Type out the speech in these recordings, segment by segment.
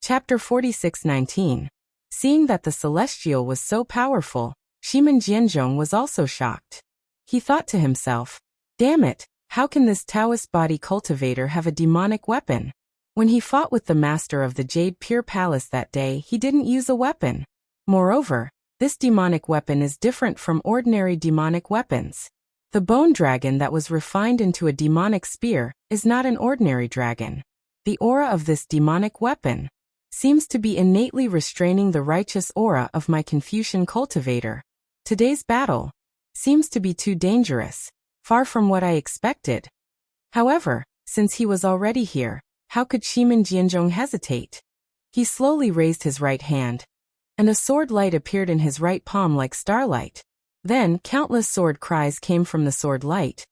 Chapter 46:19. Seeing that the celestial was so powerful, Shimin Jianzhong was also shocked. He thought to himself, damn it, how can this Taoist body cultivator have a demonic weapon? When he fought with the master of the Jade Pure Palace that day, he didn't use a weapon. Moreover, this demonic weapon is different from ordinary demonic weapons. The bone dragon that was refined into a demonic spear is not an ordinary dragon. The aura of this demonic weapon seems to be innately restraining the righteous aura of my Confucian cultivator. Today's battle seems to be too dangerous, far from what I expected. However, since he was already here, how could Shimin Jianzhong hesitate? He slowly raised his right hand, and a sword light appeared in his right palm like starlight. Then countless sword cries came from the sword light,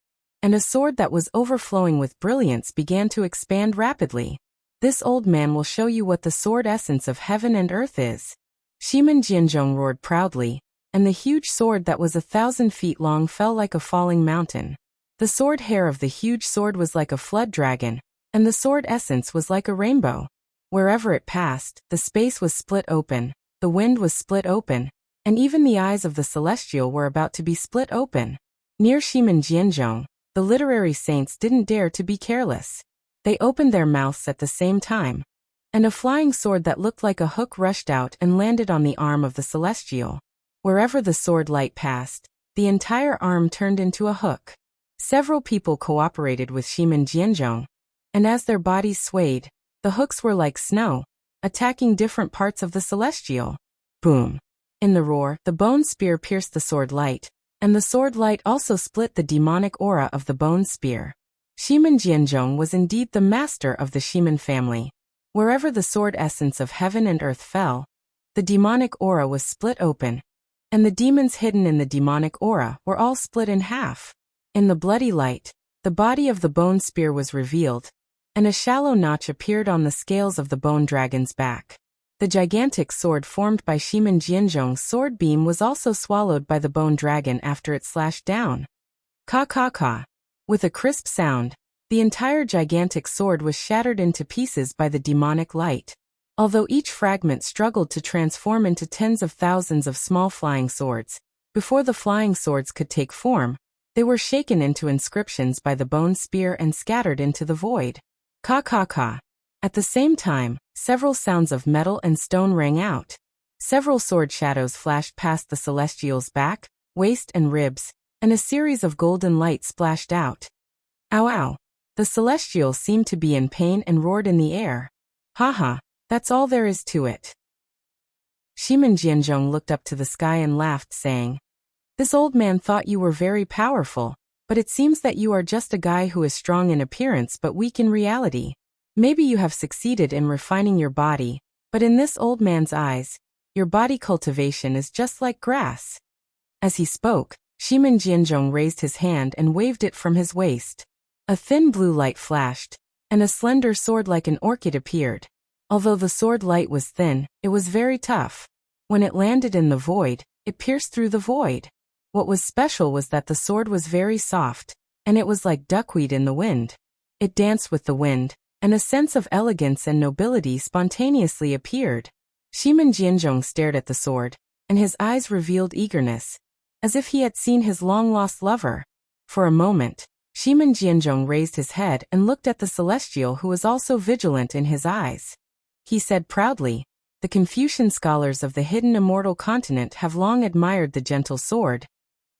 and a sword that was overflowing with brilliance began to expand rapidly. This old man will show you what the sword essence of heaven and earth is. Shimin Jianzhong roared proudly, and the huge sword that was 1,000 feet long fell like a falling mountain. The sword hair of the huge sword was like a flood dragon, and the sword essence was like a rainbow. Wherever it passed, the space was split open, the wind was split open, and even the eyes of the celestial were about to be split open. Near Shimin Jianzhong, the literary saints didn't dare to be careless. They opened their mouths at the same time, and a flying sword that looked like a hook rushed out and landed on the arm of the celestial. Wherever the sword light passed, the entire arm turned into a hook. Several people cooperated with Shimin Jianzhong, and as their bodies swayed, the hooks were like snow, attacking different parts of the celestial. Boom! In the roar, the bone spear pierced the sword light, and the sword light also split the demonic aura of the bone spear. Shimin Jianzhong was indeed the master of the Shimin family. Wherever the sword essence of heaven and earth fell, the demonic aura was split open, and the demons hidden in the demonic aura were all split in half. In the bloody light, the body of the bone spear was revealed, and a shallow notch appeared on the scales of the bone dragon's back. The gigantic sword formed by Shimin Jianzhong's sword beam was also swallowed by the bone dragon after it slashed down. Ka ka ka. With a crisp sound, the entire gigantic sword was shattered into pieces by the demonic light. Although each fragment struggled to transform into tens of thousands of small flying swords, before the flying swords could take form, they were shaken into inscriptions by the bone spear and scattered into the void. Ka ka ka. At the same time, several sounds of metal and stone rang out. Several sword shadows flashed past the celestial's back, waist and ribs, and a series of golden light splashed out. Ow ow! The celestial seemed to be in pain and roared in the air. Haha, that's all there is to it. Shimin Jianzhong looked up to the sky and laughed, saying, "This old man thought you were very powerful, but it seems that you are just a guy who is strong in appearance but weak in reality. Maybe you have succeeded in refining your body, but in this old man's eyes, your body cultivation is just like grass." As he spoke, Shimin Jianzhong raised his hand and waved it from his waist. A thin blue light flashed, and a slender sword like an orchid appeared. Although the sword light was thin, it was very tough. When it landed in the void, it pierced through the void. What was special was that the sword was very soft, and it was like duckweed in the wind. It danced with the wind, and a sense of elegance and nobility spontaneously appeared. Shimin Jianzhong stared at the sword, and his eyes revealed eagerness, as if he had seen his long-lost lover. For a moment, Shimin Jianzhong raised his head and looked at the celestial, who was also vigilant in his eyes. He said proudly, "The Confucian scholars of the hidden immortal continent have long admired the gentle sword,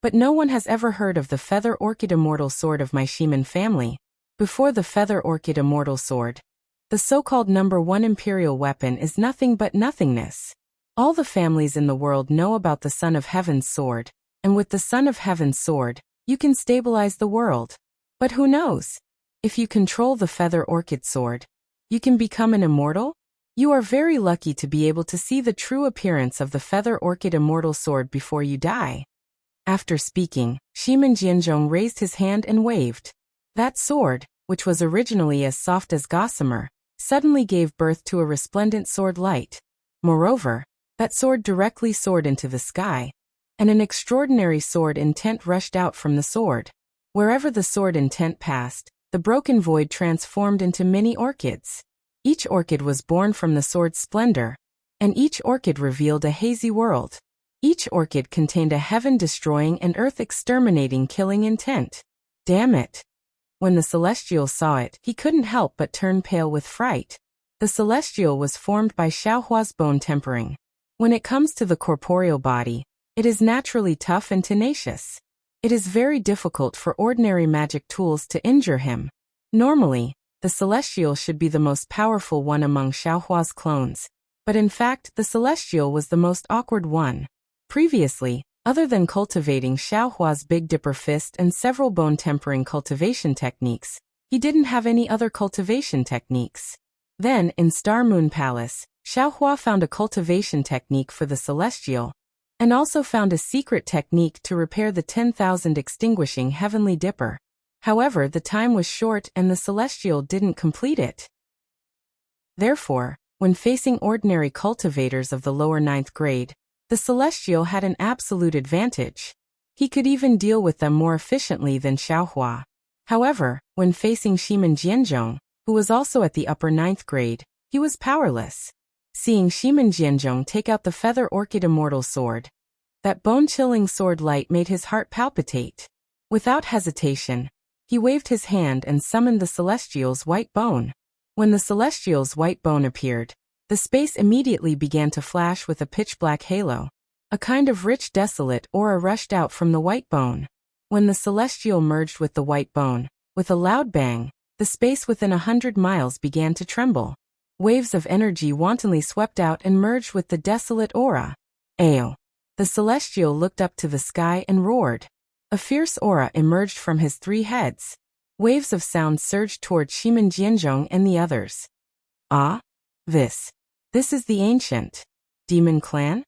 but no one has ever heard of the feather orchid immortal sword of my Shimin family. Before the feather orchid immortal sword, the so-called #1 imperial weapon is nothing but nothingness. All the families in the world know about the Son of Heaven's sword, and with the Son of Heaven's sword, you can stabilize the world. But who knows? If you control the feather orchid sword, you can become an immortal? You are very lucky to be able to see the true appearance of the feather orchid immortal sword before you die." After speaking, Shimin Jianzhong raised his hand and waved. That sword, which was originally as soft as gossamer, suddenly gave birth to a resplendent sword light. Moreover, that sword directly soared into the sky, and an extraordinary sword intent rushed out from the sword. Wherever the sword intent passed, the broken void transformed into many orchids. Each orchid was born from the sword's splendor, and each orchid revealed a hazy world. Each orchid contained a heaven-destroying and earth-exterminating killing intent. Damn it! When the Celestial saw it, he couldn't help but turn pale with fright. The Celestial was formed by Xiaohua's bone tempering. When it comes to the corporeal body, it is naturally tough and tenacious. It is very difficult for ordinary magic tools to injure him. Normally, the Celestial should be the most powerful one among Xiaohua's clones, but in fact the Celestial was the most awkward one. Previously, other than cultivating Xiaohua's Big Dipper Fist and several bone-tempering cultivation techniques, he didn't have any other cultivation techniques. Then, in Star Moon Palace, Xiaohua found a cultivation technique for the Celestial, and also found a secret technique to repair the 10,000 extinguishing Heavenly Dipper. However, the time was short and the Celestial didn't complete it. Therefore, when facing ordinary cultivators of the lower 9th grade, the Celestial had an absolute advantage. He could even deal with them more efficiently than Xiaohua. However, when facing Shimin Jianzhong, who was also at the upper 9th grade, he was powerless. Seeing Shimin Jianzhong take out the Feather Orchid Immortal Sword, that bone-chilling sword light made his heart palpitate. Without hesitation, he waved his hand and summoned the Celestial's white bone. When the Celestial's white bone appeared, the space immediately began to flash with a pitch-black halo. A kind of rich desolate aura rushed out from the white bone. When the Celestial merged with the white bone, with a loud bang, the space within 100 miles began to tremble. Waves of energy wantonly swept out and merged with the desolate aura. Ayo! The Celestial looked up to the sky and roared. A fierce aura emerged from his 3 heads. Waves of sound surged toward Shimin Jianzhong and the others. Ah? This is the ancient demon clan?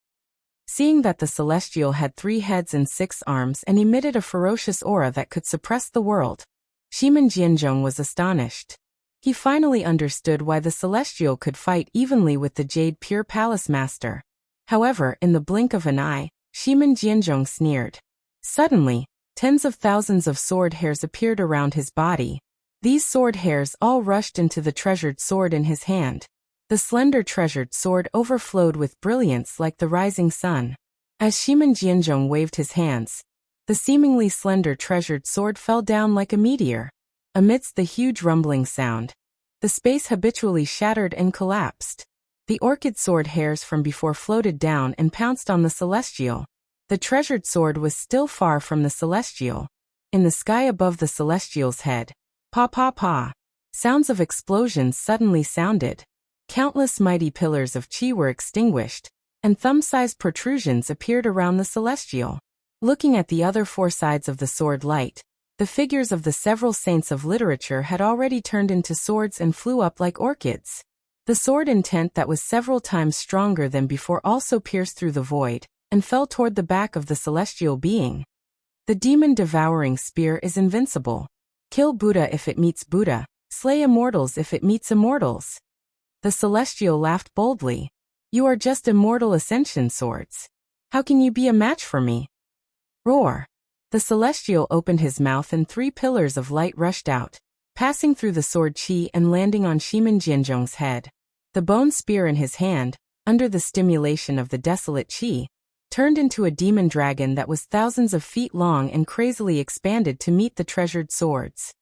Seeing that the Celestial had 3 heads and 6 arms and emitted a ferocious aura that could suppress the world, Shimin Jianzhong was astonished. He finally understood why the Celestial could fight evenly with the Jade Pure Palace Master. However, in the blink of an eye, Shimin Jianzhong sneered. Suddenly, tens of thousands of sword hairs appeared around his body. These sword hairs all rushed into the treasured sword in his hand. The slender treasured sword overflowed with brilliance like the rising sun. As Shimin Jianzhong waved his hands, the seemingly slender treasured sword fell down like a meteor. Amidst the huge rumbling sound, the space habitually shattered and collapsed. The orchid sword hairs from before floated down and pounced on the Celestial. The treasured sword was still far from the Celestial. In the sky above the Celestial's head, pa pa pa, sounds of explosions suddenly sounded. Countless mighty pillars of chi were extinguished, and thumb-sized protrusions appeared around the Celestial. Looking at the other 4 sides of the sword light, the figures of the several saints of literature had already turned into swords and flew up like orchids. The sword intent that was several times stronger than before also pierced through the void, and fell toward the back of the Celestial being. The demon-devouring spear is invincible. Kill Buddha if it meets Buddha, slay immortals if it meets immortals. The Celestial laughed boldly. You are just immortal ascension swords. How can you be a match for me? Roar! The Celestial opened his mouth and 3 pillars of light rushed out, passing through the sword chi and landing on Shimin Jianzhong's head. The bone spear in his hand, under the stimulation of the desolate chi, turned into a demon dragon that was thousands of feet long and crazily expanded to meet the treasured swords.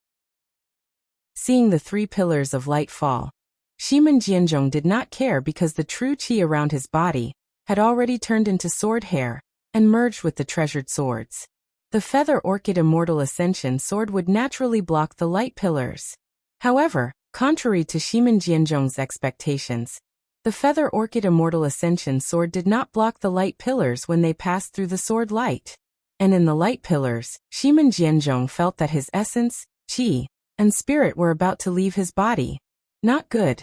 Seeing the 3 pillars of light fall, Shimin Jianzhong did not care because the true chi around his body had already turned into sword hair and merged with the treasured swords. The Feather Orchid Immortal Ascension sword would naturally block the light pillars. However, contrary to Shimin Jianzhong's expectations, the Feather Orchid Immortal Ascension sword did not block the light pillars when they passed through the sword light. And in the light pillars, Shimin Jianzhong felt that his essence, chi, and spirit were about to leave his body. Not good.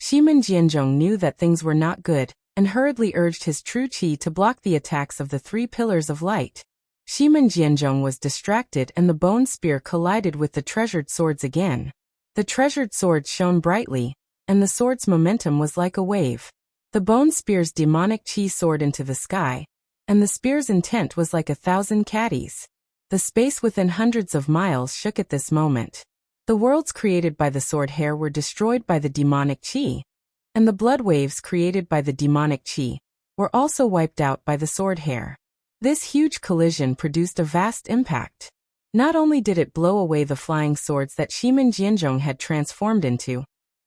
Shimin Jianzhong knew that things were not good, and hurriedly urged his true chi to block the attacks of the 3 pillars of light. Shimin Jianzhong was distracted and the bone spear collided with the treasured swords again. The treasured swords shone brightly, and the sword's momentum was like a wave. The bone spear's demonic chi soared into the sky, and the spear's intent was like 1,000 caddies. The space within hundreds of miles shook at this moment. The worlds created by the sword hair were destroyed by the demonic qi, and the blood waves created by the demonic qi were also wiped out by the sword hair. This huge collision produced a vast impact. Not only did it blow away the flying swords that Shimin Jianzhong had transformed into,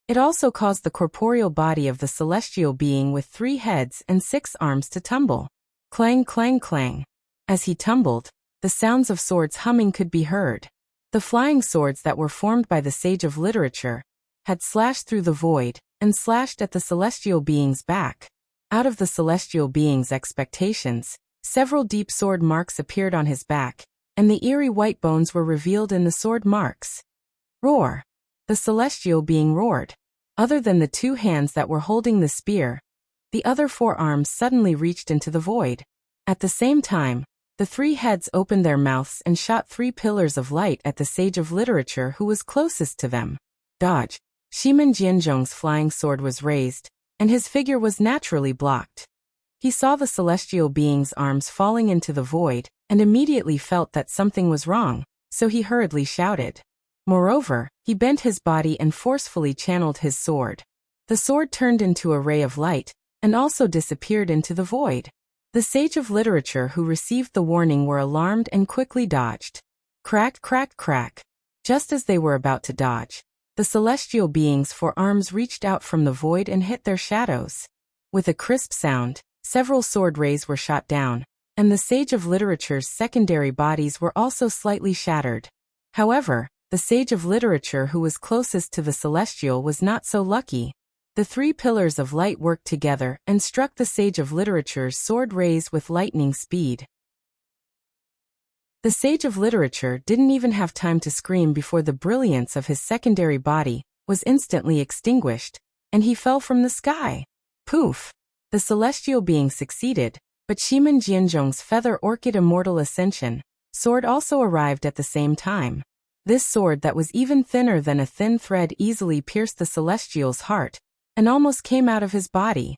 it also caused the corporeal body of the celestial being with 3 heads and 6 arms to tumble. Clang, clang, clang. As he tumbled, the sounds of swords humming could be heard. The flying swords that were formed by the sage of literature had slashed through the void and slashed at the celestial being's back. Out of the celestial being's expectations, several deep sword marks appeared on his back, and the eerie white bones were revealed in the sword marks. Roar! The celestial being roared. Other than the 2 hands that were holding the spear, the other 4 arms suddenly reached into the void. At the same time, the 3 heads opened their mouths and shot 3 pillars of light at the sage of literature who was closest to them. Dodge! Shimin Jianzhong's flying sword was raised, and his figure was naturally blocked. He saw the celestial being's arms falling into the void, and immediately felt that something was wrong, so he hurriedly shouted. Moreover, he bent his body and forcefully channeled his sword. The sword turned into a ray of light, and also disappeared into the void. The sage of literature who received the warning were alarmed and quickly dodged. Crack, crack, crack. Just as they were about to dodge, the celestial being's 4 arms reached out from the void and hit their shadows. With a crisp sound, several sword rays were shot down, and the sage of literature's secondary bodies were also slightly shattered. However, the sage of literature who was closest to the celestial was not so lucky. The 3 pillars of light worked together and struck the sage of literature's sword rays with lightning speed. The sage of literature didn't even have time to scream before the brilliance of his secondary body was instantly extinguished, and he fell from the sky. Poof! The celestial being succeeded, but Shimin Jianzhong's feather orchid immortal ascension sword also arrived at the same time. This sword that was even thinner than a thin thread easily pierced the celestial's heart, and almost came out of his body.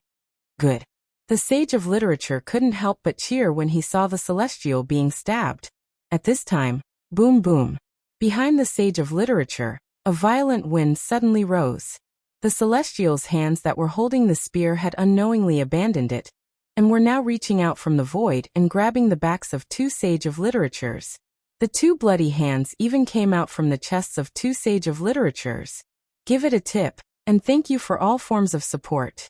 Good. The sage of literature couldn't help but cheer when he saw the celestial being stabbed. At this time, boom boom. Behind the sage of literature, a violent wind suddenly rose. The celestial's hands that were holding the spear had unknowingly abandoned it, and were now reaching out from the void and grabbing the backs of 2 sage of literatures. The 2 bloody hands even came out from the chests of 2 sage of literatures. Give it a tip, and thank you for all forms of support.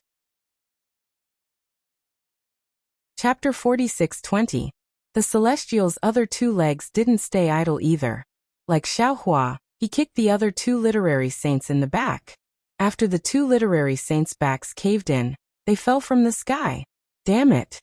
Chapter 46:20. The celestial's other 2 legs didn't stay idle either. Like Xiaohua, he kicked the other 2 literary saints in the back. After the 2 literary saints' backs caved in, they fell from the sky. Damn it!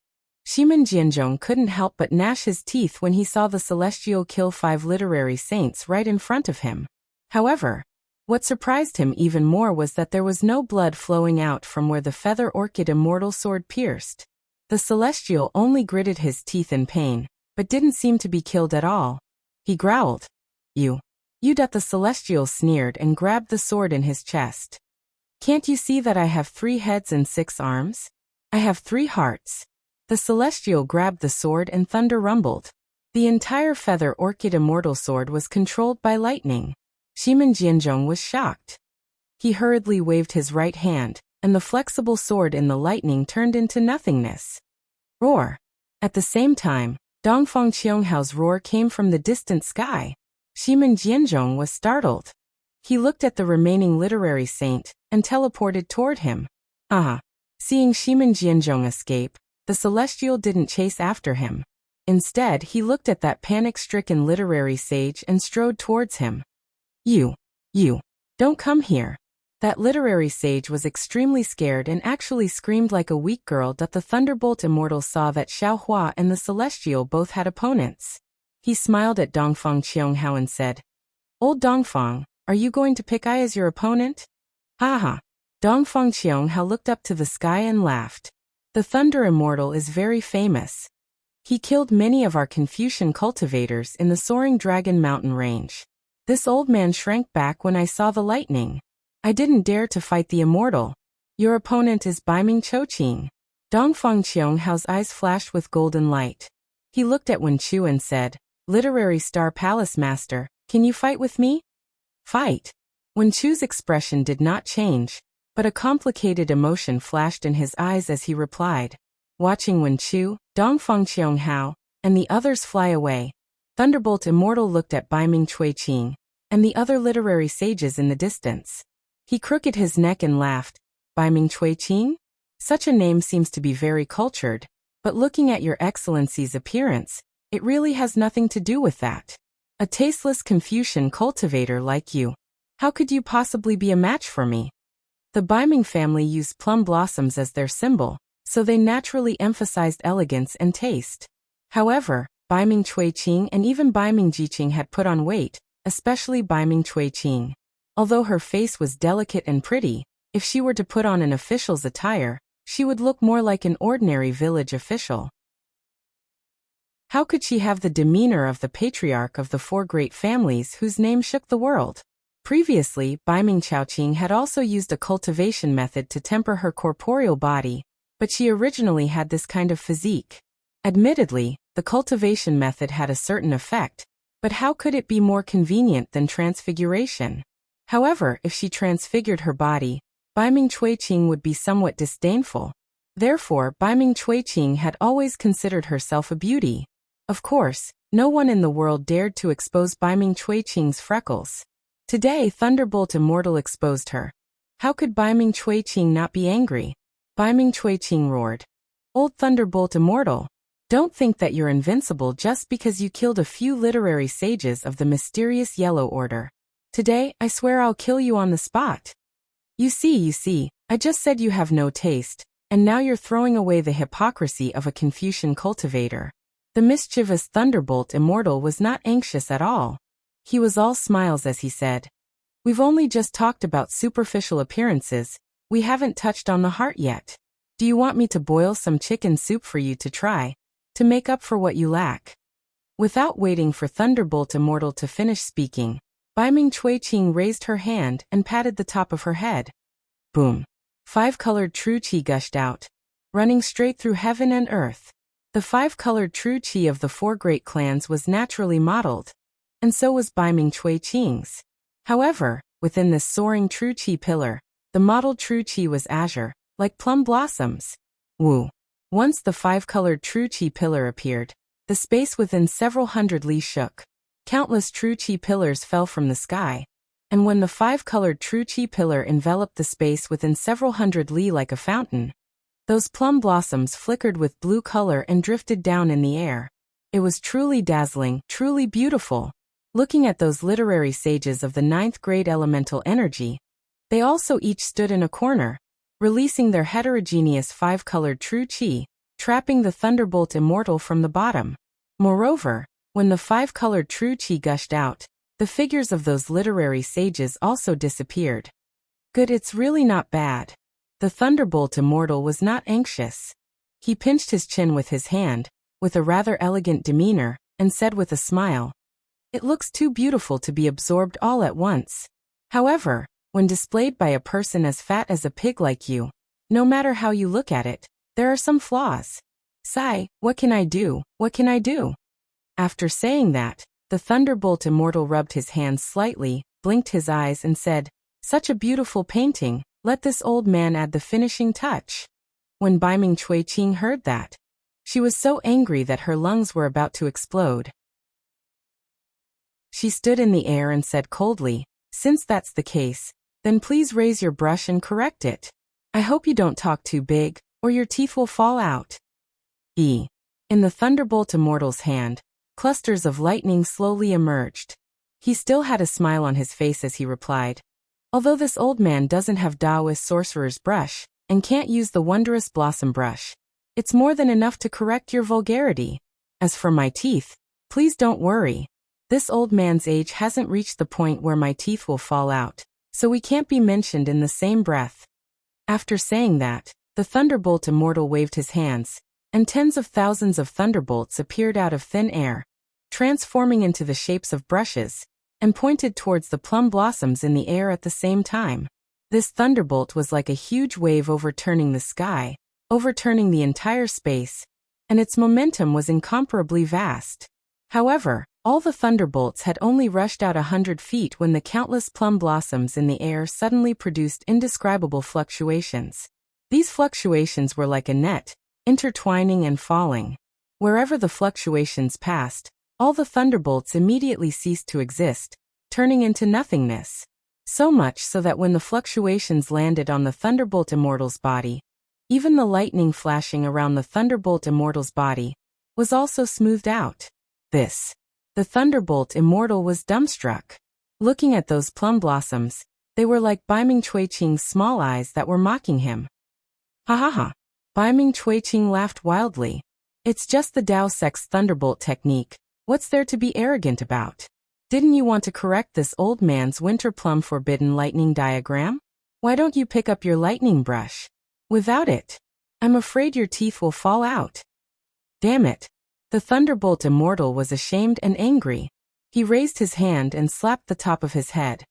Shimin Jianzhong couldn't help but gnash his teeth when he saw the celestial kill 5 literary saints right in front of him. However, what surprised him even more was that there was no blood flowing out from where the feather orchid immortal sword pierced. The celestial only gritted his teeth in pain, but didn't seem to be killed at all. He growled. You. The celestial sneered and grabbed the sword in his chest. Can't you see that I have 3 heads and 6 arms? I have 3 hearts. The celestial grabbed the sword and thunder rumbled. The entire feather orchid immortal sword was controlled by lightning. Shimin Jianzhong was shocked. He hurriedly waved his right hand, and the flexible sword in the lightning turned into nothingness. Roar! At the same time, Dongfang Qionghao's roar came from the distant sky. Shimin Jianzhong was startled. He looked at the remaining literary saint and teleported toward him. Seeing Shimin Jianzhong escape, the celestial didn't chase after him. Instead, he looked at that panic-stricken literary sage and strode towards him. You, don't come here. That literary sage was extremely scared and actually screamed like a weak girl. The Thunderbolt Immortal saw that Xiaohua and the Celestial both had opponents. He smiled at Dongfang Qianghao and said, Old Dongfang, are you going to pick I as your opponent? Haha. Dongfang Qianghao looked up to the sky and laughed. The Thunder Immortal is very famous. He killed many of our Confucian cultivators in the Soaring Dragon Mountain range. This old man shrank back when I saw the lightning. I didn't dare to fight the immortal. Your opponent is Baiming Choqing. Dongfang Qianghao's eyes flashed with golden light. He looked at Wen Chu and said, Literary Star Palace Master, can you fight with me? Fight. Wen Chu's expression did not change, but a complicated emotion flashed in his eyes as he replied. Watching Wen Chu, Dongfeng Qianghao, and the others fly away, Thunderbolt Immortal looked at Baiming Chuiqing and the other literary sages in the distance. He crooked his neck and laughed. Baiming Chuiqing? Such a name seems to be very cultured, but looking at your excellency's appearance, it really has nothing to do with that. A tasteless Confucian cultivator like you. How could you possibly be a match for me? The Baiming family used plum blossoms as their symbol, so they naturally emphasized elegance and taste. However, Baiming Chuiqing and even Baiming Jiqing had put on weight, especially Baiming Chuiqing. Although her face was delicate and pretty, if she were to put on an official's attire, she would look more like an ordinary village official. How could she have the demeanor of the patriarch of the four great families whose name shook the world? Previously, Baiming Chaoqing had also used a cultivation method to temper her corporeal body, but she originally had this kind of physique. Admittedly, the cultivation method had a certain effect, but how could it be more convenient than transfiguration? However, if she transfigured her body, Baiming Chuiqing would be somewhat disdainful. Therefore, Baiming Chuiqing had always considered herself a beauty. Of course, no one in the world dared to expose Baiming Chuiqing's freckles. Today, Thunderbolt Immortal exposed her. How could Baiming Chuiqing not be angry? Baiming Chuiqing roared. Old Thunderbolt Immortal, don't think that you're invincible just because you killed a few literary sages of the mysterious Yellow Order. Today, I swear I'll kill you on the spot. You see, I just said you have no taste, and now you're throwing away the hypocrisy of a Confucian cultivator. The mischievous Thunderbolt Immortal was not anxious at all. He was all smiles as he said, "We've only just talked about superficial appearances, we haven't touched on the heart yet. Do you want me to boil some chicken soup for you to try, to make up for what you lack?" Without waiting for Thunderbolt Immortal to finish speaking, Baiming Chuiqing raised her hand and patted the top of her head. Boom. 5-colored true qi gushed out, running straight through heaven and earth. The 5-colored true qi of the four great clans was naturally modeled, and so was Baiming Chuiqing's. However, within this soaring true qi pillar, the modeled true qi was azure, like plum blossoms. Woo. Once the 5-colored true qi pillar appeared, the space within several hundred li shook. Countless true qi pillars fell from the sky, and when the 5-colored true qi pillar enveloped the space within several hundred li like a fountain, those plum blossoms flickered with blue color and drifted down in the air. It was truly dazzling, truly beautiful. Looking at those literary sages of the 9th grade elemental energy, they also each stood in a corner, releasing their heterogeneous 5-colored true qi, trapping the Thunderbolt Immortal from the bottom. Moreover, when the 5-colored true qi gushed out, the figures of those literary sages also disappeared. Good, it's really not bad. The Thunderbolt Immortal was not anxious. He pinched his chin with his hand, with a rather elegant demeanor, and said with a smile, "It looks too beautiful to be absorbed all at once. However, when displayed by a person as fat as a pig like you, no matter how you look at it, there are some flaws. Sigh, what can I do, what can I do?" After saying that, the Thunderbolt Immortal rubbed his hands slightly, blinked his eyes and said, "Such a beautiful painting, let this old man add the finishing touch." When Baiming Chuiqing heard that, she was so angry that her lungs were about to explode. She stood in the air and said coldly, "Since that's the case, then please raise your brush and correct it. I hope you don't talk too big, or your teeth will fall out." In the Thunderbolt Immortal's hand, clusters of lightning slowly emerged. He still had a smile on his face as he replied, "Although this old man doesn't have Taoist sorcerer's brush, and can't use the wondrous blossom brush, it's more than enough to correct your vulgarity. As for my teeth, please don't worry. This old man's age hasn't reached the point where my teeth will fall out, so we can't be mentioned in the same breath." After saying that, the Thunderbolt Immortal waved his hands, and tens of thousands of thunderbolts appeared out of thin air, transforming into the shapes of brushes, and pointed towards the plum blossoms in the air at the same time. This thunderbolt was like a huge wave overturning the sky, overturning the entire space, and its momentum was incomparably vast. However, All the thunderbolts had only rushed out 100 feet when the countless plum blossoms in the air suddenly produced indescribable fluctuations. These fluctuations were like a net, intertwining and falling. Wherever the fluctuations passed, all the thunderbolts immediately ceased to exist, turning into nothingness. So much so that when the fluctuations landed on the Thunderbolt Immortal's body, even the lightning flashing around the Thunderbolt Immortal's body was also smoothed out. The Thunderbolt Immortal was dumbstruck. Looking at those plum blossoms, they were like Baiming Chuiqing's small eyes that were mocking him. Ha ha ha. Baiming Chuiqing laughed wildly. It's just the Dao Sect's Thunderbolt technique. What's there to be arrogant about? Didn't you want to correct this old man's winter plum forbidden lightning diagram? Why don't you pick up your lightning brush? Without it, I'm afraid your teeth will fall out. Damn it. The Thunderbolt Immortal was ashamed and angry. He raised his hand and slapped the top of his head.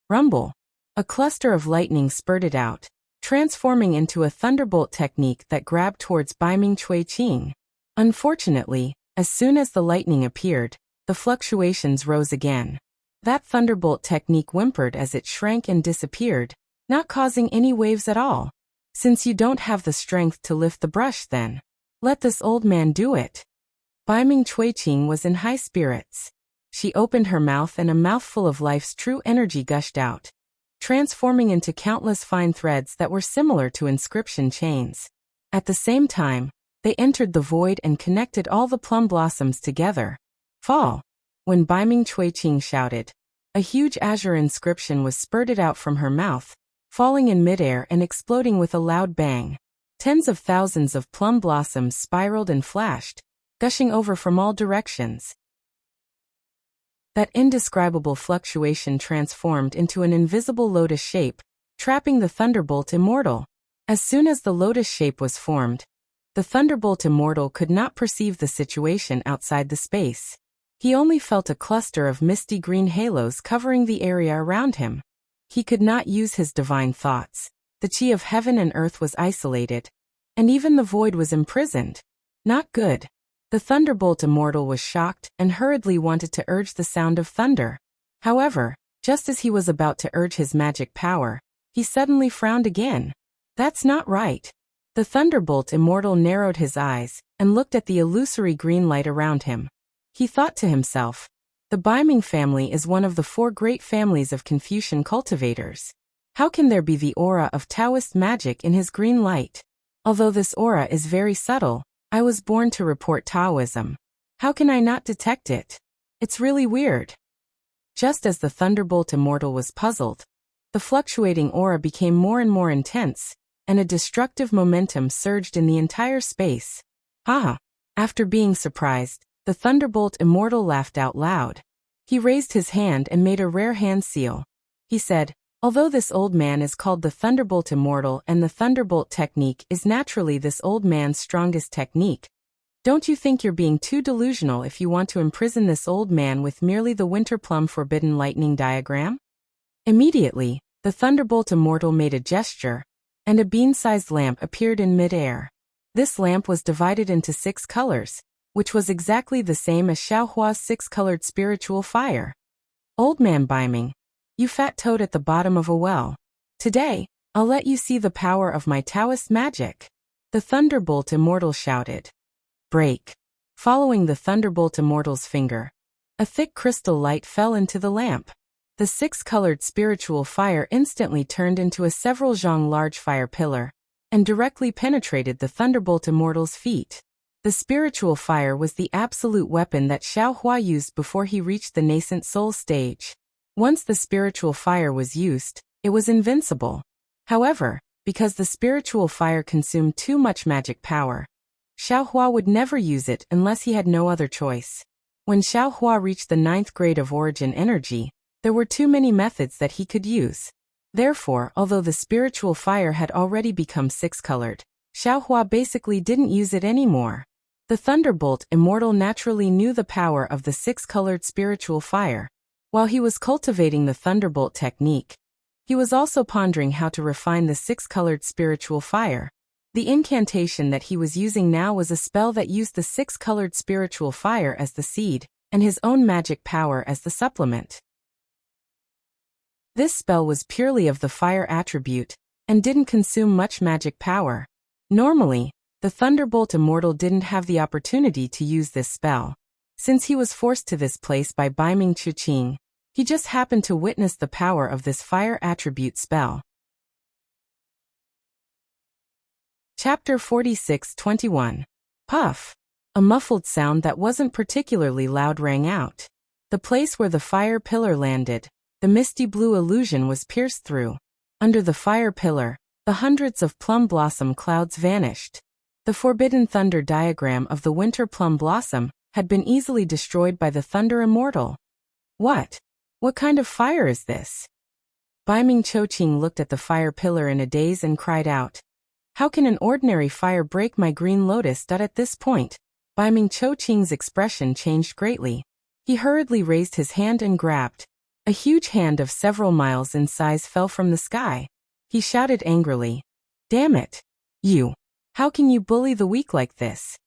Rumble. A cluster of lightning spurted out, transforming into a thunderbolt technique that grabbed towards Baiming Chuiqing. Unfortunately, as soon as the lightning appeared, the fluctuations rose again. That thunderbolt technique whimpered as it shrank and disappeared, not causing any waves at all. Since you don't have the strength to lift the brush then, let this old man do it. Baiming Chuiqing was in high spirits. She opened her mouth and a mouthful of life's true energy gushed out, transforming into countless fine threads that were similar to inscription chains. At the same time, they entered the void and connected all the plum blossoms together. Fall. When Baiming Chuiqing shouted, a huge azure inscription was spurted out from her mouth, falling in midair and exploding with a loud bang. Tens of thousands of plum blossoms spiraled and flashed, gushing over from all directions. That indescribable fluctuation transformed into an invisible lotus shape, trapping the Thunderbolt Immortal. As soon as the lotus shape was formed, the Thunderbolt Immortal could not perceive the situation outside the space. He only felt a cluster of misty green halos covering the area around him. He could not use his divine thoughts. The chi of heaven and earth was isolated, and even the void was imprisoned. Not good. The Thunderbolt Immortal was shocked and hurriedly wanted to urge the sound of thunder. However, just as he was about to urge his magic power, he suddenly frowned again. That's not right. The Thunderbolt Immortal narrowed his eyes and looked at the illusory green light around him. He thought to himself, the Baiming family is one of the 4 great families of Confucian cultivators. How can there be the aura of Taoist magic in his green light? Although this aura is very subtle, I was born to report Taoism. How can I not detect it? It's really weird. Just as the Thunderbolt Immortal was puzzled, the fluctuating aura became more and more intense, and a destructive momentum surged in the entire space. Ah! After being surprised, the Thunderbolt Immortal laughed out loud. He raised his hand and made a rare hand seal. He said, although this old man is called the Thunderbolt Immortal and the Thunderbolt technique is naturally this old man's strongest technique, don't you think you're being too delusional if you want to imprison this old man with merely the winter plum forbidden lightning diagram? Immediately, the Thunderbolt Immortal made a gesture, and a bean-sized lamp appeared in mid-air. This lamp was divided into 6 colors, which was exactly the same as Xiaohua's 6-colored spiritual fire. Old man Baiming, you fat toad at the bottom of a well. Today, I'll let you see the power of my Taoist magic. The Thunderbolt Immortal shouted. Break. Following the Thunderbolt Immortal's finger, a thick crystal light fell into the lamp. The 6-colored spiritual fire instantly turned into a several zhang large fire pillar, and directly penetrated the Thunderbolt Immortal's feet. The spiritual fire was the absolute weapon that Xiaohua used before he reached the nascent soul stage. Once the spiritual fire was used, it was invincible. However, because the spiritual fire consumed too much magic power, Xiaohua would never use it unless he had no other choice. When Xiaohua reached the 9th grade of origin energy, there were too many methods that he could use. Therefore, although the spiritual fire had already become 6-colored, Xiaohua basically didn't use it anymore. The Thunderbolt Immortal naturally knew the power of the 6-colored spiritual fire. While he was cultivating the Thunderbolt technique, he was also pondering how to refine the 6-colored spiritual fire. The incantation that he was using now was a spell that used the 6-colored spiritual fire as the seed, and his own magic power as the supplement. This spell was purely of the fire attribute, and didn't consume much magic power. Normally, the Thunderbolt Immortal didn't have the opportunity to use this spell. Since he was forced to this place by Baiming Chuqing, he just happened to witness the power of this fire attribute spell. Chapter 46-21. Puff. A muffled sound that wasn't particularly loud rang out. The place where the fire pillar landed, the misty blue illusion was pierced through. Under the fire pillar, the hundreds of plum blossom clouds vanished. The forbidden thunder diagram of the winter plum blossom had been easily destroyed by the Thunder Immortal. What? What kind of fire is this? Baiming Chuqing looked at the fire pillar in a daze and cried out, "How can an ordinary fire break my green lotus?" At this point, Baiming Chuqing's expression changed greatly. He hurriedly raised his hand and grabbed. A huge hand of several miles in size fell from the sky. He shouted angrily, "Damn it! You! How can you bully the weak like this?"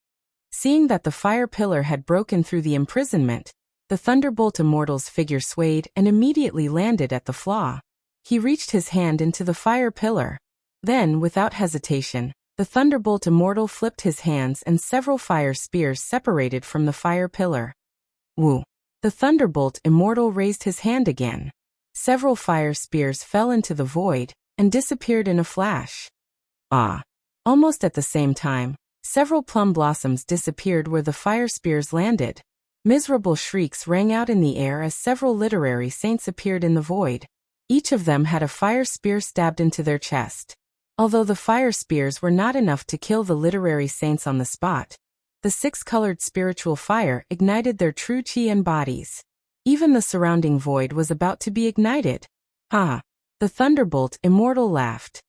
Seeing that the fire pillar had broken through the imprisonment, the Thunderbolt Immortal's figure swayed and immediately landed at the flaw. He reached his hand into the fire pillar. Then, without hesitation, the Thunderbolt Immortal flipped his hands and several fire spears separated from the fire pillar. Woo! The Thunderbolt Immortal raised his hand again. Several fire spears fell into the void and disappeared in a flash. Ah! Almost at the same time, several plum blossoms disappeared where the fire spears landed. Miserable shrieks rang out in the air as several literary saints appeared in the void. Each of them had a fire spear stabbed into their chest. Although the fire spears were not enough to kill the literary saints on the spot, the six-colored spiritual fire ignited their true chi and bodies. Even the surrounding void was about to be ignited. Ah! The Thunderbolt Immortal laughed.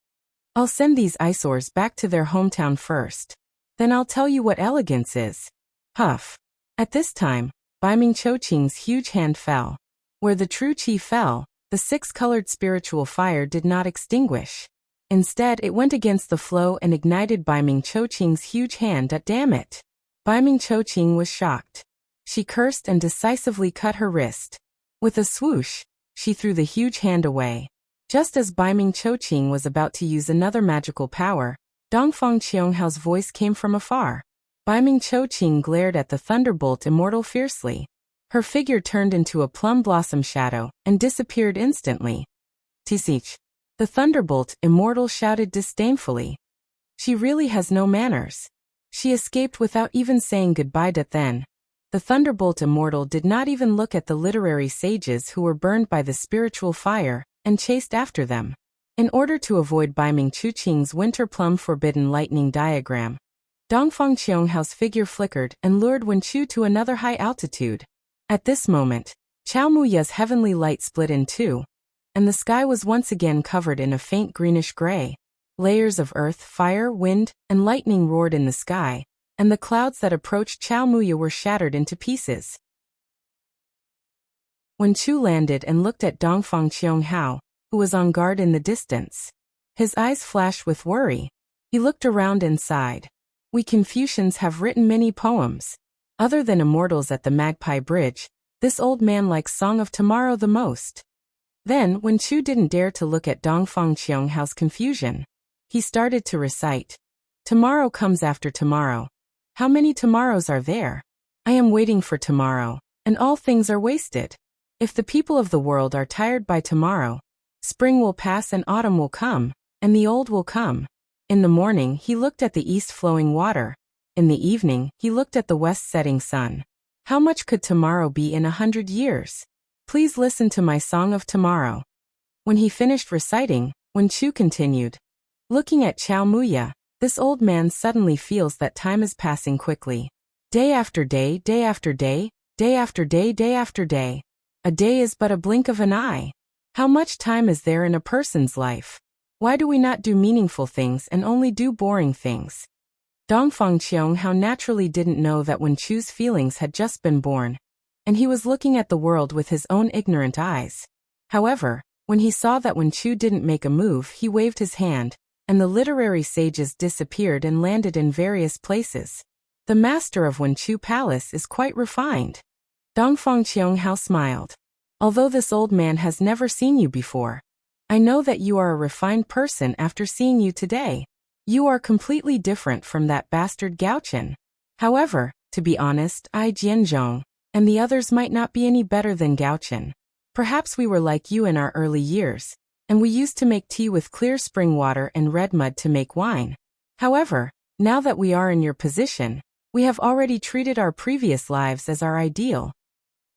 "I'll send these eyesores back to their hometown first. Then I'll tell you what elegance is." Huff. At this time, Baiming Chuqing's huge hand fell. Where the true chi fell, the six-colored spiritual fire did not extinguish. Instead, it went against the flow and ignited Baiming Chuqing's huge hand. Damn it! Baiming Chuqing was shocked. She cursed and decisively cut her wrist. With a swoosh, she threw the huge hand away. Just as Baiming Chuqing was about to use another magical power, Dongfang Qionghao's voice came from afar. Baiming Chuqing glared at the Thunderbolt Immortal fiercely. Her figure turned into a plum blossom shadow and disappeared instantly. "Tisich!" The Thunderbolt Immortal shouted disdainfully. "She really has no manners." She escaped without even saying goodbye. Then, the Thunderbolt Immortal did not even look at the literary sages who were burned by the spiritual fire, and chased after them. In order to avoid Baiming Chuqing's winter plum forbidden lightning diagram, Dongfang Qionghao's figure flickered and lured Wenqiu to another high altitude. At this moment, Chaomuya's heavenly light split in two, and the sky was once again covered in a faint greenish gray. Layers of earth, fire, wind, and lightning roared in the sky, and the clouds that approached Chaomuya were shattered into pieces. Wenqiu landed and looked at Dongfang Qiongghao, who was on guard in the distance. His eyes flashed with worry. He looked around and sighed. "We Confucians have written many poems. Other than Immortals at the Magpie Bridge, this old man likes Song of Tomorrow the most." Then, when Chu didn't dare to look at Dongfang Qionghao's confusion, he started to recite. "Tomorrow comes after tomorrow. How many tomorrows are there? I am waiting for tomorrow, and all things are wasted. If the people of the world are tired by tomorrow, spring will pass and autumn will come, and the old will come." In the morning he looked at the east flowing water. In the evening he looked at the west setting sun. How much could tomorrow be in 100 years? Please listen to my Song of Tomorrow. When he finished reciting, Wen Chu continued. Looking at Chaomuya, this old man suddenly feels that time is passing quickly. Day after day, day after day, day after day, day after day. A day is but a blink of an eye. How much time is there in a person's life? Why do we not do meaningful things and only do boring things? Dongfang Qiongghao naturally didn't know that Wen Chu's feelings had just been born, and he was looking at the world with his own ignorant eyes. However, when he saw that Wen Chu didn't make a move, he waved his hand, and the literary sages disappeared and landed in various places. The master of Wen Chu Palace is quite refined. Dongfang Qianghao smiled. Although this old man has never seen you before, I know that you are a refined person after seeing you today. You are completely different from that bastard Gao-chen. However, to be honest, I Jianzhong, and the others might not be any better than Gao-chen. Perhaps we were like you in our early years, and we used to make tea with clear spring water and red mud to make wine. However, now that we are in your position, we have already treated our previous lives as our ideal.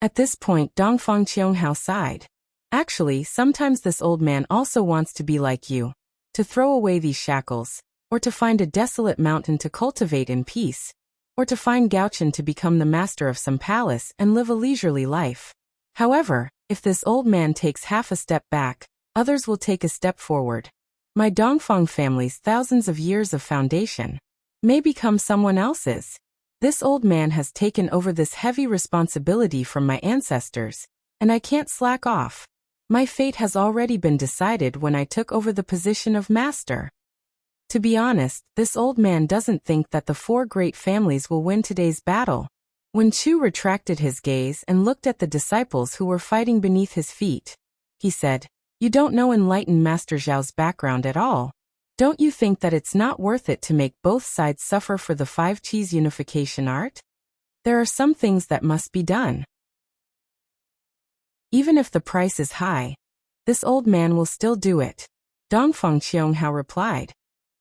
At this point, Dongfang Qianghao sighed. Actually, sometimes this old man also wants to be like you, to throw away these shackles, or to find a desolate mountain to cultivate in peace, or to find Gao-chen to become the master of some palace and live a leisurely life. However, if this old man takes half a step back, others will take a step forward. My Dongfang family's thousands of years of foundation may become someone else's. This old man has taken over this heavy responsibility from my ancestors, and I can't slack off. My fate has already been decided when I took over the position of master. To be honest, this old man doesn't think that the four great families will win today's battle. Wen Chu retracted his gaze and looked at the disciples who were fighting beneath his feet. He said, "You don't know enlightened Master Zhao's background at all. Don't you think that it's not worth it to make both sides suffer for the five qis unification art? There are some things that must be done. Even if the price is high, this old man will still do it." Dongfang Qianghao replied.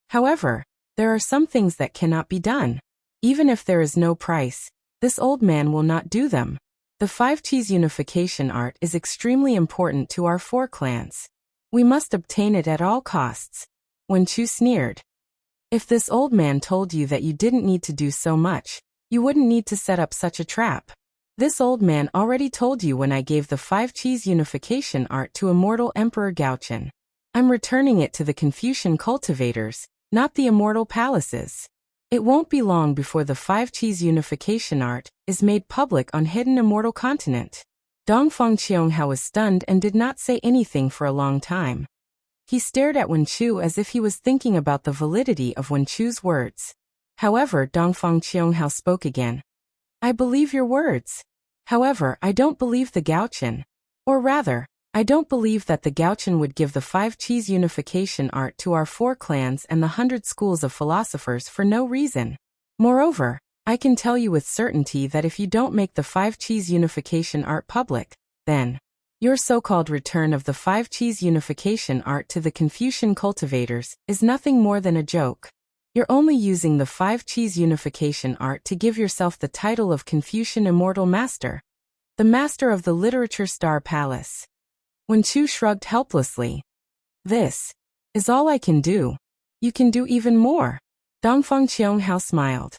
However, there are some things that cannot be done. Even if there is no price, this old man will not do them. The five qis unification art is extremely important to our four clans. We must obtain it at all costs. Wen Chu sneered. If this old man told you that you didn't need to do so much, you wouldn't need to set up such a trap. This old man already told you when I gave the five qis unification art to immortal Emperor Gao-chen. I'm returning it to the Confucian cultivators, not the immortal palaces. It won't be long before the five qis unification art is made public on hidden immortal continent. Dongfang Qianghao was stunned and did not say anything for a long time. He stared at Wen Chu as if he was thinking about the validity of Wen Chu's words. However, Dongfang Qianghao spoke again. I believe your words. However, I don't believe the Gao-chen. Or rather, I don't believe that the Gao-chen would give the five qis unification art to our four clans and the 100 schools of philosophers for no reason. Moreover, I can tell you with certainty that if you don't make the five qis unification art public, then your so-called return of the five qis unification art to the Confucian cultivators is nothing more than a joke. You're only using the five qis unification art to give yourself the title of Confucian Immortal Master, the master of the Literature Star Palace. Wen Chu shrugged helplessly. This is all I can do. You can do even more. Dongfang Qianghao smiled.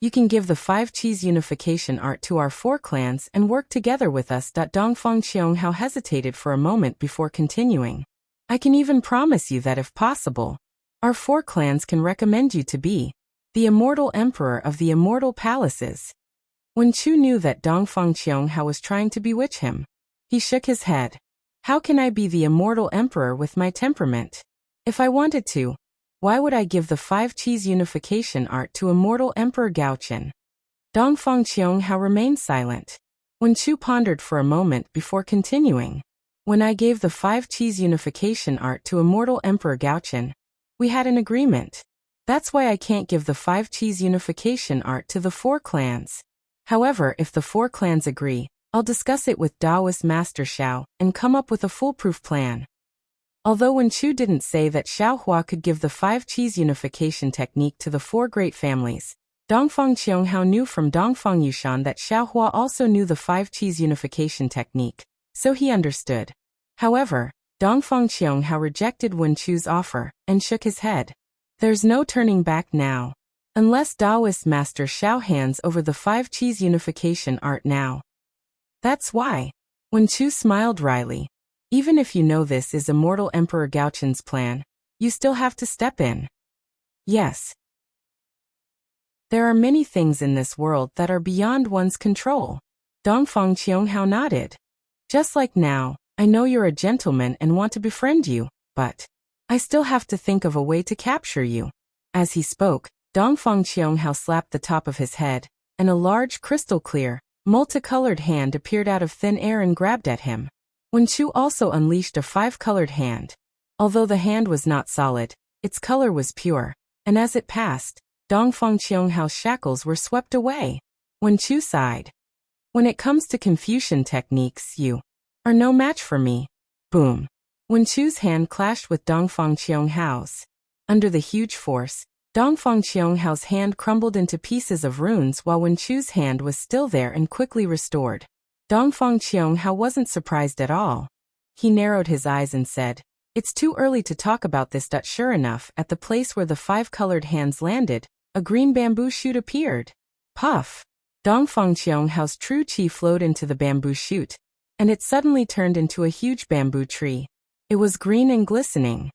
You can give the five qis unification art to our four clans and work together with us. Dongfang Qianghao hesitated for a moment before continuing. I can even promise you that if possible, our four clans can recommend you to be the immortal emperor of the immortal palaces. Wen Chu knew that Dongfang Qianghao was trying to bewitch him. He shook his head. How can I be the immortal emperor with my temperament? If I wanted to, why would I give the five qis unification art to immortal Emperor Gao-chen? Dongfang Qianghao remained silent. Wen Chu pondered for a moment before continuing. When I gave the five qis unification art to immortal Emperor Gao-chen, we had an agreement. That's why I can't give the five qis unification art to the four clans. However, if the four clans agree, I'll discuss it with Taoist Master Xiao and come up with a foolproof plan. Although Wen Chu didn't say that Xiao Hua could give the five qis unification technique to the four great families, Dongfang Qianghao knew from Dongfang Yushan that Xiao Hua also knew the five qis unification technique, so he understood. However, Dongfang Qianghao rejected Wen Chu's offer and shook his head. There's no turning back now. Unless Taoist Master Xiao hands over the five qis unification art now. That's why. Wen Chu smiled wryly. Even if you know this is immortal Emperor Gao-chen's plan, you still have to step in. Yes. There are many things in this world that are beyond one's control. Dongfang Qianghao nodded. Just like now, I know you're a gentleman and want to befriend you, but I still have to think of a way to capture you. As he spoke, Dongfang Qianghao slapped the top of his head, and a large crystal clear, Multicolored hand appeared out of thin air and grabbed at him. Wen Chu also unleashed a 5-colored hand. Although the hand was not solid, its color was pure, and as it passed, Dongfang Qionghao's shackles were swept away. Wen Chu sighed. When it comes to Confucian techniques, you are no match for me. Boom. Wen Chu's hand clashed with Dongfang Qionghao's. Under the huge force, Dongfang Qionghao's hand crumbled into pieces of runes while Wen Chu's hand was still there and quickly restored. Dongfang Qionghuo wasn't surprised at all. He narrowed his eyes and said, "It's too early to talk about this." Sure enough, at the place where the 5-colored hands landed, a green bamboo shoot appeared. Puff! Dongfang Qionghao's true qi flowed into the bamboo shoot, and it suddenly turned into a huge bamboo tree. It was green and glistening.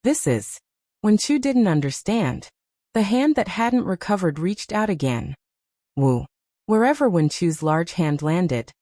This is... Wen Chu didn't understand. The hand that hadn't recovered reached out again. Woo! Wherever Wen Chu's large hand landed,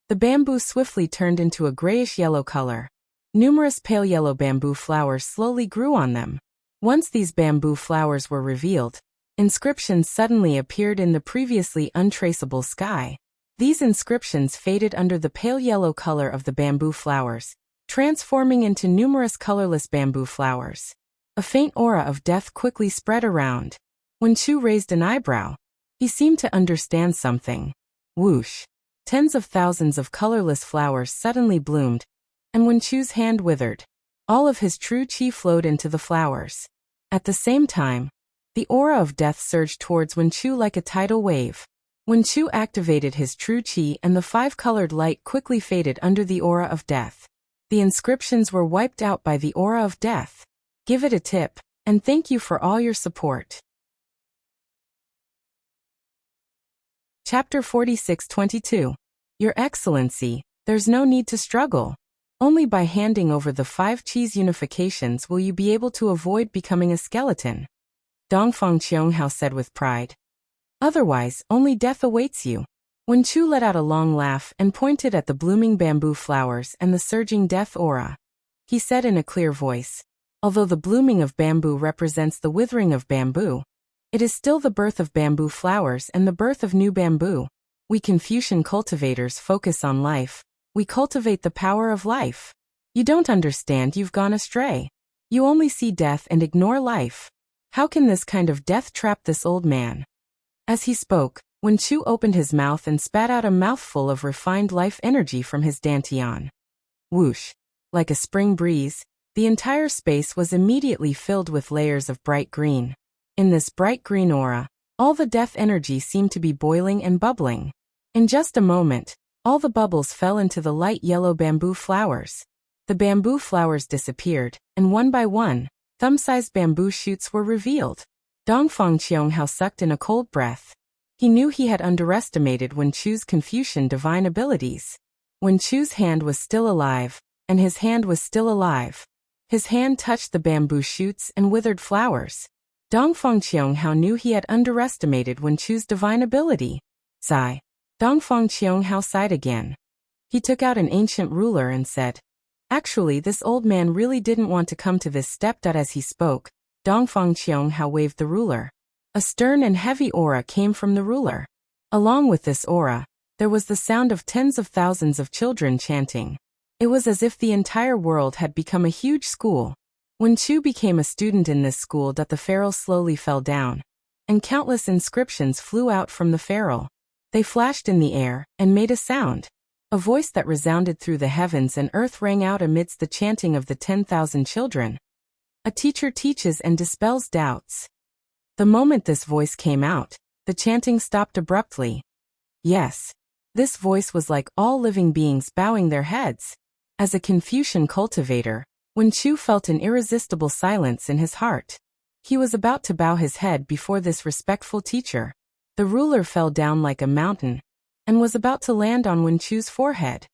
the bamboo swiftly turned into a grayish-yellow color. Numerous pale yellow bamboo flowers slowly grew on them. Once these bamboo flowers were revealed, inscriptions suddenly appeared in the previously untraceable sky. These inscriptions faded under the pale yellow color of the bamboo flowers, transforming into numerous colorless bamboo flowers. A faint aura of death quickly spread around. Wen Chu raised an eyebrow. He seemed to understand something. Whoosh! Tens of thousands of colorless flowers suddenly bloomed, and Wen Chu's hand withered. All of his true qi flowed into the flowers. At the same time, the aura of death surged towards Wen Chu like a tidal wave. Wen Chu activated his true qi and the 5-colored light quickly faded under the aura of death. The inscriptions were wiped out by the aura of death. Give it a tip, and thank you for all your support. Chapter 46-22. Your Excellency, there's no need to struggle. Only by handing over the 5 qis unifications will you be able to avoid becoming a skeleton. Dongfang Qionghuo said with pride. Otherwise, only death awaits you. Wen Chu let out a long laugh and pointed at the blooming bamboo flowers and the surging death aura. He said in a clear voice, although the blooming of bamboo represents the withering of bamboo, it is still the birth of bamboo flowers and the birth of new bamboo. We Confucian cultivators focus on life. We cultivate the power of life. You don't understand, you've gone astray. You only see death and ignore life. How can this kind of death trap this old man? As he spoke, Wen Chu opened his mouth and spat out a mouthful of refined life energy from his dantian. Whoosh! Like a spring breeze, the entire space was immediately filled with layers of bright green. In this bright green aura, all the death energy seemed to be boiling and bubbling. In just a moment, all the bubbles fell into the light yellow bamboo flowers. The bamboo flowers disappeared, and one by one, thumb-sized bamboo shoots were revealed. Dongfang Qionghuo sucked in a cold breath. He knew he had underestimated Wen Chu's Confucian divine abilities. Wen Chu's hand was still alive, and his hand was still alive. His hand touched the bamboo shoots and withered flowers. Dongfang Qionghuo knew he had underestimated Wen Chu's divine ability. Sigh. Dongfang Qionghuo sighed again. He took out an ancient ruler and said, "Actually, this old man really didn't want to come to this step." As he spoke, Dongfang Qionghuo waved the ruler. A stern and heavy aura came from the ruler. Along with this aura, there was the sound of tens of thousands of children chanting. It was as if the entire world had become a huge school. Wen Chu became a student in this school. The ferrule slowly fell down, and countless inscriptions flew out from the ferrule. They flashed in the air and made a sound. A voice that resounded through the heavens and earth rang out amidst the chanting of the 10,000 children. A teacher teaches and dispels doubts. The moment this voice came out, the chanting stopped abruptly. Yes, this voice was like all living beings bowing their heads. As a Confucian cultivator, Wen Chu felt an irresistible silence in his heart. He was about to bow his head before this respectful teacher. The ruler fell down like a mountain, and was about to land on Wen Chu's forehead.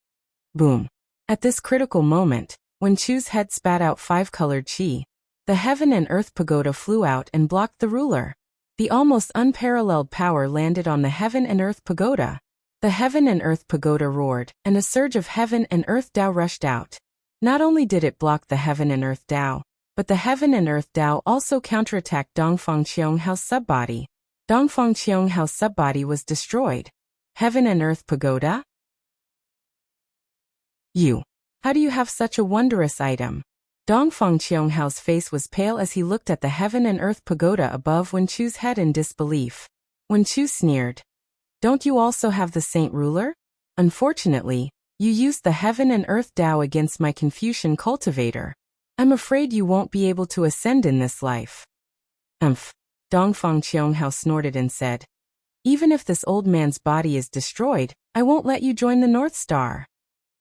Boom! At this critical moment, Wen Chu's head spat out 5-colored qi. The heaven and earth pagoda flew out and blocked the ruler. The almost unparalleled power landed on the heaven and earth pagoda. The heaven and earth pagoda roared, and a surge of heaven and earth Tao rushed out. Not only did it block the heaven and earth Tao, but the heaven and earth Tao also counterattacked Dongfang Qionghuo's subbody. Dongfang Qionghuo's subbody was destroyed. Heaven and Earth Pagoda? You. How do you have such a wondrous item? Dongfang Qionghao's face was pale as he looked at the Heaven and Earth Pagoda above Wen Chu's head in disbelief. Wen Chu sneered. Don't you also have the Saint Ruler? Unfortunately, you used the Heaven and Earth Tao against my Confucian cultivator. I'm afraid you won't be able to ascend in this life. Dongfang Qianghao snorted and said. Even if this old man's body is destroyed, I won't let you join the North Star.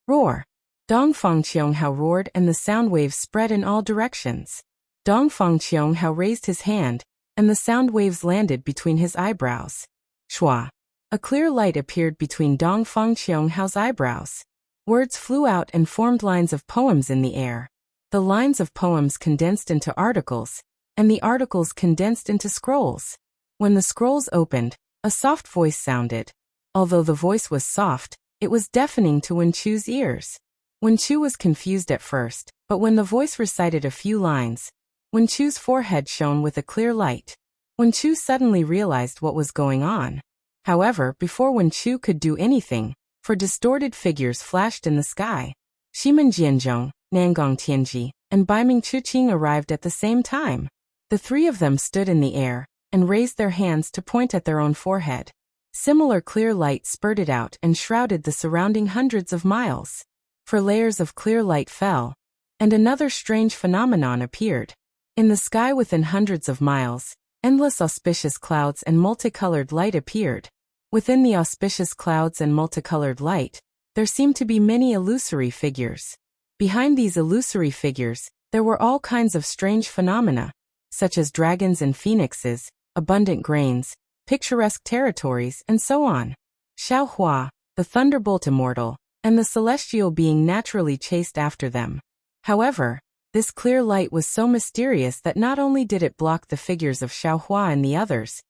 Roar. Dongfang Qianghao roared and the sound waves spread in all directions. Dongfang Qianghao raised his hand, and the sound waves landed between his eyebrows. Shua. A clear light appeared between Dongfang Qianghao's eyebrows. Words flew out and formed lines of poems in the air. The lines of poems condensed into articles, and the articles condensed into scrolls. When the scrolls opened, a soft voice sounded. Although the voice was soft, it was deafening to Wen Chu's ears. Wen Chu was confused at first, but when the voice recited a few lines, Wen Chu's forehead shone with a clear light. Wen Chu suddenly realized what was going on. However, before Wen Chu could do anything, four distorted figures flashed in the sky. Shimen Jianzhong, Nangong Tianji, and Baiming Chuqing arrived at the same time. The three of them stood in the air and raised their hands to point at their own forehead. Similar clear light spurted out and shrouded the surrounding hundreds of miles. 4 layers of clear light fell, and another strange phenomenon appeared. In the sky within hundreds of miles, endless auspicious clouds and multicolored light appeared. Within the auspicious clouds and multicolored light, there seemed to be many illusory figures. Behind these illusory figures, there were all kinds of strange phenomena, such as dragons and phoenixes, abundant grains, picturesque territories, and so on. Xiaohua, the thunderbolt immortal, and the celestial being naturally chased after them. However, this clear light was so mysterious that not only did it block the figures of Xiaohua and the others,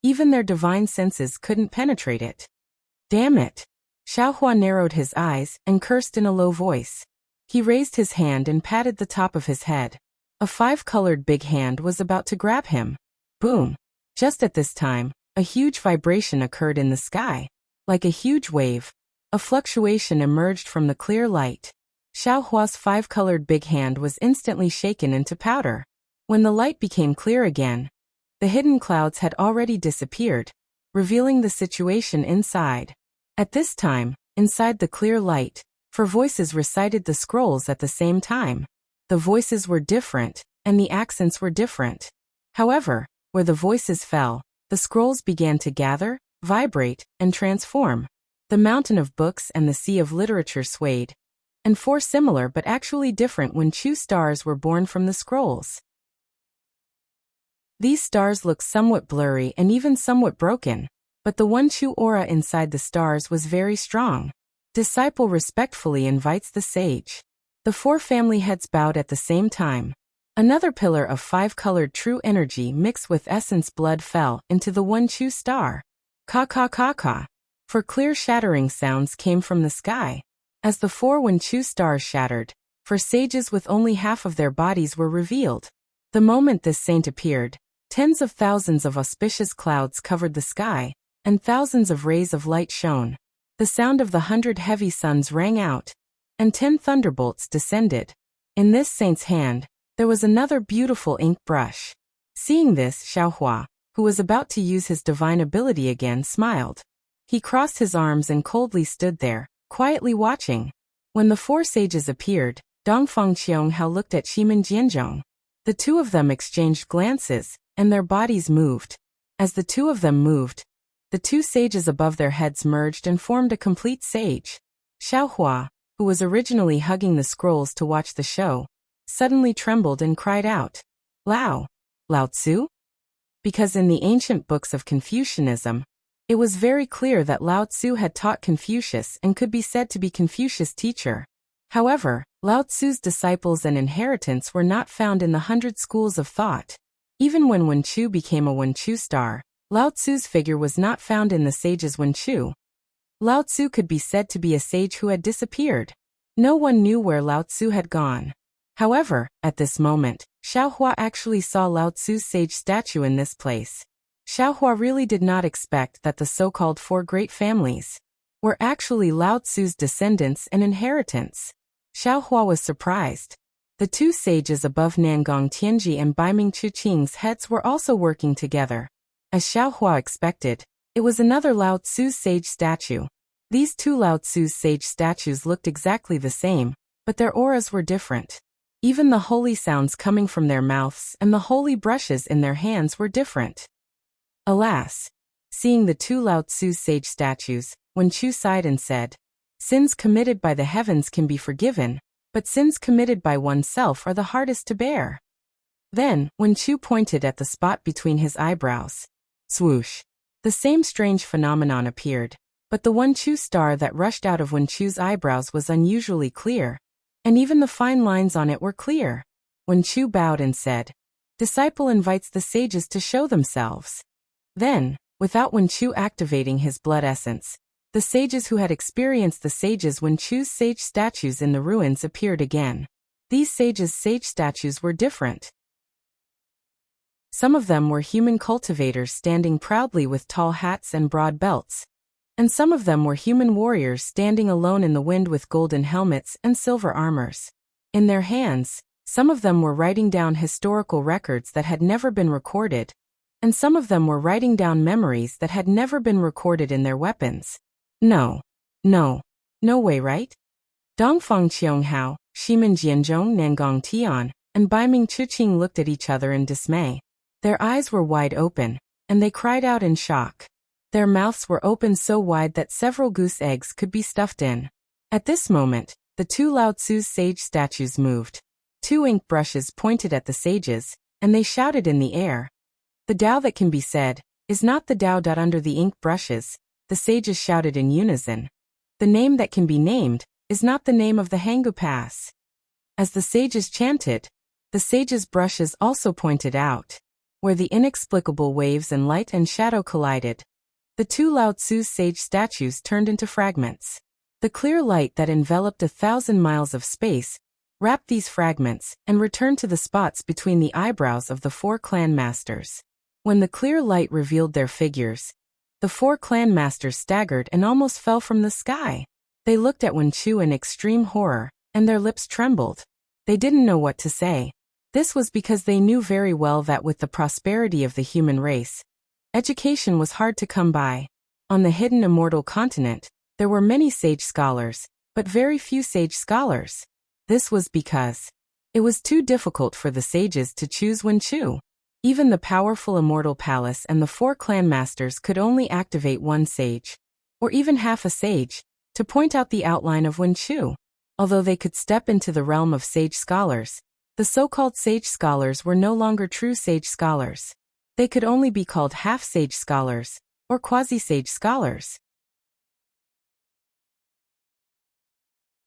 even their divine senses couldn't penetrate it. Damn it! Xiaohua narrowed his eyes and cursed in a low voice. He raised his hand and patted the top of his head. A 5-colored big hand was about to grab him. Boom! Just at this time, a huge vibration occurred in the sky. Like a huge wave, a fluctuation emerged from the clear light. Xiaohua's 5-colored big hand was instantly shaken into powder. When the light became clear again, the hidden clouds had already disappeared, revealing the situation inside. At this time, inside the clear light, 4 voices recited the scrolls at the same time. The voices were different, and the accents were different. However, where the voices fell, the scrolls began to gather, vibrate, and transform. The mountain of books and the sea of literature swayed, and 4 similar but actually different Wen Chu stars were born from the scrolls. These stars looked somewhat blurry and even somewhat broken, but the Wen Chu aura inside the stars was very strong. Disciple respectfully invites the sage. The 4 family heads bowed at the same time. Another pillar of 5-colored true energy mixed with essence blood fell into the Wen Chu star. Ka ka ka ka. 4 clear shattering sounds came from the sky. As the 4 Wen Chu stars shattered, 4 sages with only half of their bodies were revealed. The moment this saint appeared, tens of thousands of auspicious clouds covered the sky, and thousands of rays of light shone. The sound of the 100 heavy suns rang out, and 10 thunderbolts descended. In this saint's hand, there was another beautiful ink brush. Seeing this, Xiaohua, who was about to use his divine ability again, smiled. He crossed his arms and coldly stood there, quietly watching. When the 4 sages appeared, Dongfang Qianghao looked at Shimen Jianzhong. The 2 of them exchanged glances, and their bodies moved. As the 2 of them moved, the 2 sages above their heads merged and formed a complete sage. Xiaohua, who was originally hugging the scrolls to watch the show, suddenly trembled and cried out, Lao Tzu? Because in the ancient books of Confucianism, it was very clear that Lao Tzu had taught Confucius and could be said to be Confucius' teacher. However, Lao Tzu's disciples and inheritance were not found in the 100 schools of thought. Even when Wen Chu became a Wen Chu star, Lao Tzu's figure was not found in the sages Wen Chu. Lao Tzu could be said to be a sage who had disappeared. No one knew where Lao Tzu had gone. However, at this moment, Xiaohua actually saw Lao Tzu's sage statue in this place. Xiaohua really did not expect that the so-called four great families were actually Lao Tzu's descendants and inheritance. Xiaohua was surprised. The two sages above Nangong Tianji and Baiming Chuqing's heads were also working together. As Xiaohua expected, it was another Lao Tzu's sage statue. These two Lao Tzu's sage statues looked exactly the same, but their auras were different. Even the holy sounds coming from their mouths and the holy brushes in their hands were different. Alas! Seeing the two Lao Tzu's sage statues, Wen Chu sighed and said, "Sins committed by the heavens can be forgiven, but sins committed by oneself are the hardest to bear." Then, Wen Chu pointed at the spot between his eyebrows. Swoosh! The same strange phenomenon appeared, but the Wen Chu star that rushed out of Wen Chu's eyebrows was unusually clear, and even the fine lines on it were clear. Wen Chu bowed and said, "Disciple invites the sages to show themselves." Then, without Wen Chu activating his blood essence, the sages who had experienced the sages Wen Chu's sage statues in the ruins appeared again. These sages' sage statues were different. Some of them were human cultivators standing proudly with tall hats and broad belts, and some of them were human warriors standing alone in the wind with golden helmets and silver armors. In their hands, some of them were writing down historical records that had never been recorded, and some of them were writing down memories that had never been recorded in their weapons. No way, right? Dongfang Qianghao, Shimen Jianzhong Nangong Tian, and Baiming Chuqing looked at each other in dismay. Their eyes were wide open, and they cried out in shock. Their mouths were open so wide that several goose eggs could be stuffed in. At this moment, the two Lao Tzu's sage statues moved. Two ink brushes pointed at the sages, and they shouted in the air. "The Tao that can be said is not the Tao. Under the ink brushes, the sages shouted in unison. "The name that can be named is not the name of the Hangu Pass." As the sages chanted, the sages' brushes also pointed out, where the inexplicable waves and light and shadow collided. The two Lao Tzu's sage statues turned into fragments. The clear light that enveloped 1,000 miles of space wrapped these fragments and returned to the spots between the eyebrows of the four clan masters. When the clear light revealed their figures, the four clan masters staggered and almost fell from the sky. They looked at Wen Chu in extreme horror, and their lips trembled. They didn't know what to say. This was because they knew very well that with the prosperity of the human race, education was hard to come by. On the hidden immortal continent, there were many sage scholars, but very few sage scholars. This was because it was too difficult for the sages to choose Wen Chu. Even the powerful immortal palace and the four clan masters could only activate one sage, or even half a sage, to point out the outline of Wen Chu. Although they could step into the realm of sage scholars, the so-called sage scholars were no longer true sage scholars. They could only be called half-sage scholars, or quasi-sage scholars.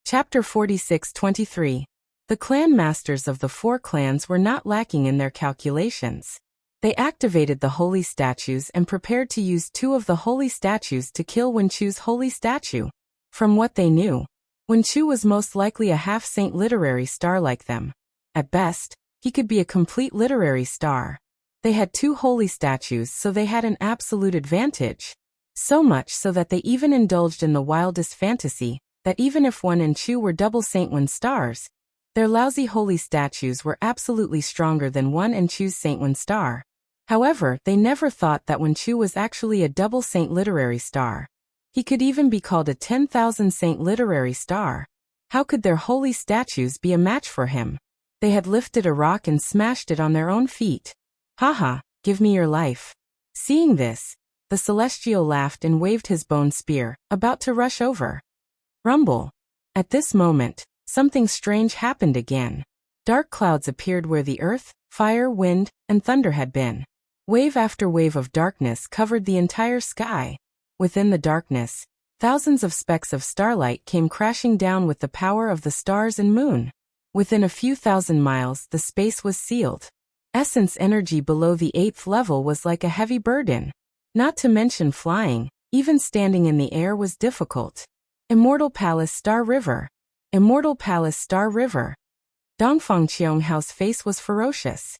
Chapter 46-23. The clan masters of the four clans were not lacking in their calculations. They activated the holy statues and prepared to use two of the holy statues to kill Wen Chu's holy statue. From what they knew, Wen Chu was most likely a half-saint literary star like them. At best, he could be a complete literary star. They had two holy statues, so they had an absolute advantage. So much so that they even indulged in the wildest fantasy, that even if Wen and Chu were double Saint Wen stars, their lousy holy statues were absolutely stronger than Wen and Chu's Saint Wen star. However, they never thought that Wen Chu was actually a double saint literary star. He could even be called a 10,000 saint literary star. How could their holy statues be a match for him? They had lifted a rock and smashed it on their own feet. "Haha, give me your life." Seeing this, the celestial laughed and waved his bone spear, about to rush over. Rumble. At this moment, something strange happened again. Dark clouds appeared where the earth, fire, wind, and thunder had been. Wave after wave of darkness covered the entire sky. Within the darkness, thousands of specks of starlight came crashing down with the power of the stars and moon. Within a few thousand miles, the space was sealed. Essence energy below the 8th level was like a heavy burden. Not to mention flying, even standing in the air was difficult. Immortal Palace Star River. Immortal Palace Star River. Dongfang Qianghao's face was ferocious.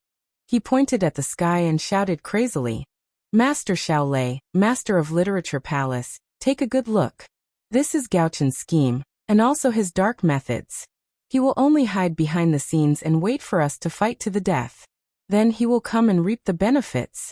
He pointed at the sky and shouted crazily, Master Shaolei, Master of Literature Palace, take a good look. This is Gao Chen's scheme, and also his dark methods. He will only hide behind the scenes and wait for us to fight to the death. Then he will come and reap the benefits.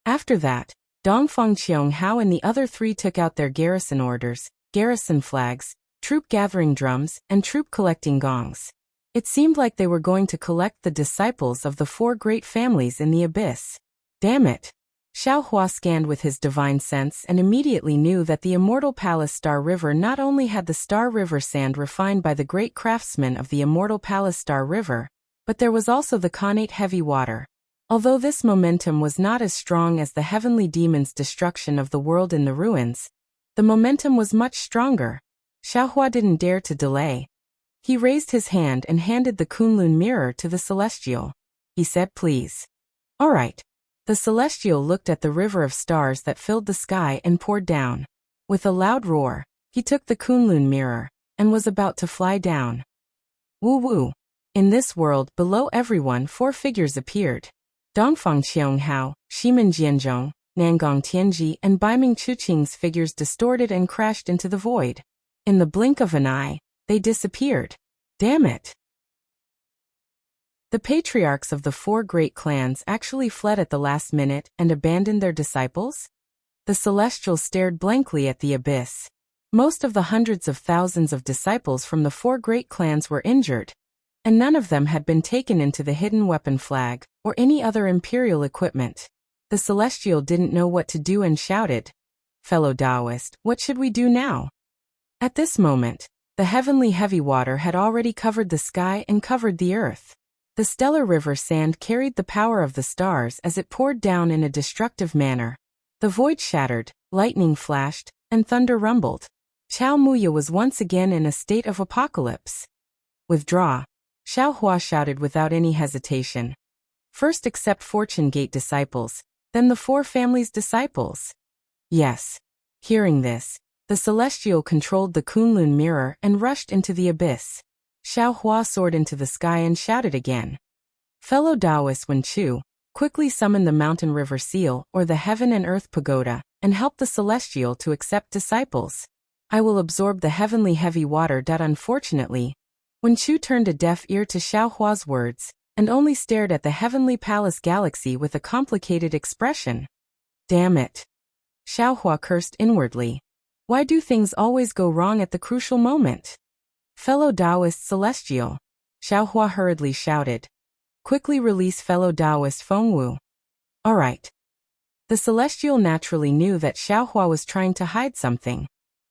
After that, Dongfang Qianghao and the other three took out their garrison orders, garrison flags, troop gathering drums, and troop collecting gongs. It seemed like they were going to collect the disciples of the four great families in the abyss. Damn it! Xiao Hua scanned with his divine sense and immediately knew that the immortal palace Star River not only had the Star River sand refined by the great craftsmen of the immortal palace Star River, but there was also the connate heavy water. Although this momentum was not as strong as the heavenly demon's destruction of the world in the ruins, the momentum was much stronger. Xiao Hua didn't dare to delay. He raised his hand and handed the Kunlun mirror to the Celestial. He said, "Please." "All right." The Celestial looked at the river of stars that filled the sky and poured down. With a loud roar, he took the Kunlun mirror and was about to fly down. Woo woo. In this world below everyone, four figures appeared. Dongfang Qianghao, Shimen Jianzhong, Nangong Tianji, and Baiming Chuqing's figures distorted and crashed into the void. In the blink of an eye, they disappeared. Damn it! The patriarchs of the four great clans actually fled at the last minute and abandoned their disciples? The Celestial stared blankly at the abyss. Most of the hundreds of thousands of disciples from the four great clans were injured, and none of them had been taken into the hidden weapon flag or any other imperial equipment. The Celestial didn't know what to do and shouted, "Fellow Taoist, what should we do now?" At this moment, the heavenly heavy water had already covered the sky and covered the earth. The stellar river sand carried the power of the stars as it poured down in a destructive manner. The void shattered, lightning flashed, and thunder rumbled. Xiao Muya was once again in a state of apocalypse. "Withdraw," Xiao Hua shouted without any hesitation. "First accept Fortune Gate disciples, then the four families' disciples." Yes. Hearing this, the Celestial controlled the Kunlun mirror and rushed into the abyss. Xiao Hua soared into the sky and shouted again. "Fellow Taoist Wen Chu, quickly summon the Mountain River Seal or the Heaven and Earth Pagoda, and help the Celestial to accept disciples. I will absorb the heavenly heavy water." Unfortunately, Wen Chu turned a deaf ear to Xiao Hua's words, and only stared at the heavenly palace galaxy with a complicated expression. Damn it! Xiao Hua cursed inwardly. Why do things always go wrong at the crucial moment? "Fellow Taoist Celestial," Xiao Hua hurriedly shouted. "Quickly release fellow Taoist Fengwu." All right. The Celestial naturally knew that Xiao Hua was trying to hide something,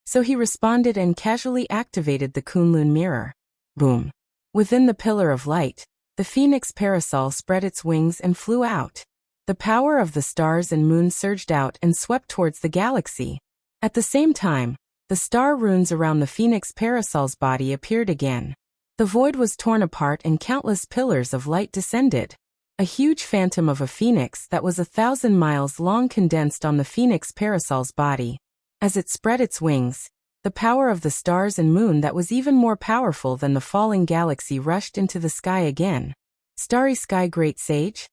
so he responded and casually activated the Kunlun mirror. Boom. Within the pillar of light, the phoenix parasol spread its wings and flew out. The power of the stars and moon surged out and swept towards the galaxy. At the same time, the star runes around the phoenix parasol's body appeared again. The void was torn apart and countless pillars of light descended. A huge phantom of a phoenix that was 1,000 miles long condensed on the phoenix parasol's body. As it spread its wings, the power of the stars and moon that was even more powerful than the falling galaxy rushed into the sky again. "Starry sky, great sage?"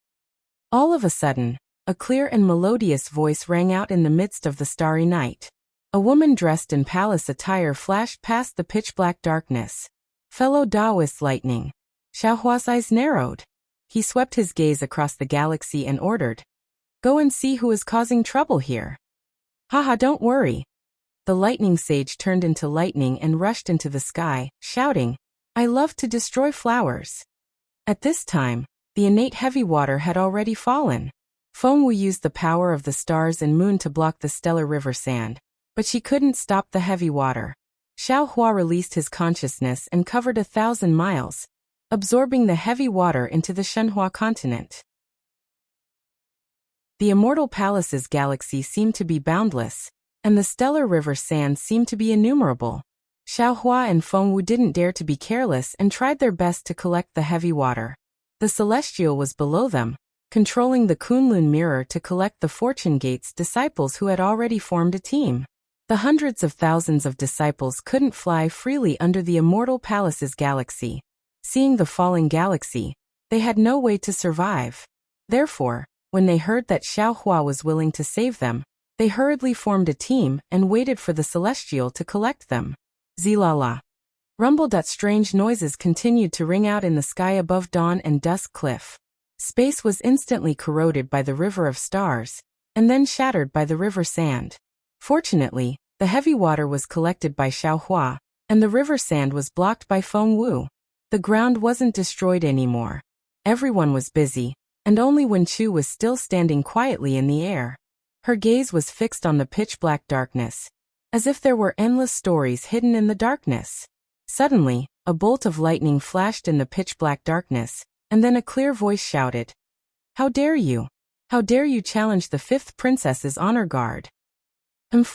All of a sudden, a clear and melodious voice rang out in the midst of the starry night. A woman dressed in palace attire flashed past the pitch-black darkness. "Fellow Taoist Lightning." Xiao Hua's eyes narrowed. He swept his gaze across the galaxy and ordered, "Go and see who is causing trouble here." "Haha, don't worry." The lightning sage turned into lightning and rushed into the sky, shouting, "I love to destroy flowers." At this time, the innate heavy water had already fallen. Fengwu used the power of the stars and moon to block the stellar river sand, but she couldn't stop the heavy water. Xiao Hua released his consciousness and covered 1,000 miles, absorbing the heavy water into the Shenhua continent. The Immortal Palace's galaxy seemed to be boundless, and the stellar river sands seemed to be innumerable. Xiao Hua and Fengwu didn't dare to be careless and tried their best to collect the heavy water. The Celestial was below them, controlling the Kunlun mirror to collect the Fortune Gate's disciples who had already formed a team. The hundreds of thousands of disciples couldn't fly freely under the Immortal Palace's galaxy. Seeing the falling galaxy, they had no way to survive. Therefore, When they heard that Xiaohua was willing to save them, they hurriedly formed a team and waited for the Celestial to collect them. Zilala. Rumbled that strange noises continued to ring out in the sky above Dawn and Dusk Cliff. Space was instantly corroded by the river of stars, and then shattered by the river sand. Fortunately, the heavy water was collected by Xiaohua, and the river sand was blocked by Feng Wu. The ground wasn't destroyed anymore. Everyone was busy, and only Wen Chu was still standing quietly in the air. Her gaze was fixed on the pitch-black darkness, as if there were endless stories hidden in the darkness. Suddenly, a bolt of lightning flashed in the pitch-black darkness, and then a clear voice shouted, "How dare you? How dare you challenge the 5th princess's honor guard?"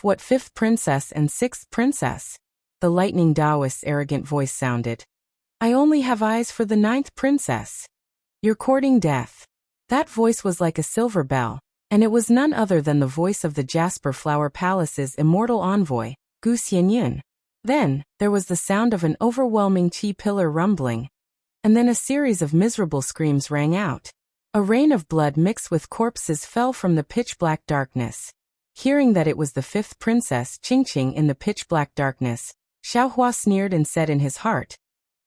What 5th princess and 6th princess? The lightning Taoist's arrogant voice sounded. "I only have eyes for the 9th princess. You're courting death." That voice was like a silver bell, and it was none other than the voice of the Jasper Flower Palace's immortal envoy, Gu Xianyun. Then, there was the sound of an overwhelming chi pillar rumbling, and then a series of miserable screams rang out. A rain of blood mixed with corpses fell from the pitch-black darkness. Hearing that it was the 5th princess Qingqing in the pitch-black darkness, Xiaohua sneered and said in his heart,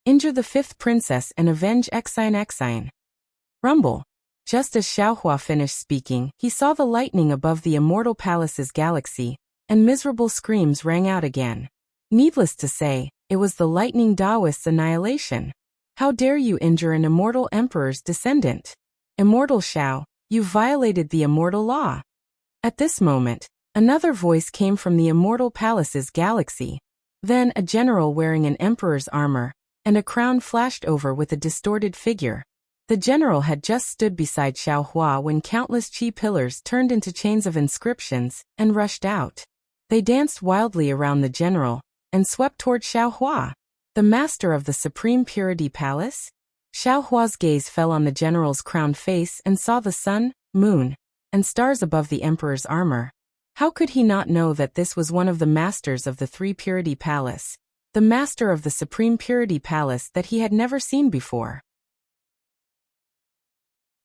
"Injure the 5th princess and avenge Xian. Rumble. Just as Xiaohua finished speaking, he saw the lightning above the immortal palace's galaxy, and miserable screams rang out again. Needless to say, it was the lightning Taoist's annihilation. "How dare you injure an immortal emperor's descendant? Immortal Xiao, you violated the immortal law." At this moment, another voice came from the immortal palace's galaxy. Then a general wearing an emperor's armor and a crown flashed over with a distorted figure. The general had just stood beside Xiaohua when countless chi pillars turned into chains of inscriptions and rushed out. They danced wildly around the general and swept toward Xiaohua. The master of the Supreme Purity Palace? Xiaohua's gaze fell on the general's crowned face and saw the sun, moon, and stars above the emperor's armor. How could he not know that this was one of the masters of the Three Purity Palace, the master of the Supreme Purity Palace that he had never seen before?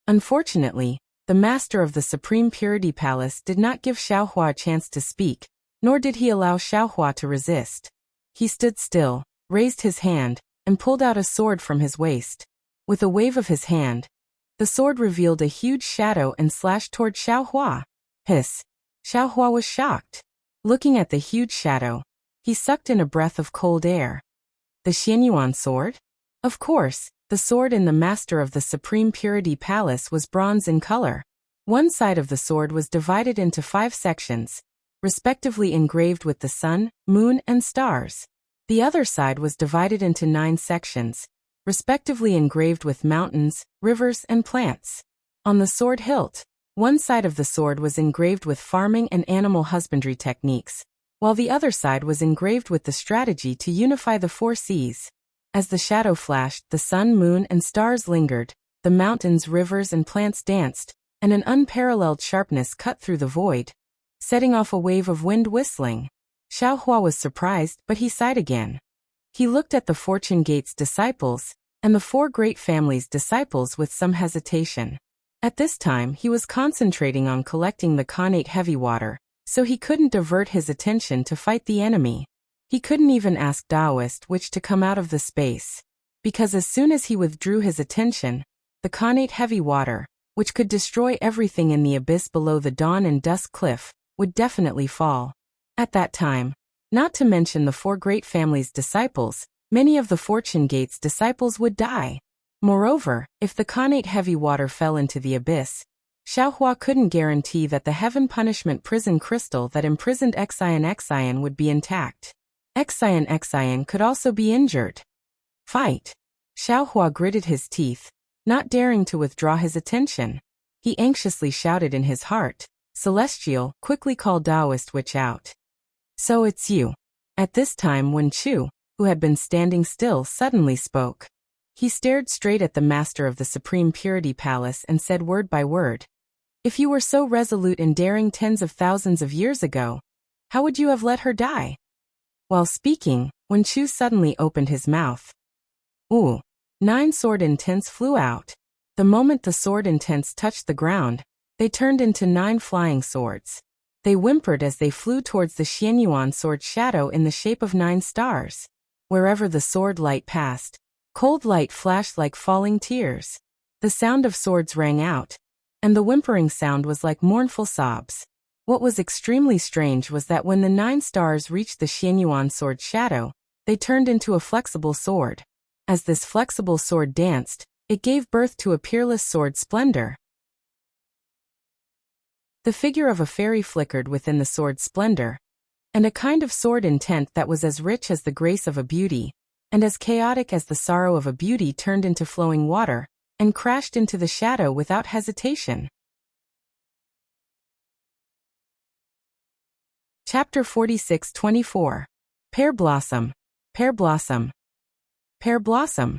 Unfortunately, the master of the Supreme Purity Palace did not give Xiaohua a chance to speak, nor did he allow Xiaohua to resist. He stood still, raised his hand, and pulled out a sword from his waist. With a wave of his hand, the sword revealed a huge shadow and slashed toward Xiaohua. Hiss! Xiaohua was shocked. Looking at the huge shadow, he sucked in a breath of cold air. The Xianyuan sword? Of course, the sword in the master of the Supreme Purity Palace was bronze in color. One side of the sword was divided into 5 sections, respectively engraved with the sun, moon, and stars. The other side was divided into 9 sections, respectively engraved with mountains, rivers, and plants. On the sword hilt, one side of the sword was engraved with farming and animal husbandry techniques, while the other side was engraved with the strategy to unify the 4 seas. As the shadow flashed, the sun, moon, and stars lingered, the mountains, rivers, and plants danced, and an unparalleled sharpness cut through the void, setting off a wave of wind whistling. Xiaohua was surprised, but he sighed again. He looked at the Fortune Gate's disciples, and the 4 great families' disciples with some hesitation. At this time he was concentrating on collecting the Khanate heavy water, so he couldn't divert his attention to fight the enemy. He couldn't even ask Taoist which to come out of the space, because as soon as he withdrew his attention, the Khanate heavy water, which could destroy everything in the abyss below the Dawn and Dusk Cliff, would definitely fall. At that time, not to mention the 4 great families' disciples, many of the Fortune Gate's disciples would die. Moreover, if the Khanate heavy water fell into the abyss, Xiaohua couldn't guarantee that the Heaven Punishment prison crystal that imprisoned Xian would be intact. Xian could also be injured. Fight! Xiaohua gritted his teeth, not daring to withdraw his attention. He anxiously shouted in his heart, "Celestial, quickly call Taoist Witch out." "So it's you." At this time Wen Chu, who had been standing still, suddenly spoke. He stared straight at the master of the Supreme Purity Palace and said word by word, "If you were so resolute and daring tens of thousands of years ago, how would you have let her die?" While speaking, Wen Chu suddenly opened his mouth. Ooh! 9 sword intents flew out. The moment the sword intents touched the ground, they turned into 9 flying swords. They whimpered as they flew towards the Xianyuan sword shadow in the shape of 9 stars. Wherever the sword light passed, cold light flashed like falling tears. The sound of swords rang out, and the whimpering sound was like mournful sobs. What was extremely strange was that when the 9 stars reached the Xianyuan sword shadow, they turned into a flexible sword. As this flexible sword danced, it gave birth to a peerless sword splendor. The figure of a fairy flickered within the sword's splendor, and a kind of sword intent that was as rich as the grace of a beauty, and as chaotic as the sorrow of a beauty turned into flowing water, and crashed into the shadow without hesitation. Chapter 46-24. Pear Blossom. Pear Blossom. Pear Blossom.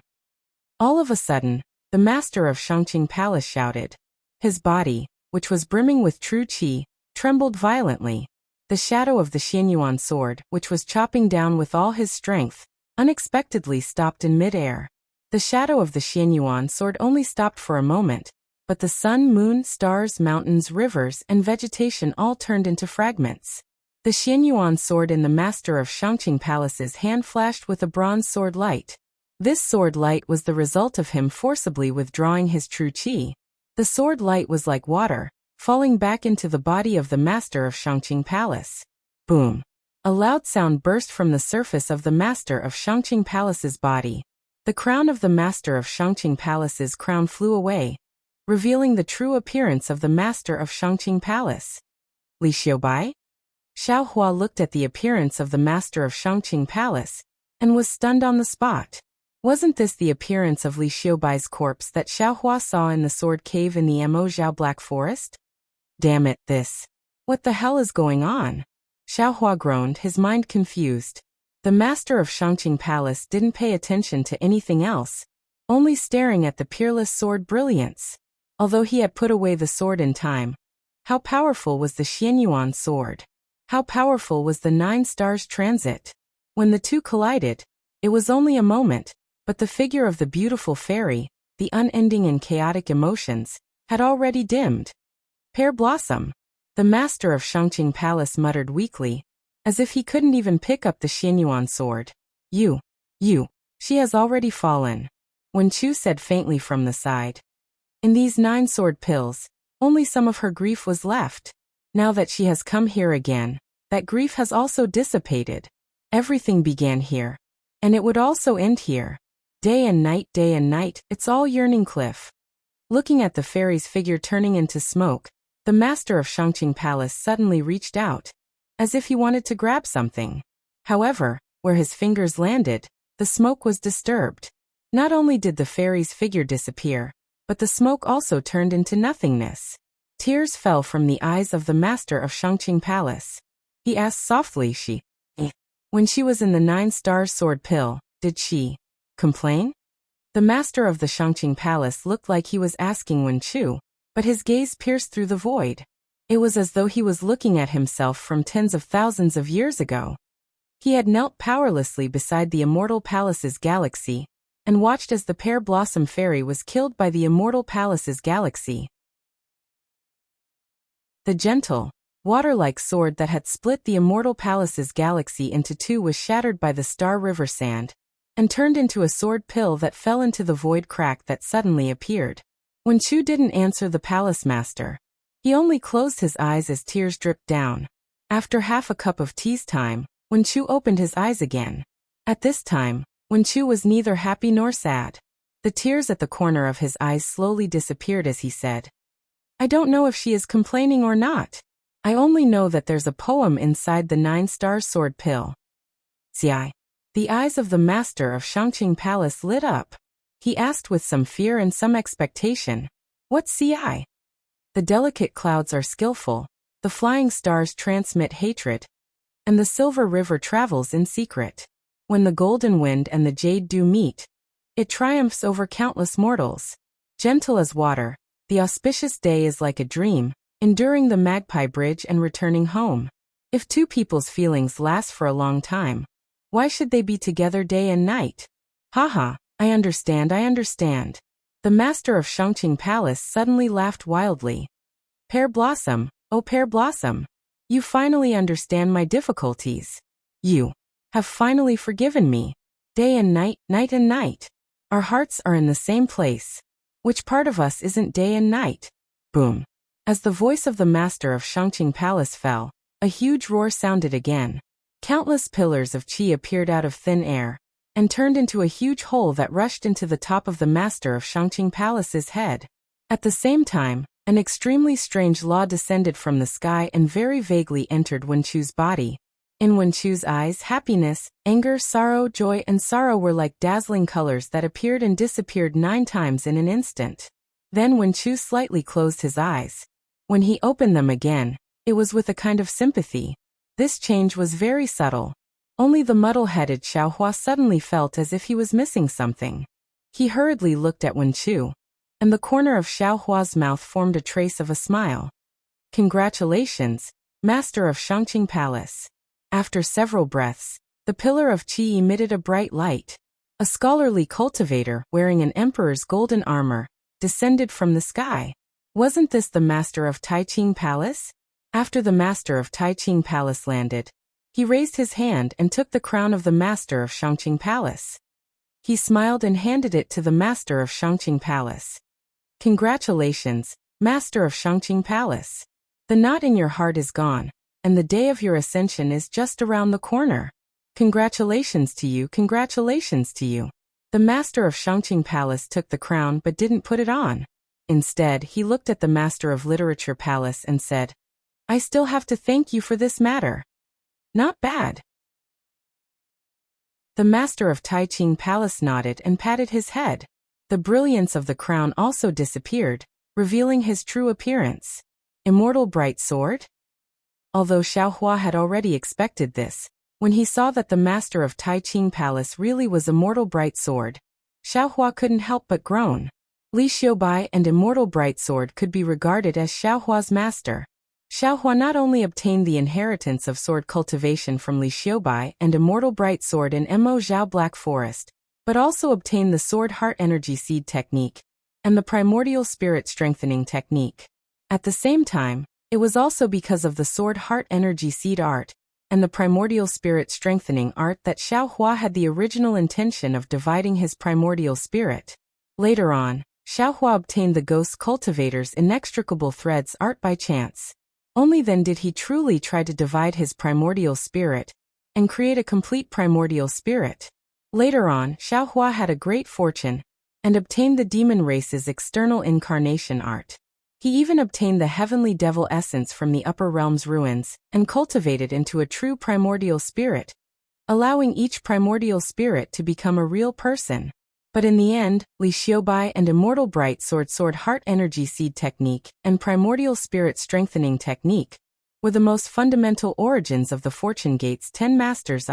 All of a sudden, the master of Shangqing Palace shouted. His body, which was brimming with true qi, trembled violently. The shadow of the Xianyuan sword, which was chopping down with all his strength, unexpectedly stopped in mid-air. The shadow of the Xianyuan sword only stopped for a moment, but the sun, moon, stars, mountains, rivers, and vegetation all turned into fragments. The Xianyuan sword in the master of Shangqing Palace's hand flashed with a bronze sword light. This sword light was the result of him forcibly withdrawing his true qi. The sword light was like water, falling back into the body of the master of Shangqing Palace. Boom! A loud sound burst from the surface of the master of Shangqing Palace's body. The crown of the master of Shangqing Palace's crown flew away, revealing the true appearance of the master of Shangqing Palace. Li Xiaobai? Xiao Hua looked at the appearance of the master of Shangqing Palace, and was stunned on the spot. Wasn't this the appearance of Li Xiaobai's corpse that Xiao Hua saw in the sword cave in the Mo Zhao Black Forest? Damn it, this. What the hell is going on? Xiao Hua groaned, his mind confused. The master of Shangqing Palace didn't pay attention to anything else, only staring at the peerless sword brilliance. Although he had put away the sword in time, how powerful was the Xianyuan sword? How powerful was the 9 stars transit? When the two collided, it was only a moment, but the figure of the beautiful fairy, the unending and chaotic emotions, had already dimmed. Pear Blossom. The master of Shangqing Palace muttered weakly, as if he couldn't even pick up the Xianyuan sword. You, she has already fallen. Wen Chu said faintly from the side. In these 9 sword pills, only some of her grief was left. Now that she has come here again, that grief has also dissipated. Everything began here, and it would also end here. Day and night, it's all yearning cliff. Looking at the fairy's figure turning into smoke, the master of Shangqing Palace suddenly reached out, as if he wanted to grab something. However, where his fingers landed, the smoke was disturbed. Not only did the fairy's figure disappear, but the smoke also turned into nothingness. Tears fell from the eyes of the master of Shangqing Palace. He asked softly, when she was in the 9 stars sword pill, did she complain? The master of the Shangqing Palace looked like he was asking Wen Chu, but his gaze pierced through the void. It was as though he was looking at himself from tens of thousands of years ago. He had knelt powerlessly beside the Immortal Palace's galaxy, and watched as the Pear Blossom Fairy was killed by the Immortal Palace's galaxy. The gentle, water-like sword that had split the Immortal Palace's galaxy into 2 was shattered by the Star River sand, and turned into a sword pill that fell into the void crack that suddenly appeared. Wen Chu didn't answer the palace master. He only closed his eyes as tears dripped down. After half a cup of tea's time, Wen Chu opened his eyes again. At this time, Wen Chu was neither happy nor sad. The tears at the corner of his eyes slowly disappeared as he said, I don't know if she is complaining or not. I only know that there's a poem inside the 9 stars sword pill. Ci. The eyes of the master of Shangqing Palace lit up. He asked with some fear and some expectation, What's Ci? The delicate clouds are skillful, the flying stars transmit hatred, and the silver river travels in secret. When the golden wind and the jade dew meet, it triumphs over countless mortals. Gentle as water, the auspicious day is like a dream, enduring the Magpie Bridge and returning home. If 2 people's feelings last for a long time, why should they be together day and night? Haha, I understand. The master of Shangqing Palace suddenly laughed wildly. Pear Blossom, oh Pear Blossom. You finally understand my difficulties. You have finally forgiven me. Day and night, night and night. Our hearts are in the same place. Which part of us isn't day and night? Boom. As the voice of the master of Shangqing Palace fell, a huge roar sounded again. Countless pillars of qi appeared out of thin air, and turned into a huge hole that rushed into the top of the master of Shangqing Palace's head. At the same time, an extremely strange law descended from the sky and very vaguely entered Wenchu's body. In Wenchu's eyes, happiness, anger, sorrow, joy, and sorrow were like dazzling colors that appeared and disappeared 9 times in an instant. Then Wenchu slightly closed his eyes. When he opened them again, it was with a kind of sympathy. This change was very subtle. Only the muddle-headed Xiaohua suddenly felt as if he was missing something. He hurriedly looked at Wenchu, and the corner of Xiaohua's mouth formed a trace of a smile. Congratulations, Master of Shangqing Palace. After several breaths, the pillar of qi emitted a bright light. A scholarly cultivator, wearing an emperor's golden armor, descended from the sky. Wasn't this the master of Taiqing Palace? After the master of Taiqing Palace landed, he raised his hand and took the crown of the master of Shangqing Palace. He smiled and handed it to the master of Shangqing Palace. Congratulations, Master of Shangqing Palace. The knot in your heart is gone, and the day of your ascension is just around the corner. Congratulations to you, congratulations to you. The master of Shangqing Palace took the crown but didn't put it on. Instead, he looked at the master of Literature Palace and said, I still have to thank you for this matter. Not bad. The master of Taiqing Palace nodded and patted his head. The brilliance of the crown also disappeared, revealing his true appearance. Immortal Bright Sword? Although Xiaohua had already expected this, when he saw that the master of Taiqing Palace really was Immortal Bright Sword, Xiaohua couldn't help but groan. Li Xiubai and Immortal Bright Sword could be regarded as Xiaohua's master. Xiaohua not only obtained the inheritance of sword cultivation from Li Xiubai and Immortal Bright Sword in Mo Zhao Black Forest, but also obtained the Sword Heart Energy Seed Technique and the Primordial Spirit Strengthening Technique. At the same time, it was also because of the Sword Heart Energy Seed Art and the Primordial Spirit Strengthening Art that Xiaohua had the original intention of dividing his primordial spirit. Later on, Xiaohua obtained the Ghost Cultivator's Inextricable Threads Art by chance. Only then did he truly try to divide his primordial spirit and create a complete primordial spirit. Later on, Xiaohua had a great fortune and obtained the demon race's external incarnation art. He even obtained the heavenly devil essence from the upper realm's ruins and cultivated into a true primordial spirit, allowing each primordial spirit to become a real person. But in the end, Li Xiubai and Immortal Bright Sword Heart Energy Seed Technique and Primordial Spirit Strengthening Technique were the most fundamental origins of the Fortune Gate's 10 Masters.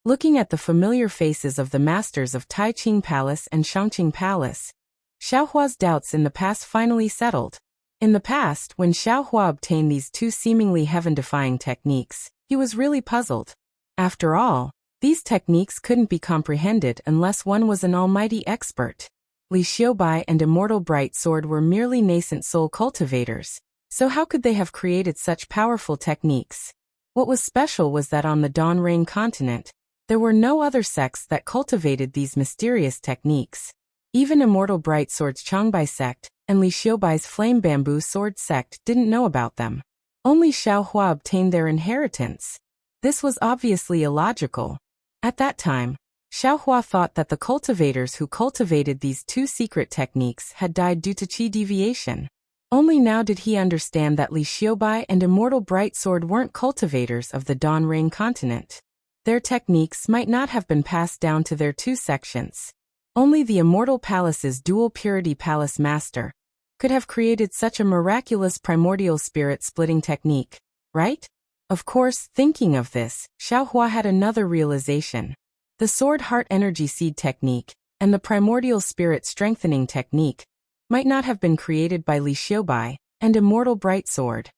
Looking at the familiar faces of the Masters of Taiqing Palace and Shangqing Palace, Xiaohua's doubts in the past finally settled. In the past, when Xiaohua obtained these 2 seemingly heaven-defying techniques, he was really puzzled. After all, these techniques couldn't be comprehended unless one was an almighty expert. Li Xiubai and Immortal Bright Sword were merely nascent soul cultivators, so how could they have created such powerful techniques? What was special was that on the Dawn Rain continent, there were no other sects that cultivated these mysterious techniques. Even Immortal Bright Sword's Changbai sect and Li Xiubai's Flame Bamboo Sword sect didn't know about them. Only Xiaohua obtained their inheritance. This was obviously illogical. At that time, Xiaohua thought that the cultivators who cultivated these 2 secret techniques had died due to qi deviation. Only now did he understand that Li Xiubai and Immortal Bright Sword weren't cultivators of the Dawn Rain continent. Their techniques might not have been passed down to their 2 sections. Only the Immortal Palace's Dual Purity Palace Master could have created such a miraculous primordial spirit splitting technique, right? Of course, thinking of this, Xiaohua had another realization. The Sword Heart Energy Seed Technique and the Primordial Spirit Strengthening Technique might not have been created by Li Xiubai and Immortal Bright Sword.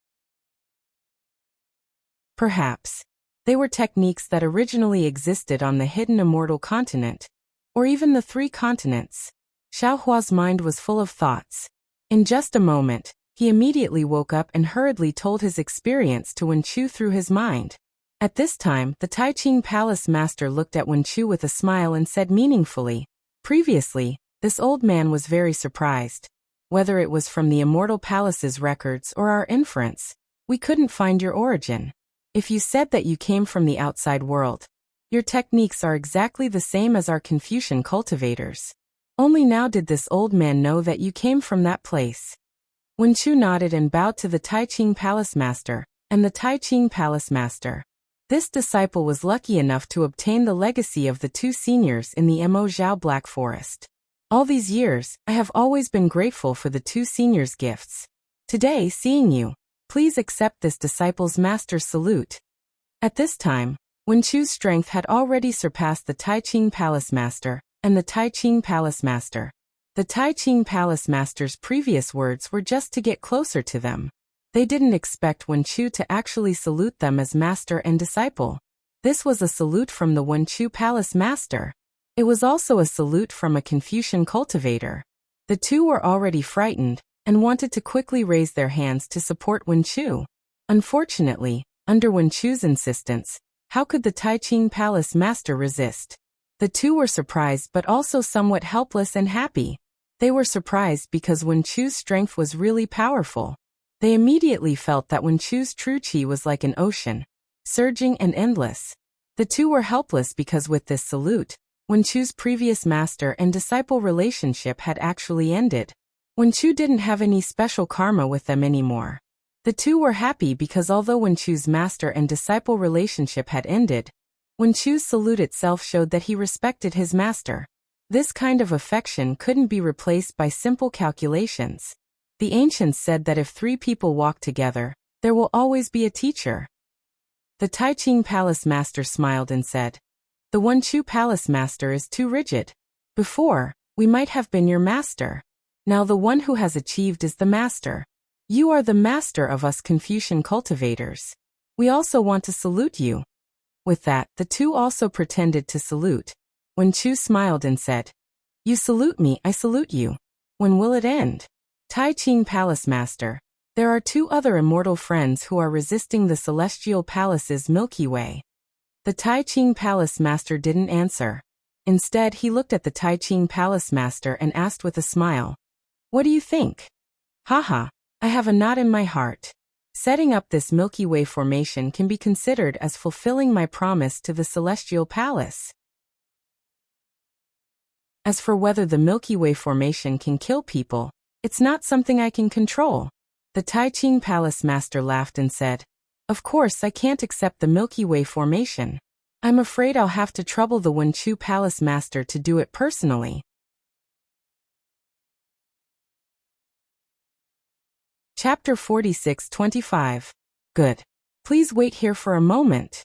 Perhaps they were techniques that originally existed on the hidden Immortal Continent, or even the 3 continents. Xiaohua's mind was full of thoughts. In just a moment, He immediately woke up and hurriedly told his experience to Wen Chu through his mind. At this time, the Tai Ching Palace master looked at Wen Chu with a smile and said meaningfully, "Previously, this old man was very surprised. Whether it was from the Immortal Palace's records or our inference, we couldn't find your origin. If you said that you came from the outside world, your techniques are exactly the same as our Confucian cultivators. Only now did this old man know that you came from that place." Wen Chu nodded and bowed to the Tai Ching Palace Master, and the Tai Ching Palace Master. This disciple was lucky enough to obtain the legacy of the two seniors in the Mo Zhao Black Forest. All these years, I have always been grateful for the two seniors' gifts. Today, seeing you, please accept this disciple's master's salute. At this time, Wen Chu's strength had already surpassed the Tai Ching Palace Master and the Tai Ching Palace Master. The Tai Ching Palace Master's previous words were just to get closer to them. They didn't expect Wen Chu to actually salute them as master and disciple. This was a salute from the Wen Chu Palace Master. It was also a salute from a Confucian cultivator. The two were already frightened and wanted to quickly raise their hands to support Wen Chu. Unfortunately, under Wen Chu's insistence, how could the Tai Ching Palace Master resist? The two were surprised but also somewhat helpless and happy. They were surprised because Wen Chu's strength was really powerful. They immediately felt that Wen Chu's true qi was like an ocean, surging and endless. The two were helpless because with this salute, Wen Chu's previous master and disciple relationship had actually ended. Wen Chu didn't have any special karma with them anymore. The two were happy because although Wen Chu's master and disciple relationship had ended, Wen Chu's salute itself showed that he respected his master. This kind of affection couldn't be replaced by simple calculations. The ancients said that if three people walk together, there will always be a teacher. The Tai Ching Palace Master smiled and said, "The Wen Chu Palace Master is too rigid. Before, we might have been your master. Now the one who has achieved is the master. You are the master of us Confucian cultivators. We also want to salute you." With that, the two also pretended to salute. Wen Chu smiled and said, "You salute me, I salute you. When will it end?" Tai Ching Palace Master, there are two other immortal friends who are resisting the Celestial Palace's Milky Way. The Tai Ching Palace Master didn't answer. Instead, he looked at the Tai Ching Palace Master and asked with a smile, "What do you think?" "Haha, I have a knot in my heart. Setting up this Milky Way formation can be considered as fulfilling my promise to the Celestial Palace. As for whether the Milky Way formation can kill people, it's not something I can control." The Tai Ching Palace Master laughed and said, "Of course I can't accept the Milky Way formation. I'm afraid I'll have to trouble the Wen Chu Palace Master to do it personally." Chapter 46-25. Good. Please wait here for a moment.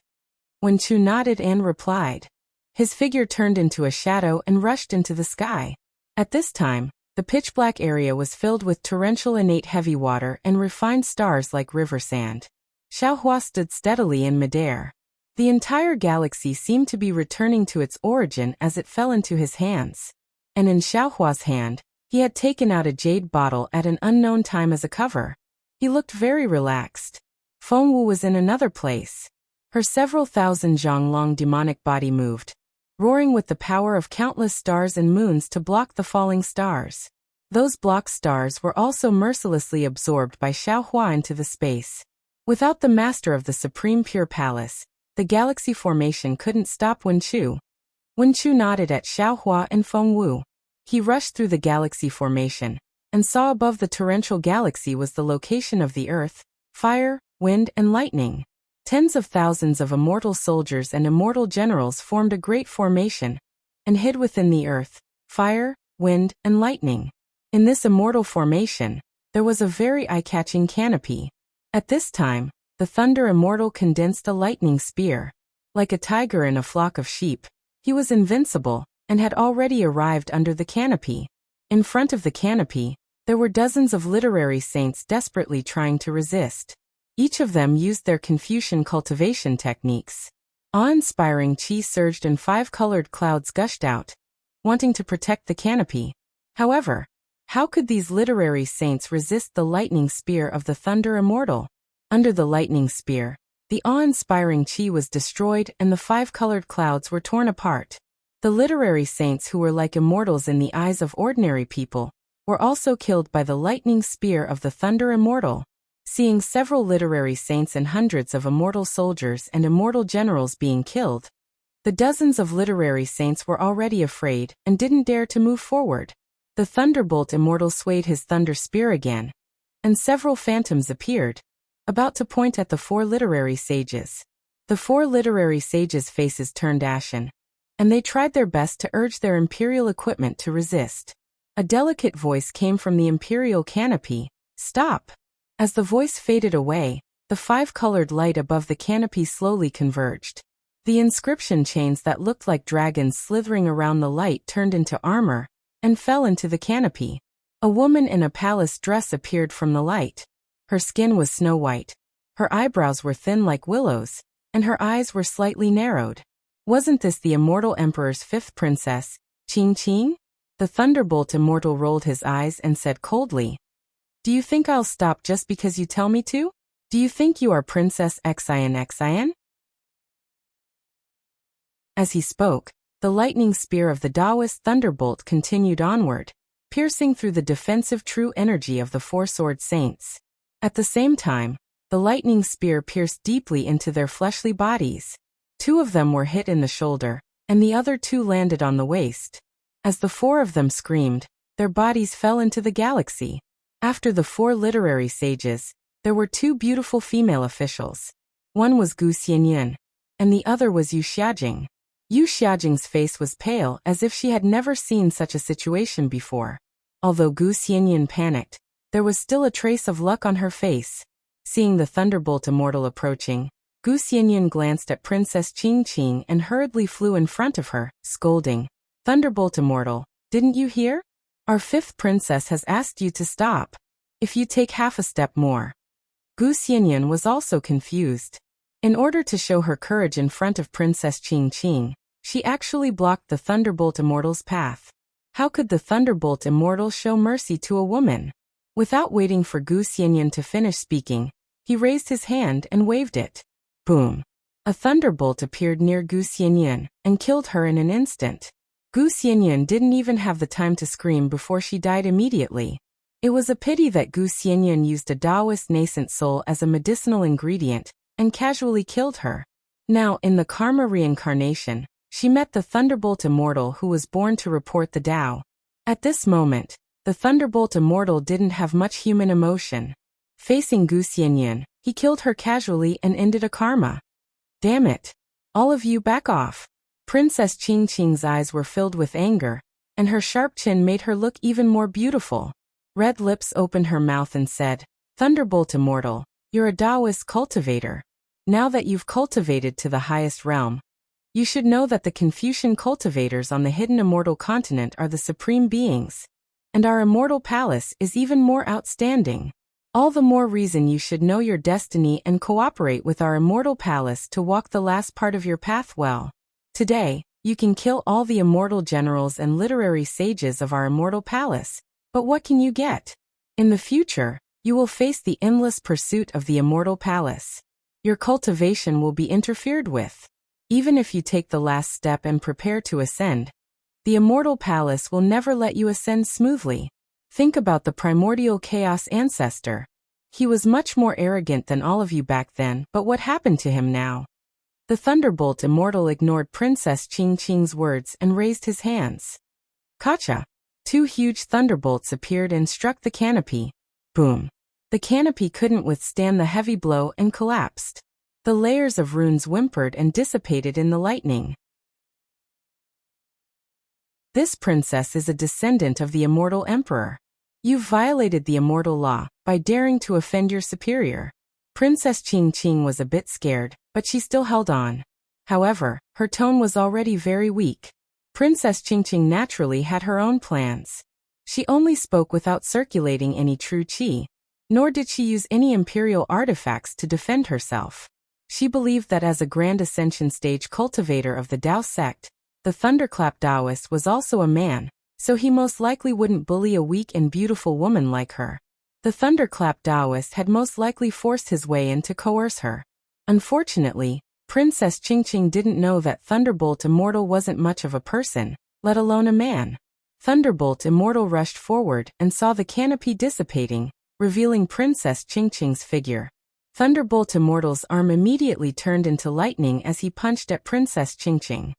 Wen Chu nodded and replied. His figure turned into a shadow and rushed into the sky. At this time, the pitch-black area was filled with torrential innate heavy water and refined stars like river sand. Xiaohua stood steadily in midair. The entire galaxy seemed to be returning to its origin as it fell into his hands. And in Xiaohua's hand, he had taken out a jade bottle at an unknown time as a cover. He looked very relaxed. Fengwu was in another place. Her several thousand zhang-long demonic body moved, roaring with the power of countless stars and moons to block the falling stars. Those blocked stars were also mercilessly absorbed by Xiaohua into the space. Without the master of the Supreme Pure Palace, the galaxy formation couldn't stop Wen Chu. Wen Chu nodded at Xiaohua and Fengwu. He rushed through the galaxy formation, and saw above the torrential galaxy was the location of the earth, fire, wind, and lightning. Tens of thousands of immortal soldiers and immortal generals formed a great formation, and hid within the earth, fire, wind, and lightning. In this immortal formation, there was a very eye-catching canopy. At this time, the Thunder Immortal condensed a lightning spear. Like a tiger in a flock of sheep, he was invincible, and had already arrived under the canopy. In front of the canopy, there were dozens of literary saints desperately trying to resist. Each of them used their Confucian cultivation techniques. Awe-inspiring qi surged and 5 colored clouds gushed out, wanting to protect the canopy. However, How could these literary saints resist the lightning spear of the Thunder Immortal? Under the lightning spear, the awe-inspiring chi was destroyed and the 5-colored clouds were torn apart. The literary saints who were like immortals in the eyes of ordinary people were also killed by the lightning spear of the Thunder Immortal. Seeing several literary saints and hundreds of immortal soldiers and immortal generals being killed, the dozens of literary saints were already afraid and didn't dare to move forward. The Thunderbolt Immortal swayed his thunder spear again, and several phantoms appeared, about to point at the 4 literary sages. The 4 literary sages' faces turned ashen, and they tried their best to urge their imperial equipment to resist. A delicate voice came from the imperial canopy, "Stop!" As the voice faded away, the 5-colored light above the canopy slowly converged. The inscription chains that looked like dragons slithering around the light turned into armor and fell into the canopy. A woman in a palace dress appeared from the light. Her skin was snow-white. Her eyebrows were thin like willows, and her eyes were slightly narrowed. Wasn't this the Immortal Emperor's 5th princess, Qing Qing? The Thunderbolt Immortal rolled his eyes and said coldly, "Do you think I'll stop just because you tell me to? Do you think you are Princess Xin Xin?" As he spoke, the lightning spear of the Taoist Thunderbolt continued onward, piercing through the defensive true energy of the 4 sword saints. At the same time, the lightning spear pierced deeply into their fleshly bodies. 2 of them were hit in the shoulder, and the other 2 landed on the waist. As the 4 of them screamed, their bodies fell into the galaxy. After the 4 literary sages, there were 2 beautiful female officials. One was Gu Xianyan, and the other was Yu Xiajing. Yu Xiajing's face was pale as if she had never seen such a situation before. Although Gu Xianyan panicked, there was still a trace of luck on her face. Seeing the Thunderbolt Immortal approaching, Gu Xianyan glanced at Princess Qing Qing and hurriedly flew in front of her, scolding, "Thunderbolt Immortal, didn't you hear? Our 5th princess has asked you to stop. If you take half a step more." Gu Xianyan was also confused. In order to show her courage in front of Princess Qing Qing, she actually blocked the Thunderbolt Immortal's path. How could the Thunderbolt Immortal show mercy to a woman? Without waiting for Gu Xianyan to finish speaking, he raised his hand and waved it. Boom! A thunderbolt appeared near Gu Xianyan and killed her in an instant. Gu Xianyan didn't even have the time to scream before she died immediately. It was a pity that Gu Xianyan used a Taoist nascent soul as a medicinal ingredient and casually killed her. Now, in the Karma reincarnation, she met the Thunderbolt Immortal who was born to report the Tao. At this moment, the Thunderbolt Immortal didn't have much human emotion. Facing Gu Xianyan, he killed her casually and ended a karma. Damn it! All of you back off! Princess Qing Qing's eyes were filled with anger, and her sharp chin made her look even more beautiful. Red Lips opened her mouth and said, "Thunderbolt Immortal, you're a Taoist cultivator. Now that you've cultivated to the highest realm, you should know that the Confucian cultivators on the hidden immortal continent are the supreme beings. And our immortal palace is even more outstanding. All the more reason you should know your destiny and cooperate with our immortal palace to walk the last part of your path well. Today, you can kill all the immortal generals and literary sages of our immortal palace, but what can you get? In the future, you will face the endless pursuit of the immortal palace. Your cultivation will be interfered with. Even if you take the last step and prepare to ascend, the immortal palace will never let you ascend smoothly. Think about the primordial chaos ancestor. He was much more arrogant than all of you back then, but what happened to him now?" The Thunderbolt Immortal ignored Princess Qing Qing's words and raised his hands. Kacha! 2 huge thunderbolts appeared and struck the canopy. Boom! The canopy couldn't withstand the heavy blow and collapsed. The layers of runes whimpered and dissipated in the lightning. This princess is a descendant of the immortal emperor. You've violated the immortal law by daring to offend your superior. Princess Qing Qing was a bit scared, but she still held on. However, her tone was already very weak. Princess Qing Qing naturally had her own plans. She only spoke without circulating any true qi, nor did she use any imperial artifacts to defend herself. She believed that as a grand ascension stage cultivator of the Tao sect, the Thunderclap Taoist was also a man, so he most likely wouldn't bully a weak and beautiful woman like her. The thunderclap Taoist had most likely forced his way in to coerce her. Unfortunately, Princess Qingqing didn't know that Thunderbolt Immortal wasn't much of a person, let alone a man. Thunderbolt Immortal rushed forward and saw the canopy dissipating, revealing Princess Qingqing's figure. Thunderbolt Immortal's arm immediately turned into lightning as he punched at Princess Qingqing.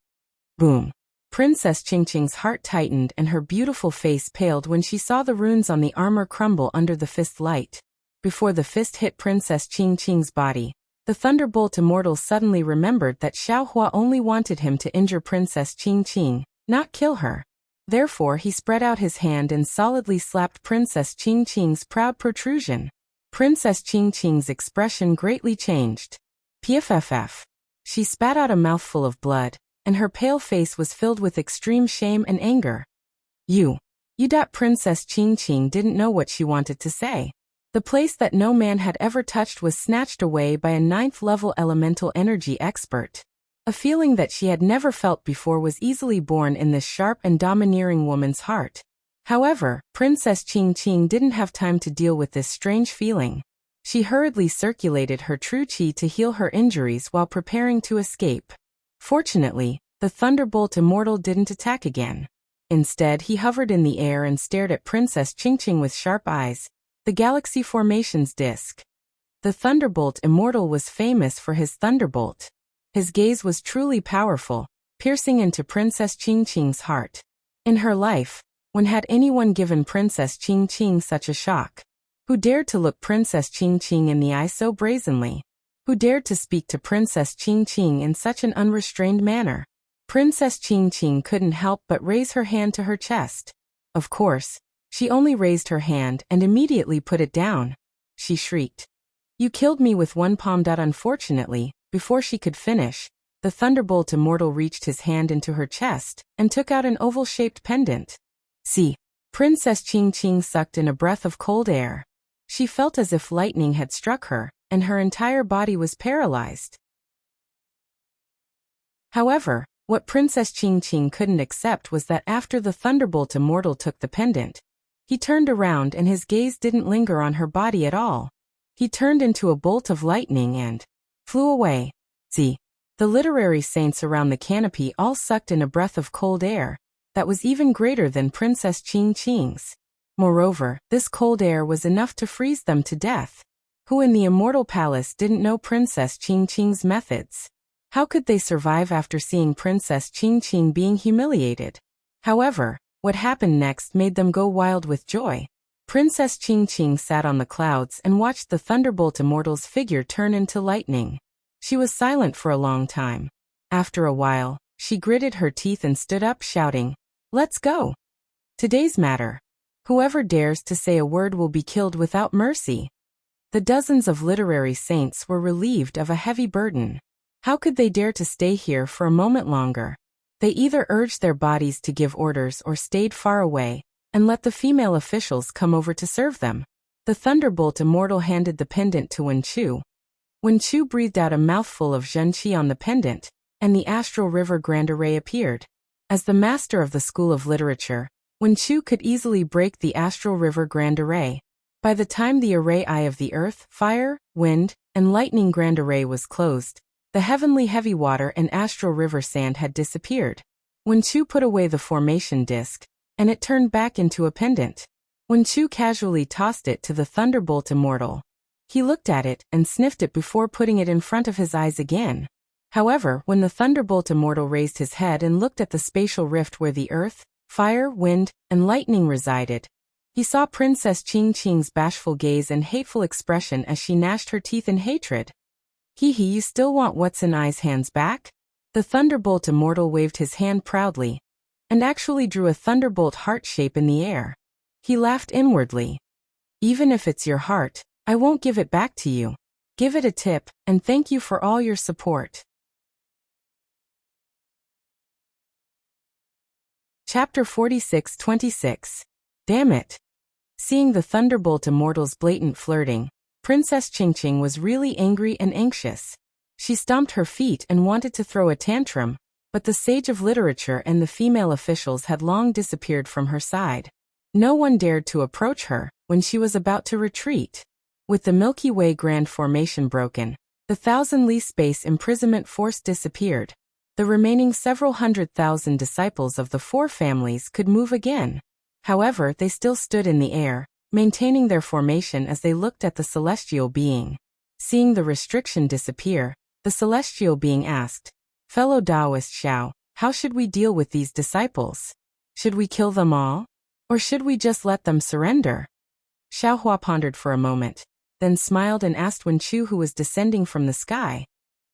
Boom! Princess Qingqing's heart tightened and her beautiful face paled when she saw the runes on the armor crumble under the fist's light. Before the fist hit Princess Qingqing's body, the Thunderbolt Immortal suddenly remembered that Xiaohua only wanted him to injure Princess Qingqing, not kill her. Therefore he spread out his hand and solidly slapped Princess Qingqing's proud protrusion. Princess Qingqing's expression greatly changed. Pff. She spat out a mouthful of blood, and her pale face was filled with extreme shame and anger. You dat Princess Qingqing didn't know what she wanted to say. The place that no man had ever touched was snatched away by a 9th-level elemental energy expert. A feeling that she had never felt before was easily born in this sharp and domineering woman's heart. However, Princess Qingqing didn't have time to deal with this strange feeling. She hurriedly circulated her true qi to heal her injuries while preparing to escape. Fortunately, the Thunderbolt Immortal didn't attack again. Instead, he hovered in the air and stared at Princess Qingqing with sharp eyes, the Galaxy Formation's disc. The Thunderbolt Immortal was famous for his thunderbolt. His gaze was truly powerful, piercing into Princess Qingqing's heart. In her life, when had anyone given Princess Qingqing such a shock? Who dared to look Princess Qingqing in the eye so brazenly? Who dared to speak to Princess Qingqing in such an unrestrained manner? Princess Qingqing couldn't help but raise her hand to her chest. Of course, she only raised her hand and immediately put it down. She shrieked. You killed me with one palm. Unfortunately, before she could finish, the Thunderbolt Immortal reached his hand into her chest and took out an oval-shaped pendant. See, Princess Qingqing sucked in a breath of cold air. She felt as if lightning had struck her, and her entire body was paralyzed. However, what Princess Qingqing couldn't accept was that after the Thunderbolt Immortal took the pendant, he turned around and his gaze didn't linger on her body at all. He turned into a bolt of lightning and flew away. See, the literary saints around the canopy all sucked in a breath of cold air that was even greater than Princess Qingqing's. Moreover, this cold air was enough to freeze them to death. Who in the Immortal Palace didn't know Princess Qingqing's methods? How could they survive after seeing Princess Qingqing being humiliated? However, what happened next made them go wild with joy. Princess Qingqing sat on the clouds and watched the Thunderbolt Immortal's figure turn into lightning. She was silent for a long time. After a while, she gritted her teeth and stood up shouting, "Let's go! Today's matter. Whoever dares to say a word will be killed without mercy." The dozens of literary saints were relieved of a heavy burden. How could they dare to stay here for a moment longer? They either urged their bodies to give orders or stayed far away and let the female officials come over to serve them. The Thunderbolt Immortal handed the pendant to Wen Chu. Wen Chu breathed out a mouthful of zhenqi on the pendant, and the astral river Grand Array appeared. As the master of the School of Literature, Wen Chu could easily break the astral river Grand Array. By the time the array eye of the earth, fire, wind, and lightning Grand Array was closed, the heavenly heavy water and astral river sand had disappeared. Wen Chu put away the formation disc, and it turned back into a pendant. Wen Chu casually tossed it to the Thunderbolt Immortal. He looked at it and sniffed it before putting it in front of his eyes again. However, when the Thunderbolt Immortal raised his head and looked at the spatial rift where the earth, fire, wind, and lightning resided, he saw Princess Qingqing's bashful gaze and hateful expression as she gnashed her teeth in hatred. Hee, you still want what's in I's hands back? The Thunderbolt Immortal waved his hand proudly, and actually drew a thunderbolt heart shape in the air. He laughed inwardly. Even if it's your heart, I won't give it back to you. Give it a tip, and thank you for all your support. Chapter 46-26. Damn it. Seeing the Thunderbolt Immortal's blatant flirting, Princess Qingqing was really angry and anxious. She stomped her feet and wanted to throw a tantrum, But the sage of literature and the female officials had long disappeared from her side. No one dared to approach her when she was about to retreat. With the Milky Way grand formation broken, the 1,000-li space imprisonment force disappeared. The remaining several 100,000 disciples of the four families could move again. However, they still stood in the air, maintaining their formation as they looked at the celestial being. Seeing the restriction disappear, the celestial being asked, "Fellow Taoist Xiao, how should we deal with these disciples? Should we kill them all? Or should we just let them surrender?" Xiaohua pondered for a moment, then smiled and asked Wen Chu, who was descending from the sky.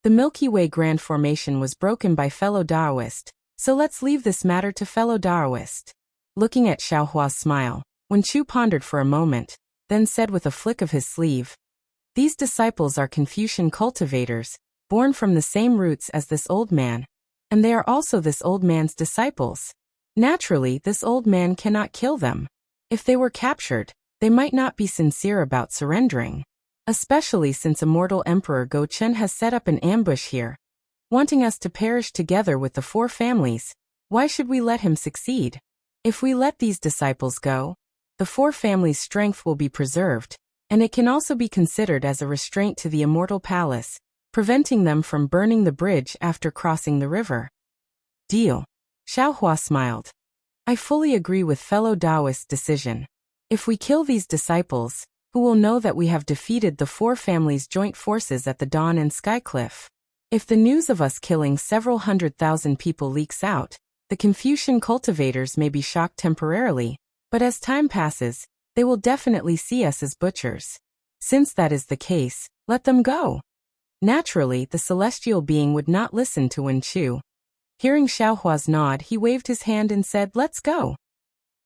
"The Milky Way grand formation was broken by fellow Taoist, so let's leave this matter to fellow Taoist." Looking at Xiaohua's smile, Wen Chu pondered for a moment, then said with a flick of his sleeve, "These disciples are Confucian cultivators, born from the same roots as this old man, and they are also this old man's disciples. Naturally, this old man cannot kill them. If they were captured, they might not be sincere about surrendering. Especially since immortal Emperor Go Chen has set up an ambush here, wanting us to perish together with the four families. Why should we let him succeed? If we let these disciples go, the four families' strength will be preserved, and it can also be considered as a restraint to the immortal palace, preventing them from burning the bridge after crossing the river." "Deal." Xiaohua smiled. "I fully agree with fellow Taoist's decision. If we kill these disciples, who will know that we have defeated the four families' joint forces at the Dawn and Skycliff? If the news of us killing several 100,000 people leaks out, the Confucian cultivators may be shocked temporarily, but as time passes, they will definitely see us as butchers. Since that is the case, let them go." Naturally, the celestial being would not listen to Wen Chu. Hearing Xiaohua's nod, he waved his hand and said, "Let's go."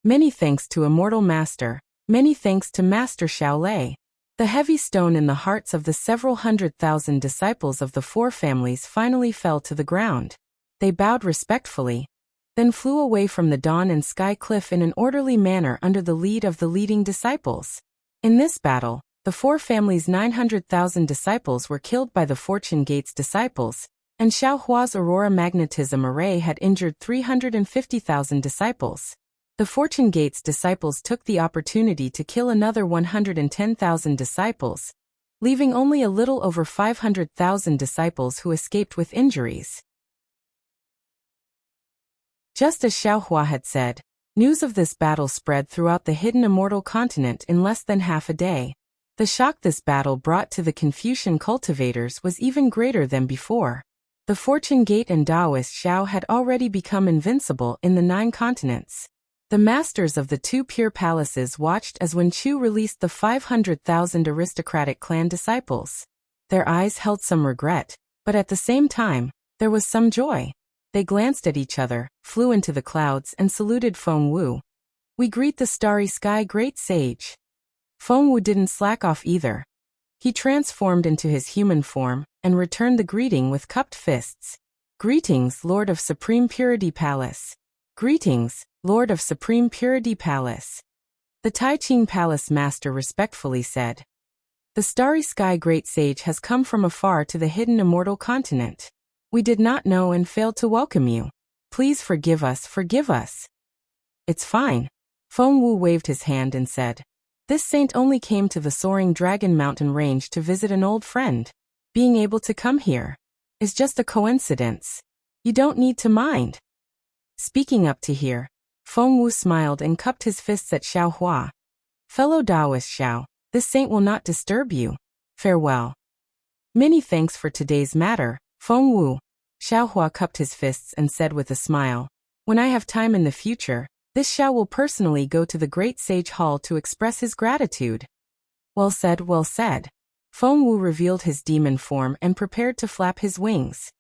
"Many thanks to Immortal Master. Many thanks to Master Shaolei." The heavy stone in the hearts of the several 100,000 disciples of the four families finally fell to the ground. They bowed respectfully, then flew away from the Dawn and Sky Cliff in an orderly manner under the lead of the leading disciples. In this battle, the four families' 900,000 disciples were killed by the Fortune Gate's disciples, and Xiaohua's Aurora Magnetism Array had injured 350,000 disciples. The Fortune Gate's disciples took the opportunity to kill another 110,000 disciples, leaving only a little over 500,000 disciples who escaped with injuries. Just as Xiaohua had said, news of this battle spread throughout the hidden immortal continent in less than half a day. The shock this battle brought to the Confucian cultivators was even greater than before. The Fortune Gate and Taoist Xiao had already become invincible in the 9 continents. The masters of the 2 pure palaces watched as Wen Chu released the 500,000 aristocratic clan disciples. Their eyes held some regret, but at the same time, there was some joy. They glanced at each other, flew into the clouds, and saluted Feng Wu. "We greet the starry sky great sage." Feng Wu didn't slack off either. He transformed into his human form and returned the greeting with cupped fists. "Greetings, Lord of Supreme Purity Palace." "Greetings, Lord of Supreme Purity Palace." The Taiqing Palace Master respectfully said, "The starry sky great sage has come from afar to the hidden immortal continent. We did not know and failed to welcome you. Please forgive us, forgive us." "It's fine." Feng Wu waved his hand and said, "This saint only came to the soaring Dragon Mountain range to visit an old friend. Being able to come here is just a coincidence. You don't need to mind." Speaking up to hear, Feng Wu smiled and cupped his fists at Xiaohua. "Fellow Taoist Xiao, this saint will not disturb you. Farewell." "Many thanks for today's matter, Feng Wu." Xiaohua cupped his fists and said with a smile, "When I have time in the future, this Xiao will personally go to the Great Sage Hall to express his gratitude." "Well said, well said." Feng Wu revealed his demon form and prepared to flap his wings.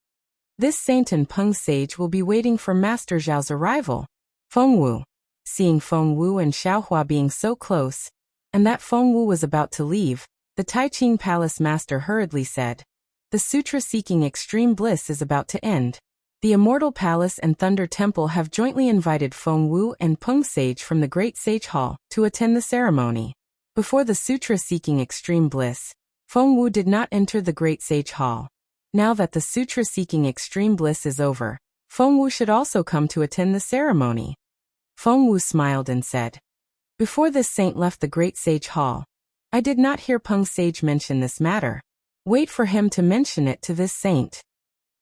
"This saint and Peng Sage will be waiting for Master Zhao's arrival." Feng Wu. Seeing Feng Wu and Xiaohua being so close, and that Feng Wu was about to leave, the Taiqing Palace Master hurriedly said, "The sutra-seeking extreme bliss is about to end. The Immortal Palace and Thunder Temple have jointly invited Feng Wu and Peng Sage from the Great Sage Hall to attend the ceremony." Before the sutra-seeking extreme bliss, Feng Wu did not enter the Great Sage Hall. Now that the sutra-seeking extreme bliss is over, Feng Wu should also come to attend the ceremony. Feng Wu smiled and said, "Before this saint left the great sage hall, I did not hear Peng Sage mention this matter. Wait for him to mention it to this saint."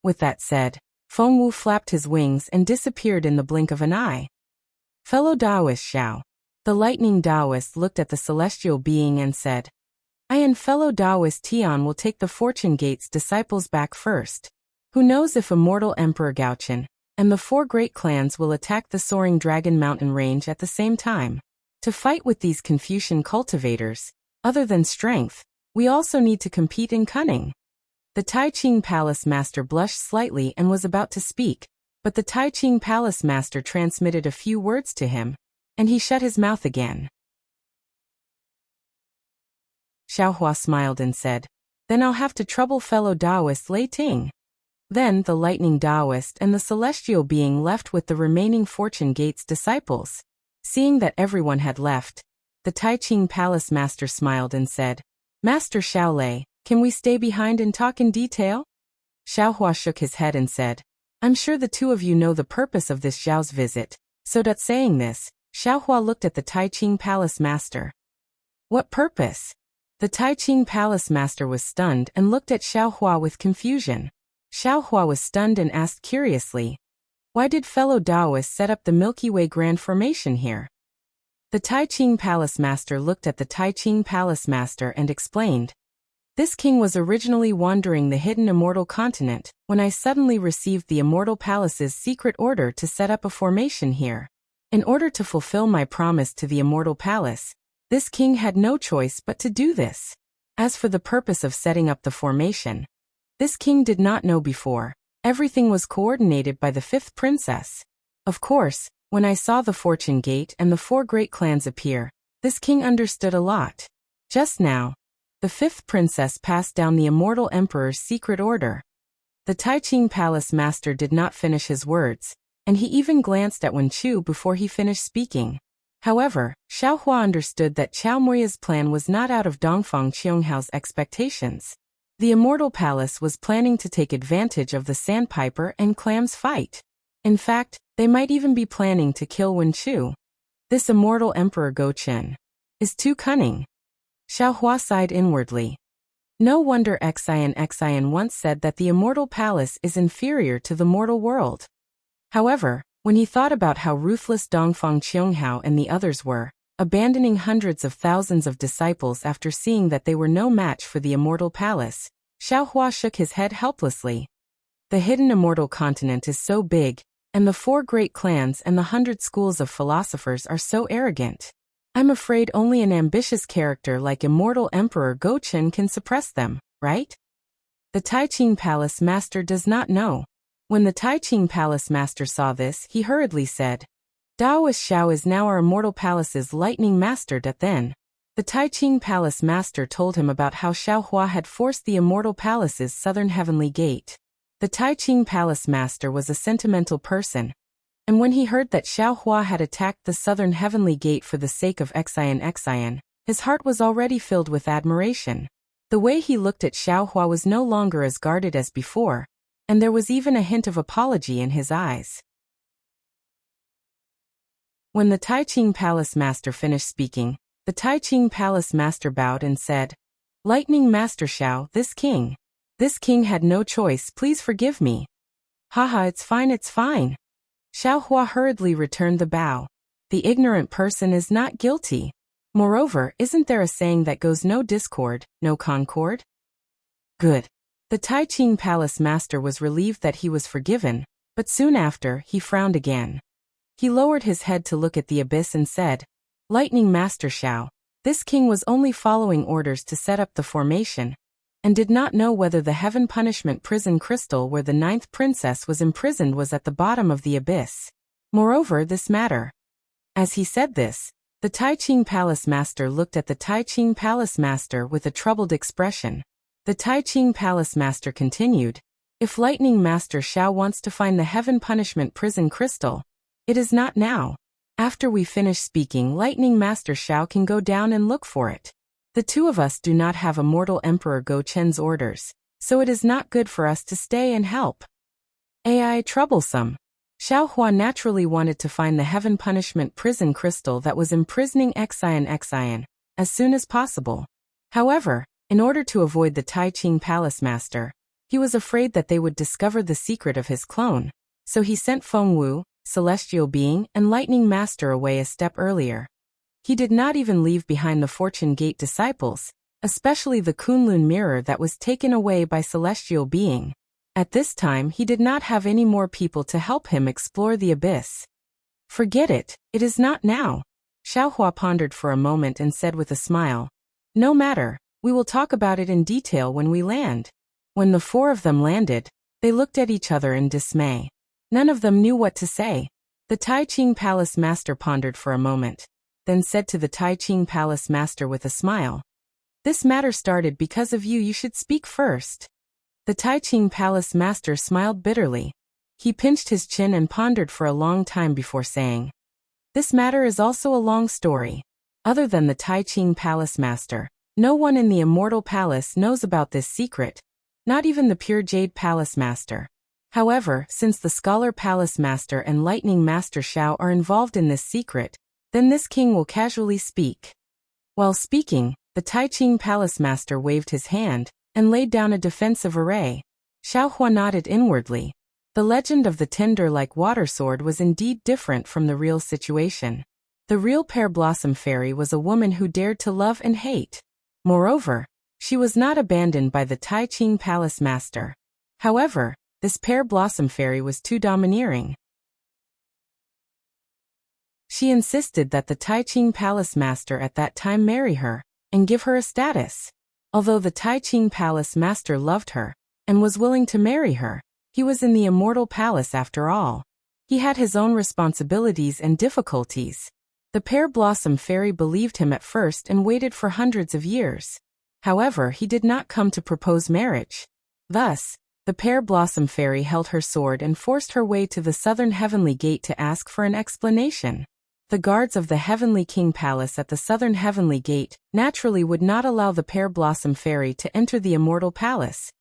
With that said, Feng Wu flapped his wings and disappeared in the blink of an eye. Fellow Taoist Xiao. The lightning Taoist looked at the celestial being and said, "I and fellow Taoist Tian will take the Fortune Gate's disciples back first. Who knows if immortal Emperor Gaochen and the 4 great clans will attack the soaring Dragon Mountain range at the same time. To fight with these Confucian cultivators, other than strength, we also need to compete in cunning." The Tai Ching Palace Master blushed slightly and was about to speak, but the Tai Ching Palace Master transmitted a few words to him, and he shut his mouth again. Xiaohua smiled and said, "Then I'll have to trouble fellow Taoist Lei Ting." Then the lightning Taoist and the celestial being left with the remaining Fortune Gate's disciples. Seeing that everyone had left, the Tai Ching Palace Master smiled and said, "Master Xiao Lei, can we stay behind and talk in detail?" Xiaohua shook his head and said, "I'm sure the two of you know the purpose of this Xiao's visit." So that saying this, Xiaohua looked at the Tai Ching Palace Master. "What purpose?" The Tai Ching Palace Master was stunned and looked at Xiaohua with confusion. Xiaohua was stunned and asked curiously, "Why did fellow Taoists set up the Milky Way Grand Formation here?" The Tai Ching Palace Master looked at the Tai Ching Palace Master and explained, "This king was originally wandering the hidden immortal continent when I suddenly received the Immortal Palace's secret order to set up a formation here. In order to fulfill my promise to the Immortal Palace, this king had no choice but to do this. As for the purpose of setting up the formation, this king did not know before. Everything was coordinated by the 5th princess. Of course, when I saw the Fortune Gate and the 4 great clans appear, this king understood a lot. Just now, the 5th princess passed down the immortal emperor's secret order." The Tai Ching Palace Master did not finish his words, and he even glanced at Wen Chu before he finished speaking. However, Xiaohua understood that Qiao Moya's plan was not out of Dongfang Qionghao's expectations. The Immortal Palace was planning to take advantage of the Sandpiper and Clams fight. In fact, they might even be planning to kill Wen Chu. This immortal Emperor Gochen is too cunning. Xiaohua sighed inwardly. No wonder Xian once said that the Immortal Palace is inferior to the mortal world. However, when he thought about how ruthless Dongfang Qionghao and the others were, abandoning hundreds of thousands of disciples after seeing that they were no match for the Immortal Palace, Xiaohua shook his head helplessly. The hidden immortal continent is so big, and the 4 great clans and the 100 schools of philosophers are so arrogant. I'm afraid only an ambitious character like Immortal Emperor Gochen can suppress them, right? The Tai Ching Palace Master does not know. When the Tai Ching Palace Master saw this, he hurriedly said, "Taoist Xiao is now our Immortal Palace's lightning master." Then, the Tai Ching Palace Master told him about how Xiaohua had forced the Immortal Palace's southern heavenly gate. The Tai Ching Palace Master was a sentimental person, and when he heard that Xiaohua had attacked the southern heavenly gate for the sake of Xian, his heart was already filled with admiration. The way he looked at Xiaohua was no longer as guarded as before, and there was even a hint of apology in his eyes. When the Tai Ching Palace Master finished speaking, the Tai Ching Palace Master bowed and said, "Lightning Master Xiao, this king had no choice, please forgive me." "Haha, it's fine. Xiaohua hurriedly returned the bow. "The ignorant person is not guilty. Moreover, isn't there a saying that goes no discord, no concord?" Good. The Tai Ching Palace Master was relieved that he was forgiven, but soon after, he frowned again. He lowered his head to look at the abyss and said, "Lightning Master Xiao, this king was only following orders to set up the formation, and did not know whether the Heaven Punishment Prison Crystal where the 9th princess was imprisoned was at the bottom of the abyss. Moreover, this matter." As he said this, the Tai Ching Palace Master looked at the Tai Ching Palace Master with a troubled expression. The Tai Ching Palace Master continued, "If Lightning Master Xiao wants to find the Heaven Punishment Prison Crystal, it is not now. After we finish speaking, Lightning Master Xiao can go down and look for it. The two of us do not have Immortal Emperor Gochen's orders, so it is not good for us to stay and help." AI troublesome. Xiao Hua naturally wanted to find the heaven punishment prison crystal that was imprisoning Xian as soon as possible. However, in order to avoid the Tai Ching Palace Master, he was afraid that they would discover the secret of his clone, so he sent Feng Wu, Celestial Being, and Lightning Master away a step earlier. He did not even leave behind the Fortune Gate disciples, especially the Kunlun mirror that was taken away by Celestial Being. At this time he did not have any more people to help him explore the abyss. Forget it, it is not now. Xiao Hua pondered for a moment and said with a smile, "No matter, we will talk about it in detail when we land." When the four of them landed, they looked at each other in dismay. None of them knew what to say. The Tai Ching Palace Master pondered for a moment, then said to the Tai Ching Palace Master with a smile, "This matter started because of you. You should speak first." The Tai Ching Palace Master smiled bitterly. He pinched his chin and pondered for a long time before saying, "This matter is also a long story. Other than the Tai Ching Palace Master, no one in the Immortal Palace knows about this secret, not even the Pure Jade Palace Master. However, since the Scholar Palace Master and Lightning Master Xiao are involved in this secret, then this king will casually speak." While speaking, the Tai Ching Palace Master waved his hand and laid down a defensive array. Xiao Hua nodded inwardly. The legend of the tinder-like water sword was indeed different from the real situation. The real Pear Blossom Fairy was a woman who dared to love and hate. Moreover, she was not abandoned by the Tai Ching Palace Master. However, this Pear Blossom Fairy was too domineering. She insisted that the Tai Ching Palace Master at that time marry her and give her a status. Although the Tai Ching Palace Master loved her and was willing to marry her, he was in the Immortal Palace after all. He had his own responsibilities and difficulties. The Pear Blossom Fairy believed him at first and waited for hundreds of years. However, he did not come to propose marriage. Thus, the Pear Blossom Fairy held her sword and forced her way to the Southern Heavenly Gate to ask for an explanation. The guards of the Heavenly King Palace at the Southern Heavenly Gate naturally would not allow the Pear Blossom Fairy to enter the Immortal Palace,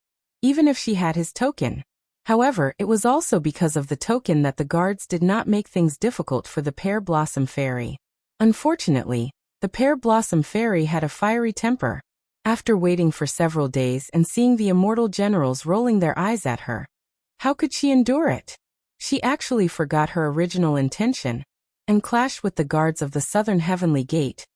even if she had his token. However, it was also because of the token that the guards did not make things difficult for the Pear Blossom Fairy. Unfortunately, the Pear Blossom Fairy had a fiery temper. After waiting for several days and seeing the immortal generals rolling their eyes at her, how could she endure it? She actually forgot her original intention and clashed with the guards of the Southern Heavenly Gate,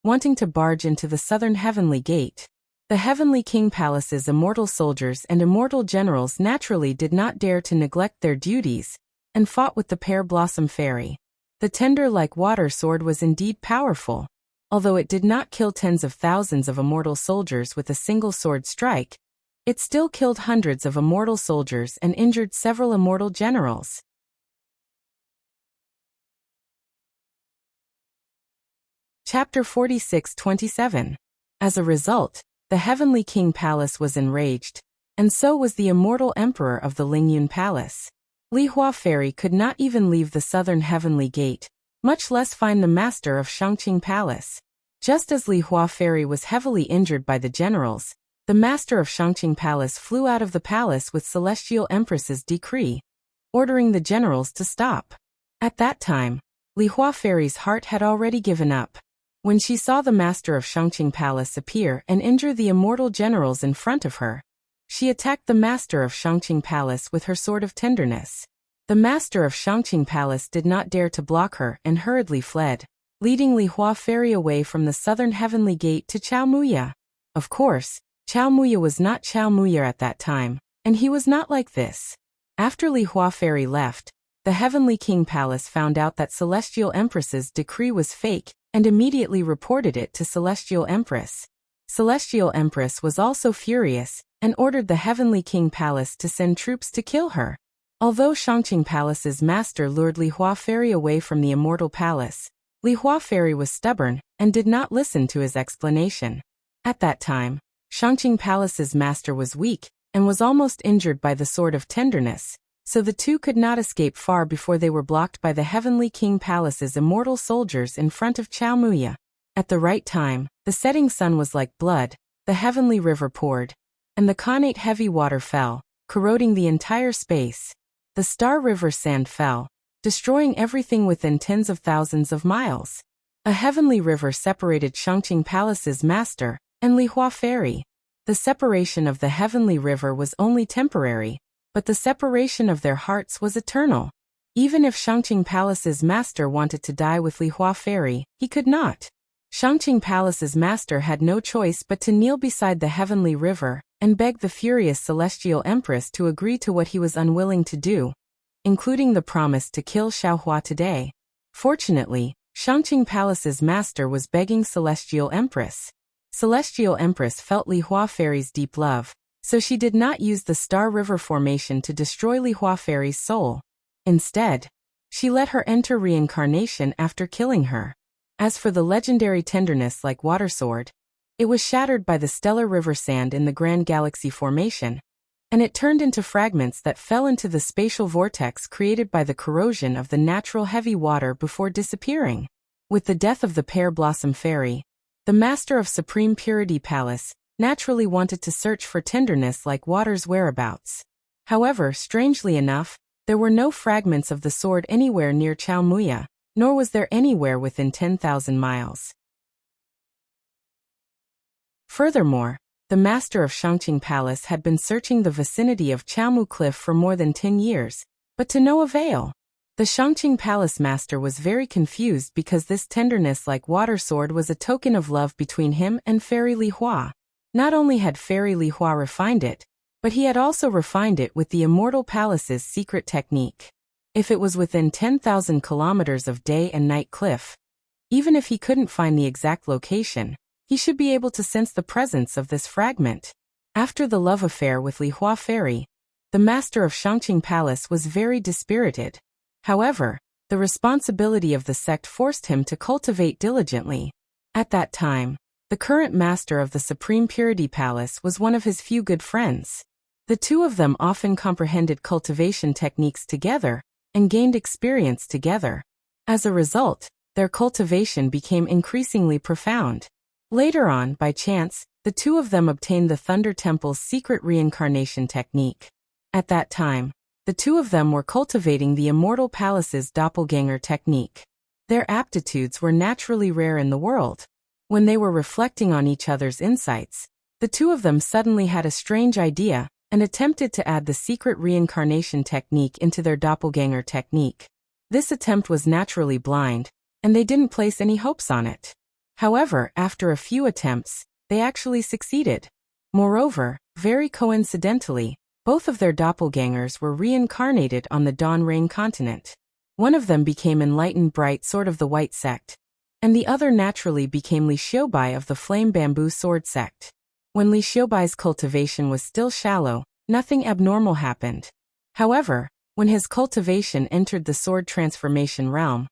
wanting to barge into the Southern Heavenly Gate. The Heavenly King Palace's immortal soldiers and immortal generals naturally did not dare to neglect their duties, and fought with the Pear Blossom Fairy. The tender-like water sword was indeed powerful. Although it did not kill tens of thousands of immortal soldiers with a single sword strike, it still killed hundreds of immortal soldiers and injured several immortal generals. Chapter 46-27. As a result, the Heavenly King Palace was enraged, and so was the immortal Emperor of the Lingyun Palace. Li Hua Fairy could not even leave the Southern Heavenly Gate, much less find the master of Shangqing Palace. Just as Li Hua Fairy was heavily injured by the generals, the master of Shangqing Palace flew out of the palace with Celestial Empress's decree, ordering the generals to stop. At that time, Li Hua Fairy's heart had already given up. When she saw the master of Shangqing Palace appear and injure the immortal generals in front of her, she attacked the master of Shangqing Palace with her sword of tenderness. The master of Shangqing Palace did not dare to block her and hurriedly fled, leading Li Hua Fairy away from the Southern Heavenly Gate to Chao Muya. Of course, Chao Muya was not Chao Muya at that time, and he was not like this. After Li Hua Fairy left, the Heavenly King Palace found out that Celestial Empress's decree was fake and immediately reported it to Celestial Empress. Celestial Empress was also furious and ordered the Heavenly King Palace to send troops to kill her. Although Shangqing Palace's master lured Li Hua Fairy away from the Immortal Palace, Li Hua Fairy was stubborn and did not listen to his explanation. At that time, Shangqing Palace's master was weak and was almost injured by the sword of tenderness, so the two could not escape far before they were blocked by the Heavenly King Palace's immortal soldiers in front of Chao Muya. At the right time, the setting sun was like blood, the heavenly river poured, and the connate heavy water fell, corroding the entire space. the Star River sand fell, destroying everything within tens of thousands of miles. A heavenly river separated Shangqing Palace's master and Lihua Fairy. The separation of the heavenly river was only temporary, but the separation of their hearts was eternal. Even if Shangqing Palace's master wanted to die with Lihua Fairy, he could not. Shangqing Palace's master had no choice but to kneel beside the heavenly river and beg the furious celestial empress to agree to what he was unwilling to do, including the promise to kill Xiaohua today. Fortunately, Shangqing Palace's master was begging Celestial Empress. Celestial Empress felt Lihua Fairy's deep love, so she did not use the Star River formation to destroy Lihua Fairy's soul. Instead, she let her enter reincarnation after killing her. As for the legendary tenderness like water sword, it was shattered by the stellar river sand in the Grand Galaxy formation, and it turned into fragments that fell into the spatial vortex created by the corrosion of the natural heavy water before disappearing. With the death of the Pear Blossom Fairy, the master of Supreme Purity Palace naturally wanted to search for tenderness like water's whereabouts. However, strangely enough, there were no fragments of the sword anywhere near Chaomuya, nor was there anywhere within 10,000 miles. Furthermore, the master of Shangqing Palace had been searching the vicinity of Chaomu Cliff for more than 10 years, but to no avail. The Shangqing Palace master was very confused because this tenderness like water sword was a token of love between him and Fairy Lihua. Not only had Fairy Lihua refined it, but he had also refined it with the Immortal Palace's secret technique. If it was within 10,000 kilometers of day and night cliff, even if he couldn't find the exact location, he should be able to sense the presence of this fragment. After the love affair with Lihua Fairy, the master of Shangqing Palace was very dispirited. However, the responsibility of the sect forced him to cultivate diligently. At that time, the current master of the Supreme Purity Palace was one of his few good friends. The two of them often comprehended cultivation techniques together and gained experience together. As a result, their cultivation became increasingly profound. Later on, by chance, the two of them obtained the Thunder Temple's secret reincarnation technique. At that time, the two of them were cultivating the Immortal Palace's doppelganger technique. Their aptitudes were naturally rare in the world. When they were reflecting on each other's insights, the two of them suddenly had a strange idea and attempted to add the secret reincarnation technique into their doppelganger technique. This attempt was naturally blind, and they didn't place any hopes on it. However, after a few attempts, they actually succeeded. Moreover, very coincidentally, both of their doppelgangers were reincarnated on the Dawn Rain continent. One of them became Enlightened Bright Sword of the White Sect, and the other naturally became Li Xiaobai of the Flame Bamboo Sword Sect. When Li Xiaobai's cultivation was still shallow, nothing abnormal happened. However, when his cultivation entered the sword transformation realm,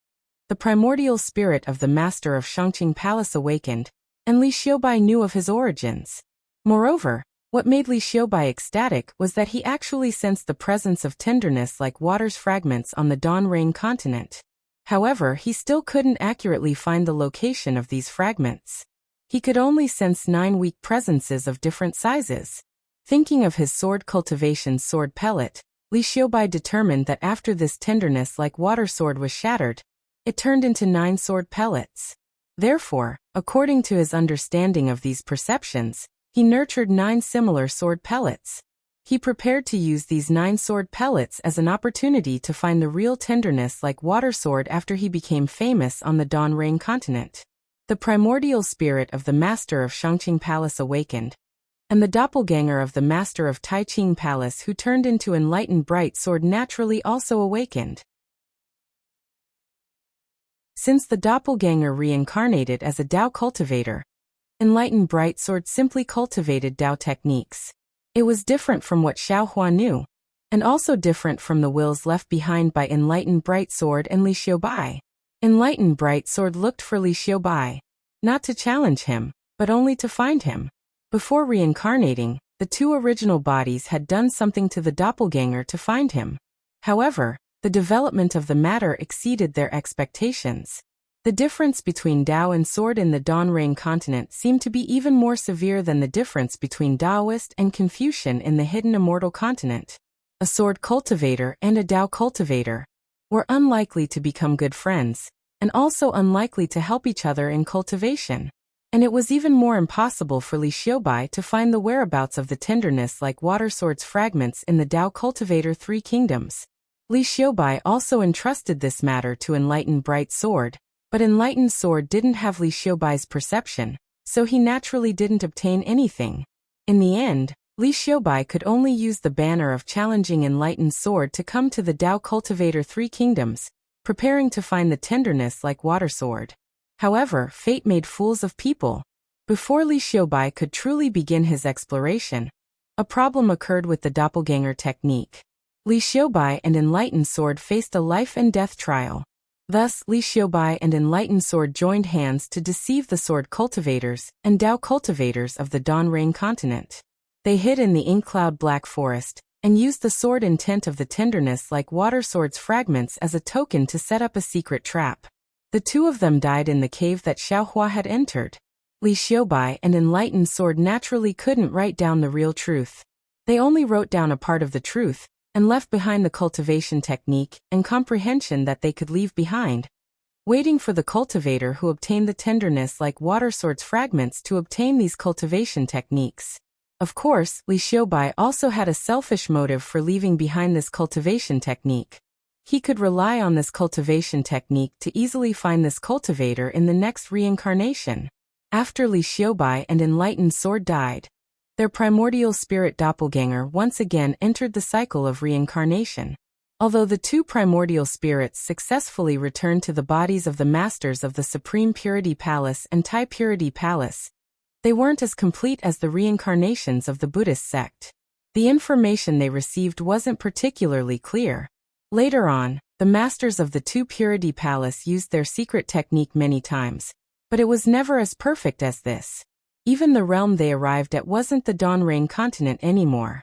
the primordial spirit of the master of Shangqing Palace awakened, and Li Xiaobai knew of his origins. Moreover, what made Li Xiaobai ecstatic was that he actually sensed the presence of tenderness like water's fragments on the Dawn Rain continent. However, he still couldn't accurately find the location of these fragments. He could only sense 9 weak presences of different sizes. Thinking of his sword cultivation's sword pellet, Li Xiaobai determined that after this tenderness like water sword was shattered, it turned into 9 sword pellets. Therefore, according to his understanding of these perceptions, he nurtured 9 similar sword pellets. He prepared to use these 9 sword pellets as an opportunity to find the real tenderness like water sword after he became famous on the Dawn Rain continent. The primordial spirit of the master of Shangqing Palace awakened, and the doppelganger of the master of Taiqing Palace who turned into Enlightened Bright Sword naturally also awakened. Since the doppelganger reincarnated as a Dao cultivator, Enlightened Bright Sword simply cultivated Dao techniques. It was different from what Xiaohua knew, and also different from the wills left behind by Enlightened Bright Sword and Li Xiaobai. Enlightened Bright Sword looked for Li Xiaobai, not to challenge him, but only to find him. Before reincarnating, the two original bodies had done something to the doppelganger to find him. However, the development of the matter exceeded their expectations. The difference between Dao and Sword in the Dawn Rain continent seemed to be even more severe than the difference between Taoist and Confucian in the hidden Immortal continent. a sword cultivator and a Tao cultivator, were unlikely to become good friends, and also unlikely to help each other in cultivation. And it was even more impossible for Li Xiubai to find the whereabouts of the tenderness like water sword's fragments in the Tao cultivator Three Kingdoms. Li Xiubai also entrusted this matter to Enlightened Bright Sword, but Enlightened Sword didn't have Li Xiubai's perception, so he naturally didn't obtain anything. In the end, Li Xiubai could only use the banner of challenging Enlightened Sword to come to the Tao cultivator Three Kingdoms, preparing to find the tenderness like water sword. However, fate made fools of people. Before Li Xiubai could truly begin his exploration, a problem occurred with the doppelganger technique. Li Xiubai and Enlightened Sword faced a life and death trial. Thus, Li Xiubai and Enlightened Sword joined hands to deceive the sword cultivators and Tao cultivators of the Dawn Rain continent. They hid in the ink cloud black forest, and used the sword intent of the tenderness like water sword's fragments as a token to set up a secret trap. The two of them died in the cave that Xiaohua had entered. Li Xiubai and Enlightened Sword naturally couldn't write down the real truth. They only wrote down a part of the truth, and left behind the cultivation technique and comprehension that they could leave behind, waiting for the cultivator who obtained the tenderness like water sword's fragments to obtain these cultivation techniques. Of course, Li Xiubai also had a selfish motive for leaving behind this cultivation technique. He could rely on this cultivation technique to easily find this cultivator in the next reincarnation. After Li Xiubai and Enlightened Sword died, their primordial spirit doppelganger once again entered the cycle of reincarnation. Although the two primordial spirits successfully returned to the bodies of the masters of the Supreme Purity Palace and Tai Purity Palace, they weren't as complete as the reincarnations of the Buddhist sect. The information they received wasn't particularly clear. Later on, the masters of the Two Purity Palace used their secret technique many times, but it was never as perfect as this. Even the realm they arrived at wasn't the Dawn Rain continent anymore.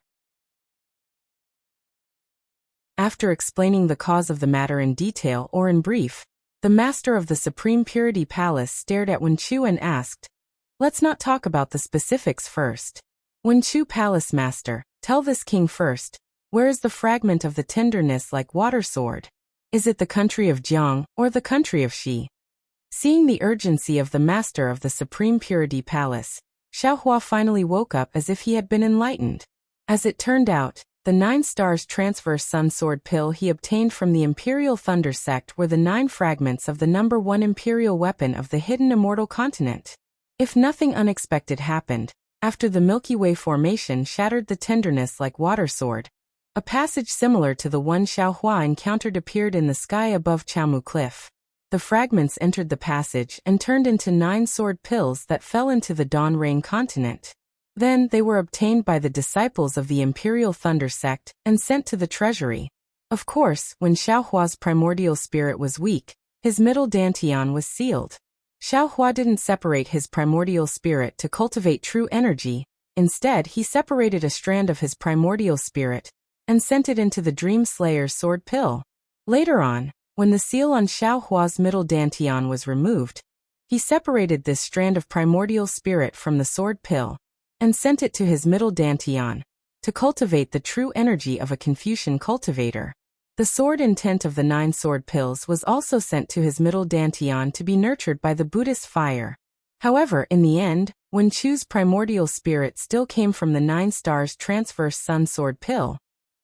After explaining the cause of the matter in detail or in brief, the master of the Supreme Purity Palace stared at Wenchu and asked, "Let's not talk about the specifics first. Wenchu Palace Master, tell this king first, where is the fragment of the tenderness like water sword? Is it the country of Jiang or the country of Xi?" Seeing the urgency of the master of the Supreme Purity Palace, Xiaohua finally woke up as if he had been enlightened. As it turned out, the 9 stars transverse sun sword pill he obtained from the Imperial Thunder sect were the 9 fragments of the number 1 imperial weapon of the hidden immortal continent. If nothing unexpected happened, after the Milky Way formation shattered the tenderness like water sword, a passage similar to the one Xiaohua encountered appeared in the sky above Chaomu Cliff. The fragments entered the passage and turned into 9 sword pills that fell into the Dawn Rain continent. Then they were obtained by the disciples of the Imperial Thunder sect and sent to the treasury. Of course, when Xiaohua's primordial spirit was weak, his middle dantian was sealed. Xiaohua didn't separate his primordial spirit to cultivate true energy. Instead, he separated a strand of his primordial spirit and sent it into the Dream Slayer's sword pill. Later on, when the seal on Xiaohua's middle dantian was removed, he separated this strand of primordial spirit from the sword pill and sent it to his middle dantian to cultivate the true energy of a Confucian cultivator. The sword intent of the 9 sword pills was also sent to his middle dantian to be nurtured by the Buddhist fire. However, in the end, Wenchu's primordial spirit still came from the 9 stars transverse sun sword pill,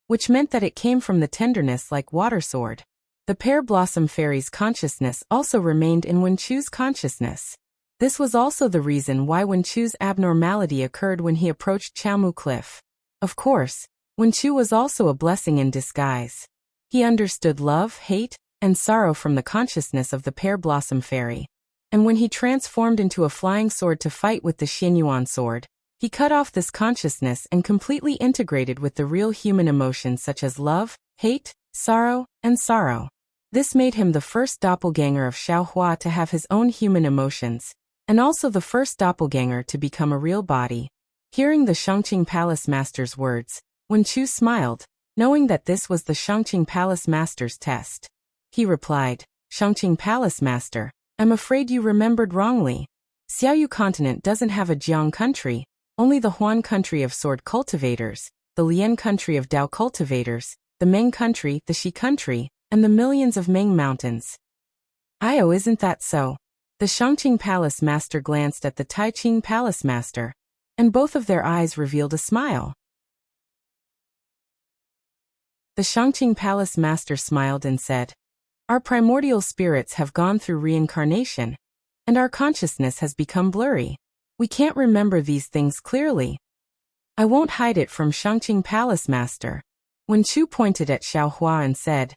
which meant that it came from the tenderness like water sword. The Pear Blossom Fairy's consciousness also remained in Wenchu's consciousness. This was also the reason why Wenchu's abnormality occurred when he approached Chaomu Cliff. Of course, Wenchu was also a blessing in disguise. He understood love, hate, and sorrow from the consciousness of the Pear Blossom Fairy. And when he transformed into a flying sword to fight with the Xianyuan sword, he cut off this consciousness and completely integrated with the real human emotions such as love, hate, sorrow, and sorrow. This made him the first doppelganger of Xiaohua to have his own human emotions, and also the first doppelganger to become a real body. Hearing the Shangqing Palace Master's words, Wenchu smiled, knowing that this was the Shangqing Palace Master's test. He replied, "Shangqing Palace Master, I'm afraid you remembered wrongly. Xiaoyu continent doesn't have a Jiang country, only the Huan country of sword cultivators, the Lian country of Dao cultivators, the Meng country, the Shi country, and the millions of Meng mountains. Oh, isn't that so? The Shangqing Palace Master glanced at the Taiqing Palace Master, and both of their eyes revealed a smile. The Shangqing Palace Master smiled and said, "Our primordial spirits have gone through reincarnation, and our consciousness has become blurry. We can't remember these things clearly." "I won't hide it from Shangqing Palace Master." Wen Chu pointed at Xiao Hua and said,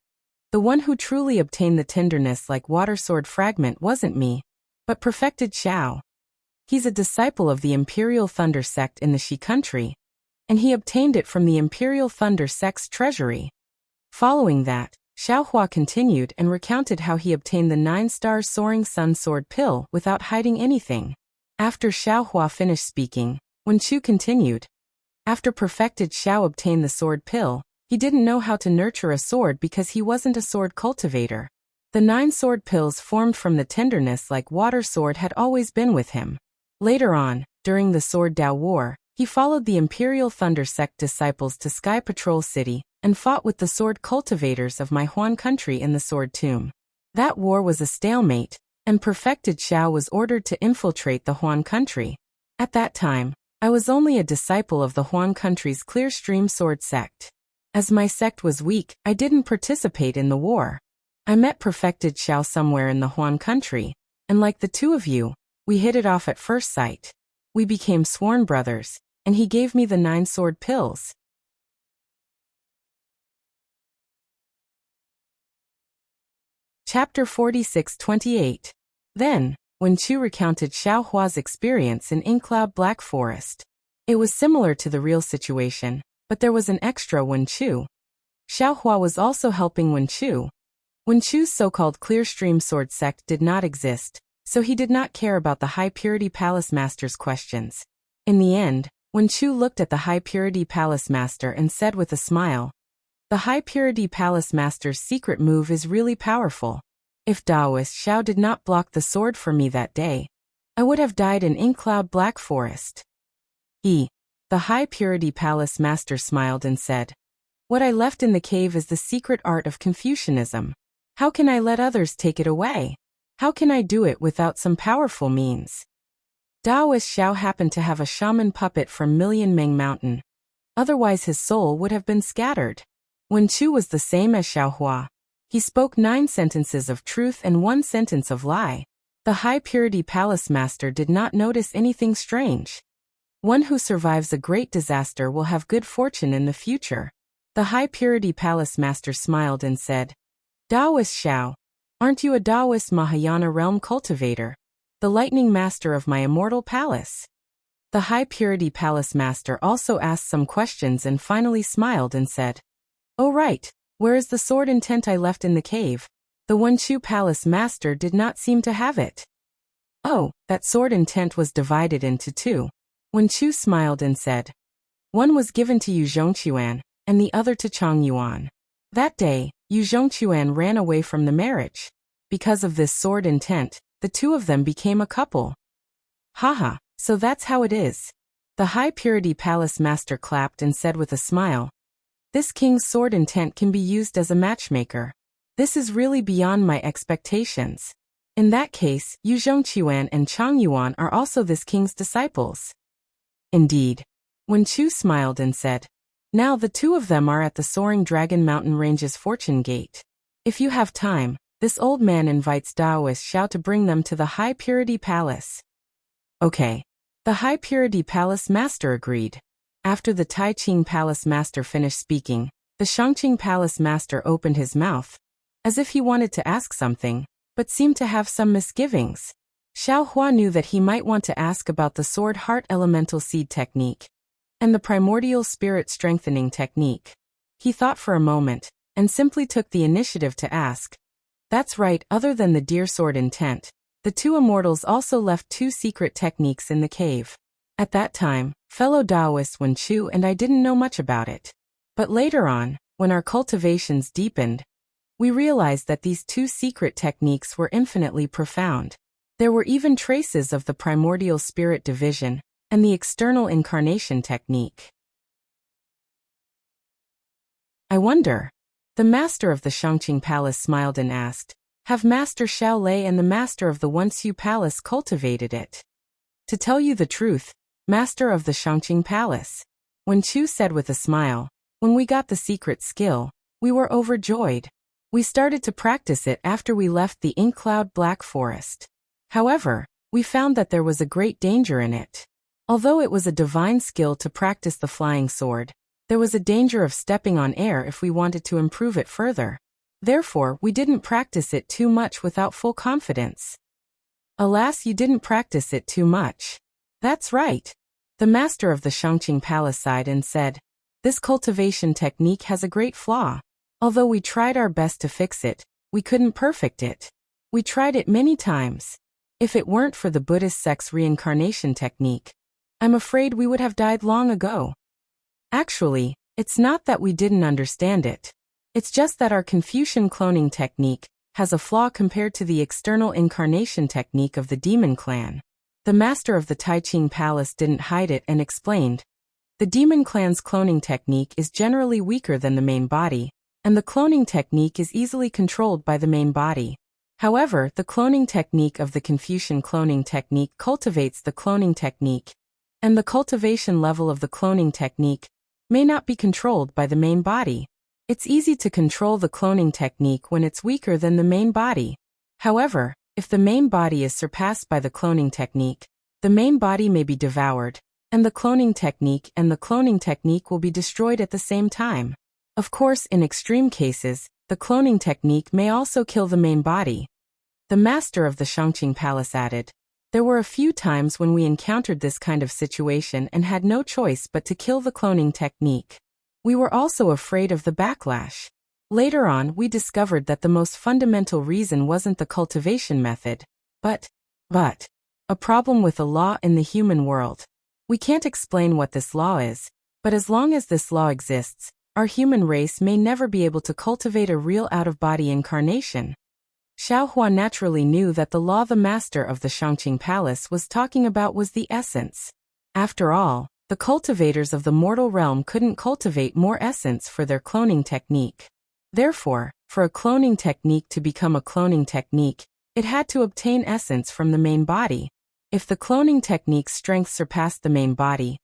"The one who truly obtained the tenderness like water sword fragment wasn't me, but perfected Xiao. He's a disciple of the Imperial Thunder sect in the Shi country, and he obtained it from the Imperial Thunder sect's treasury." Following that, Xiao Hua continued and recounted how he obtained the 9-star Soaring Sun Sword Pill without hiding anything. After Xiao Hua finished speaking, Wen Chu continued, "After perfected Xiao obtained the sword pill, he didn't know how to nurture a sword because he wasn't a sword cultivator. The 9 sword pills formed from the tenderness like water sword had always been with him. Later on, during the Sword Dao War, he followed the Imperial Thunder sect disciples to Sky Patrol City and fought with the sword cultivators of my Huan country in the Sword Tomb. That war was a stalemate, and perfected Xiao was ordered to infiltrate the Huan country. At that time, I was only a disciple of the Huan country's Clear Stream Sword sect. As my sect was weak, I didn't participate in the war. I met perfected Xiao somewhere in the Huan country, and like the two of you, we hit it off at first sight. We became sworn brothers, and he gave me the 9 sword pills." Chapter 46-28. Then, Wen Chu recounted Xiao Hua's experience in Inkcloud Black Forest. It was similar to the real situation, but there was an extra Wen Chu. Xiao Hua was also helping Wen Chu. Wen Chu's so-called Clear Stream Sword sect did not exist, so he did not care about the High Purity Palace Master's questions. In the end, Wen Chu looked at the High Purity Palace Master and said with a smile, "The High Purity Palace Master's secret move is really powerful. If Daoist Xiao did not block the sword for me that day, I would have died in Inkcloud Black Forest." The High Purity Palace Master smiled and said, "What I left in the cave is the secret art of Confucianism. How can I let others take it away? How can I do it without some powerful means?" Daoist Xiao happened to have a shaman puppet from Million Meng Mountain. Otherwise his soul would have been scattered. Wen Chu was the same as Xiao Hua. He spoke 9 sentences of truth and 1 sentence of lie. The High Purity Palace Master did not notice anything strange. One who survives a great disaster will have good fortune in the future. The High Purity Palace Master smiled and said, "Daoist Xiao, aren't you a Daoist Mahayana realm cultivator, the lightning master of my immortal palace?" The High Purity Palace Master also asked some questions and finally smiled and said, "Oh right, where is the sword intent I left in the cave? The Wen Chu Palace Master did not seem to have it." "Oh, that sword intent was divided into 2. Wen Chu smiled and said, "One was given to Yu Zhongquan, and the other to Chang Yuan. That day, Yu Zhongquan ran away from the marriage. Because of this sword intent, the 2 of them became a couple." "Haha, so that's how it is." The High Purity Palace Master clapped and said with a smile, "This king's sword intent can be used as a matchmaker. This is really beyond my expectations. In that case, Yu Zhongquan and Chang Yuan are also this king's disciples." "Indeed." Wen Chu smiled and said, "Now the 2 of them are at the Soaring Dragon Mountain Range's Fortune Gate. If you have time, this old man invites Daoist Xiao to bring them to the High Purity Palace." Okay. The High Purity Palace Master agreed. After the Taiqing Palace Master finished speaking, the Shangqing Palace Master opened his mouth, as if he wanted to ask something, but seemed to have some misgivings. Xiao Hua knew that he might want to ask about the Sword Heart Elemental Seed Technique and the Primordial Spirit Strengthening Technique. He thought for a moment, and simply took the initiative to ask. That's right, other than the Deer Sword intent, the 2 immortals also left 2 secret techniques in the cave. At that time, fellow Daoist Wen Chu and I didn't know much about it. But later on, when our cultivations deepened, we realized that these 2 secret techniques were infinitely profound. There were even traces of the Primordial Spirit Division and the External Incarnation Technique. I wonder. The master of the Shangqing Palace smiled and asked, have Master Xiao Lei and the master of the Wuxia Palace cultivated it? To tell you the truth, master of the Shangqing Palace, Wen Chu said with a smile, when we got the secret skill, we were overjoyed. We started to practice it after we left the Ink Cloud Black Forest. However, we found that there was a great danger in it. Although it was a divine skill to practice the flying sword, there was a danger of stepping on air if we wanted to improve it further. Therefore, we didn't practice it too much without full confidence. Alas, you didn't practice it too much. That's right. The master of the Shangqing Palace sighed and said, this cultivation technique has a great flaw. Although we tried our best to fix it, we couldn't perfect it. We tried it many times. If it weren't for the Buddhist sect's reincarnation technique, I'm afraid we would have died long ago. Actually, it's not that we didn't understand it. It's just that our Confucian cloning technique has a flaw compared to the external incarnation technique of the demon clan. The master of the Taiqing Palace didn't hide it and explained, the demon clan's cloning technique is generally weaker than the main body, and the cloning technique is easily controlled by the main body. However, the cloning technique of the Confucian cloning technique cultivates the cloning technique, and the cultivation level of the cloning technique may not be controlled by the main body. It's easy to control the cloning technique when it's weaker than the main body. However, if the main body is surpassed by the cloning technique, the main body may be devoured, and the cloning technique will be destroyed at the same time. Of course, in extreme cases, the cloning technique may also kill the main body. The master of the Shangqing Palace added, there were a few times when we encountered this kind of situation and had no choice but to kill the cloning technique. We were also afraid of the backlash. Later on, we discovered that the most fundamental reason wasn't the cultivation method, but a problem with a law in the human world. We can't explain what this law is, but as long as this law exists, our human race may never be able to cultivate a real out-of-body incarnation. Xiaohua naturally knew that the law the master of the Shangqing Palace was talking about was the essence. After all, the cultivators of the mortal realm couldn't cultivate more essence for their cloning technique. Therefore, for a cloning technique to become a cloning technique, it had to obtain essence from the main body. If the cloning technique's strength surpassed the main body,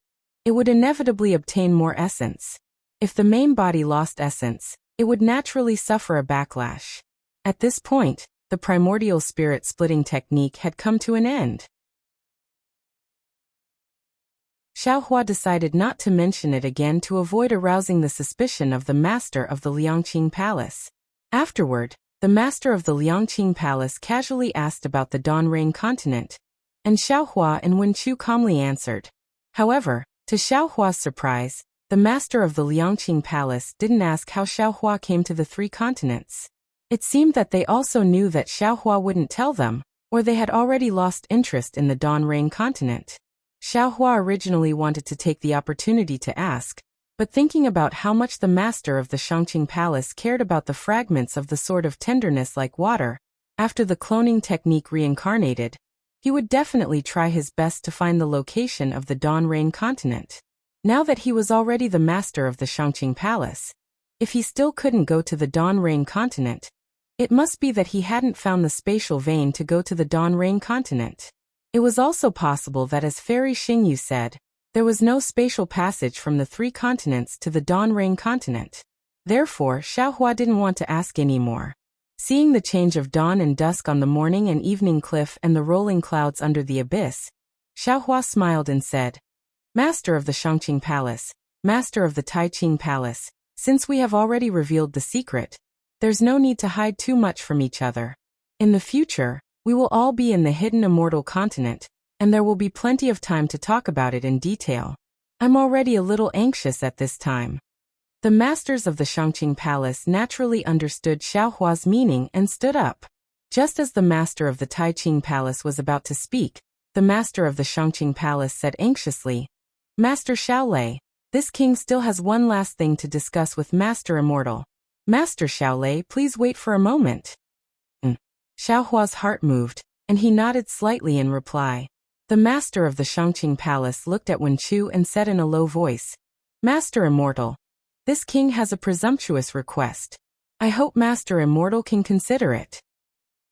it would inevitably obtain more essence. If the main body lost essence, it would naturally suffer a backlash. At this point, the primordial spirit splitting technique had come to an end. Xiaohua decided not to mention it again to avoid arousing the suspicion of the master of the Liangqing Palace. Afterward, the master of the Liangqing Palace casually asked about the Donrain continent, and Xiaohua and Wen Chu calmly answered. However, to Xiaohua's surprise, the master of the Liangqing Palace didn't ask how Xiaohua came to the 3 continents. It seemed that they also knew that Xiaohua wouldn't tell them, or they had already lost interest in the Donrain continent. Xiaohua originally wanted to take the opportunity to ask, but thinking about how much the master of the Shangqing Palace cared about the fragments of the sword of tenderness like water, after the cloning technique reincarnated, he would definitely try his best to find the location of the Donrain continent. Now that he was already the master of the Shangqing Palace, if he still couldn't go to the Donrain continent, it must be that he hadn't found the spatial vein to go to the Donrain continent. It was also possible that, as Fairy Xingyu said, there was no spatial passage from the 3 continents to the Donrain continent. Therefore, Xiaohua didn't want to ask any more. Seeing the change of dawn and dusk on the morning and evening cliff and the rolling clouds under the abyss, Xiaohua smiled and said, Master of the Shangqing Palace, Master of the Taiqing Palace, since we have already revealed the secret, there's no need to hide too much from each other. In the future, we will all be in the hidden immortal continent, and there will be plenty of time to talk about it in detail. I'm already a little anxious at this time. The masters of the Shangqing Palace naturally understood Xiaohua's meaning and stood up. Just as the master of the Taiqing Palace was about to speak, the master of the Shangqing Palace said anxiously, Master Xiaolei, this king still has one last thing to discuss with Master Immortal. Master Xiaolei, please wait for a moment. Xiaohua's heart moved, and he nodded slightly in reply. The master of the Shangqing Palace looked at Wen Chu and said in a low voice, Master Immortal, This king has a presumptuous request. I hope Master Immortal can consider it.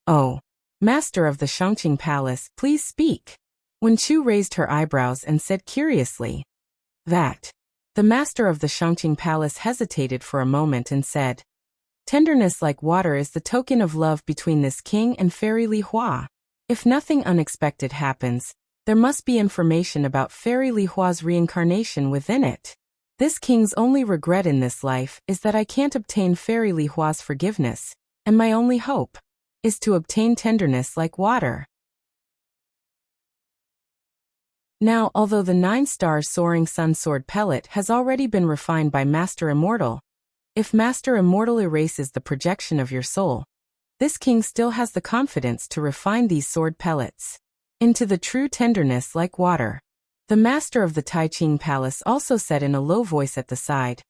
Oh, Master of the Shangqing Palace, please speak. Wen Chu raised her eyebrows and said curiously. That. The Master of the Shangqing Palace hesitated for a moment and said, tenderness like water is the token of love between this king and Fairy Li Hua. If nothing unexpected happens, there must be information about Fairy Li Hua's reincarnation within it. This king's only regret in this life is that I can't obtain Fairy Li Hua's forgiveness, and my only hope is to obtain tenderness like water. Now, although the 9-star soaring sun sword pellet has already been refined by Master Immortal, if Master Immortal erases the projection of your soul, this king still has the confidence to refine these sword pellets into the true tenderness like water. The Master of the Taiqing Palace also said in a low voice at the side.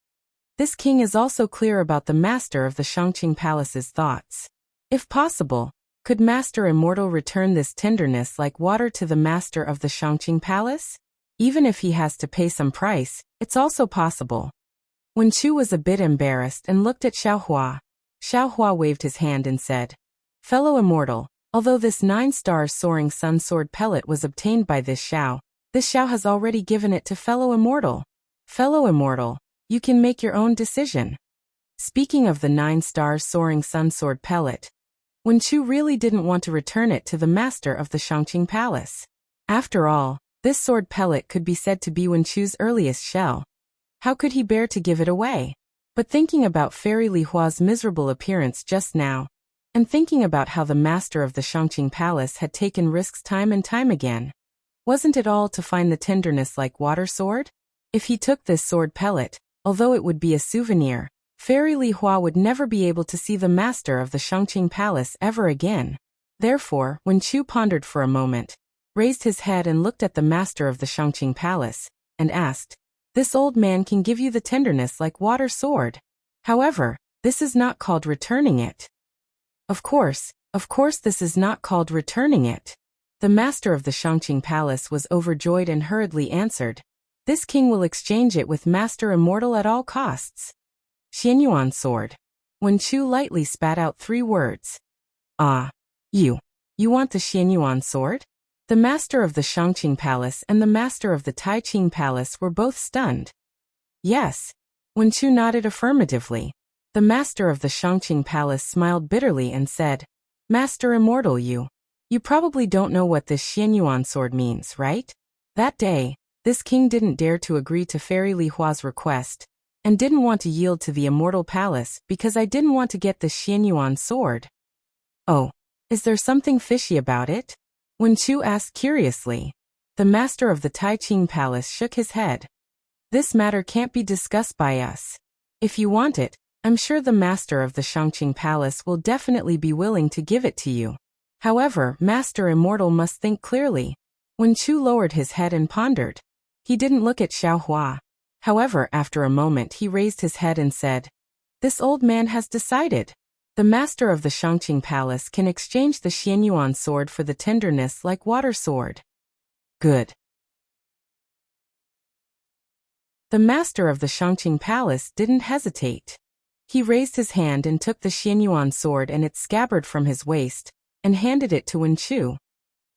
This king is also clear about the Master of the Shangqing Palace's thoughts. If possible, could Master Immortal return this tenderness like water to the Master of the Shangqing Palace? Even if he has to pay some price, it's also possible. Wen Chu was a bit embarrassed and looked at Xiaohua. Xiaohua waved his hand and said, Fellow Immortal, although this 9-star soaring sun sword pellet was obtained by this Xiao has already given it to Fellow Immortal. Fellow Immortal, you can make your own decision. Speaking of the 9-star soaring sun sword pellet, Wen Chu really didn't want to return it to the Master of the Shangqing Palace. After all, this sword pellet could be said to be Wen Chu's earliest shell. How could he bear to give it away? But thinking about Fairy Li Hua's miserable appearance just now, and thinking about how the Master of the Shangqing Palace had taken risks time and time again, wasn't it all to find the tenderness like water sword? If he took this sword pellet, although it would be a souvenir, Fairy Li Hua would never be able to see the Master of the Shangqing Palace ever again. Therefore, Wen Chu pondered for a moment, raised his head and looked at the Master of the Shangqing Palace, and asked, This old man can give you the tenderness like water sword. However, this is not called returning it. Of course this is not called returning it. The Master of the Shangqing Palace was overjoyed and hurriedly answered, This king will exchange it with Master Immortal at all costs. Xianyuan sword. Wen Chu lightly spat out 3 words. Ah. You want the Xianyuan sword? The Master of the Shangqing Palace and the Master of the Taiqing Palace were both stunned. Yes. Wen Chu nodded affirmatively. The Master of the Shangqing Palace smiled bitterly and said, Master Immortal, you probably don't know what this Xianyuan sword means, right? That day, this king didn't dare to agree to Fairy Li Hua's request, and didn't want to yield to the Immortal Palace because I didn't want to get the Xianyuan sword. Oh, is there something fishy about it? Wen Chu asked curiously. The Master of the Taiqing Palace shook his head. This matter can't be discussed by us. If you want it, I'm sure the Master of the Shangqing Palace will definitely be willing to give it to you. However, Master Immortal must think clearly. Wen Chu lowered his head and pondered. He didn't look at Xiaohua. However, after a moment he raised his head and said, This old man has decided. The Master of the Shangqing Palace can exchange the Xianyuan sword for the tenderness like water sword. Good. The Master of the Shangqing Palace didn't hesitate. He raised his hand and took the Xianyuan sword and its scabbard from his waist, and handed it to Wen Chu.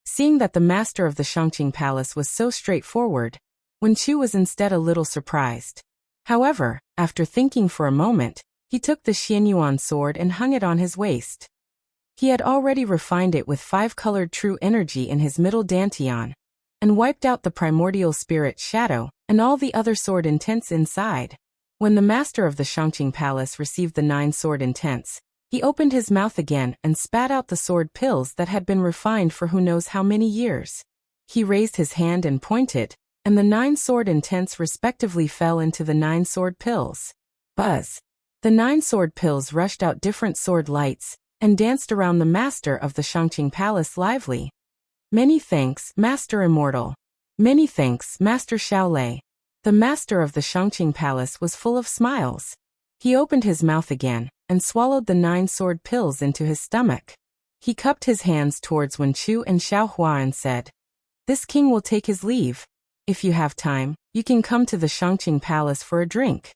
Seeing that the Master of the Shangqing Palace was so straightforward, Wen Chu was instead a little surprised. However, after thinking for a moment, he took the Xianyuan sword and hung it on his waist. He had already refined it with 5-colored true energy in his middle dantian, and wiped out the primordial spirit shadow and all the other sword intents inside. When the Master of the Shangqing Palace received the 9 sword intents, he opened his mouth again and spat out the sword pills that had been refined for who knows how many years. He raised his hand and pointed, and the 9 sword intents respectively fell into the 9 sword pills. Buzz! The 9 sword pills rushed out different sword lights, and danced around the Master of the Shangqing Palace lively. Many thanks, Master Immortal. Many thanks, Master Xiaolei. The Master of the Shangqing Palace was full of smiles. He opened his mouth again, and swallowed the 9 sword pills into his stomach. He cupped his hands towards Wen Chu and Xiaohua and said, This king will take his leave. If you have time, you can come to the Shangqing Palace for a drink.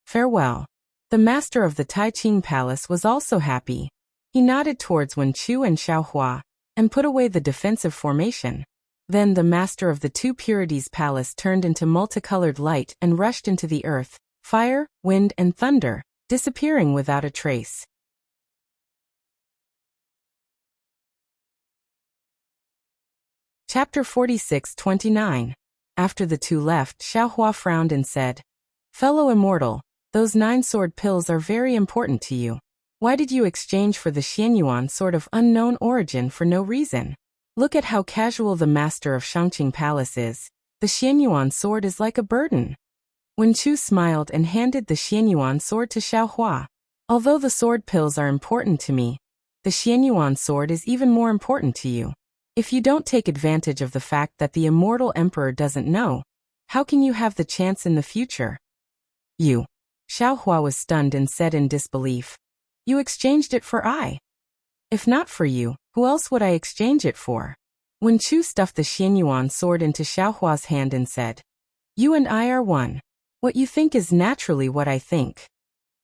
Farewell. The master of the Taiqing Palace was also happy. He nodded towards Wen Chu and Xiaohua, and put away the defensive formation. Then the master of the Two Purities Palace turned into multicolored light and rushed into the earth, fire, wind and thunder, disappearing without a trace. Chapter 46-29. After the two left, Xiaohua frowned and said, "Fellow immortal, those 9-sword pills are very important to you. Why did you exchange for the Xianyuan sword of unknown origin for no reason? Look at how casual the master of Shangqing Palace is. The Xianyuan sword is like a burden." Wen Chu smiled and handed the Xianyuan sword to Xiaohua. "Although the sword pills are important to me, the Xianyuan sword is even more important to you. If you don't take advantage of the fact that the immortal emperor doesn't know, how can you have the chance in the future?" "You." Xiaohua was stunned and said in disbelief, "You exchanged it for I? If not for you, who else would I exchange it for?" Wen Chu stuffed the Xianyuan sword into Xiaohua's hand and said, "You and I are one. What you think is naturally what I think."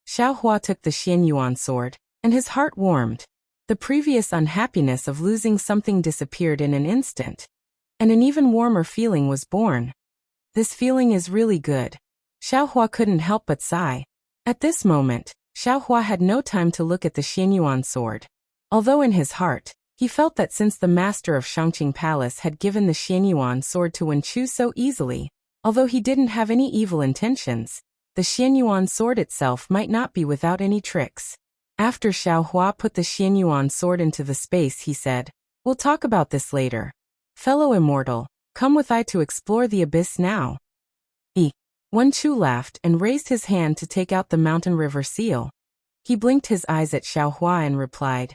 Xiaohua took the Xianyuan sword, and his heart warmed. The previous unhappiness of losing something disappeared in an instant, and an even warmer feeling was born. This feeling is really good. Xiaohua couldn't help but sigh. At this moment, Xiaohua had no time to look at the Xianyuan sword. Although in his heart, he felt that since the master of Shangqing Palace had given the Xianyuan sword to Wen Chu so easily, although he didn't have any evil intentions, the Xianyuan sword itself might not be without any tricks. After Xiaohua put the Xianyuan sword into the space, he said, "We'll talk about this later. Fellow immortal, come with I to explore the abyss now." Wen Chu laughed and raised his hand to take out the mountain river seal. He blinked his eyes at Xiaohua and replied,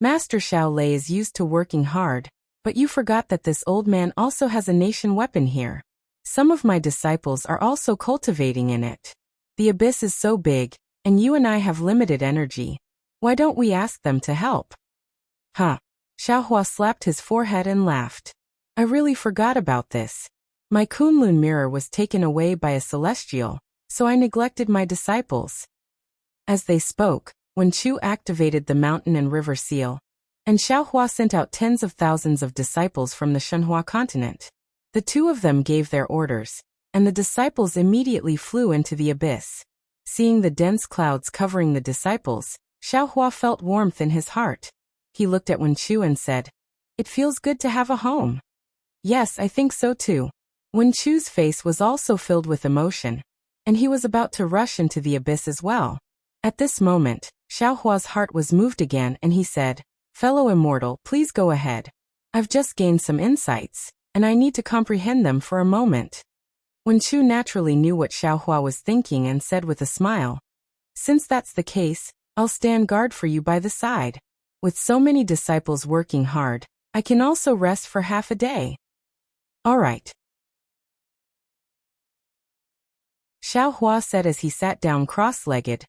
"Master Xiao Lei is used to working hard, but you forgot that this old man also has a nation weapon here. Some of my disciples are also cultivating in it. The abyss is so big, and you and I have limited energy. Why don't we ask them to help?" "Huh." Xiaohua slapped his forehead and laughed. "I really forgot about this. My Kunlun mirror was taken away by a celestial, so I neglected my disciples." As they spoke, Wen Chu activated the mountain and river seal, and Xiaohua sent out tens of thousands of disciples from the Shenhua continent. The two of them gave their orders, and the disciples immediately flew into the abyss. Seeing the dense clouds covering the disciples, Xiaohua felt warmth in his heart. He looked at Wen Chu and said, "It feels good to have a home." "Yes, I think so too." Wen Chu's face was also filled with emotion, and he was about to rush into the abyss as well. At this moment, Xiaohua's heart was moved again and he said, "Fellow immortal, please go ahead. I've just gained some insights, and I need to comprehend them for a moment." Wen Chu naturally knew what Xiaohua was thinking and said with a smile, "Since that's the case, I'll stand guard for you by the side. With so many disciples working hard, I can also rest for half a day." "All right," Xiaohua said as he sat down cross-legged,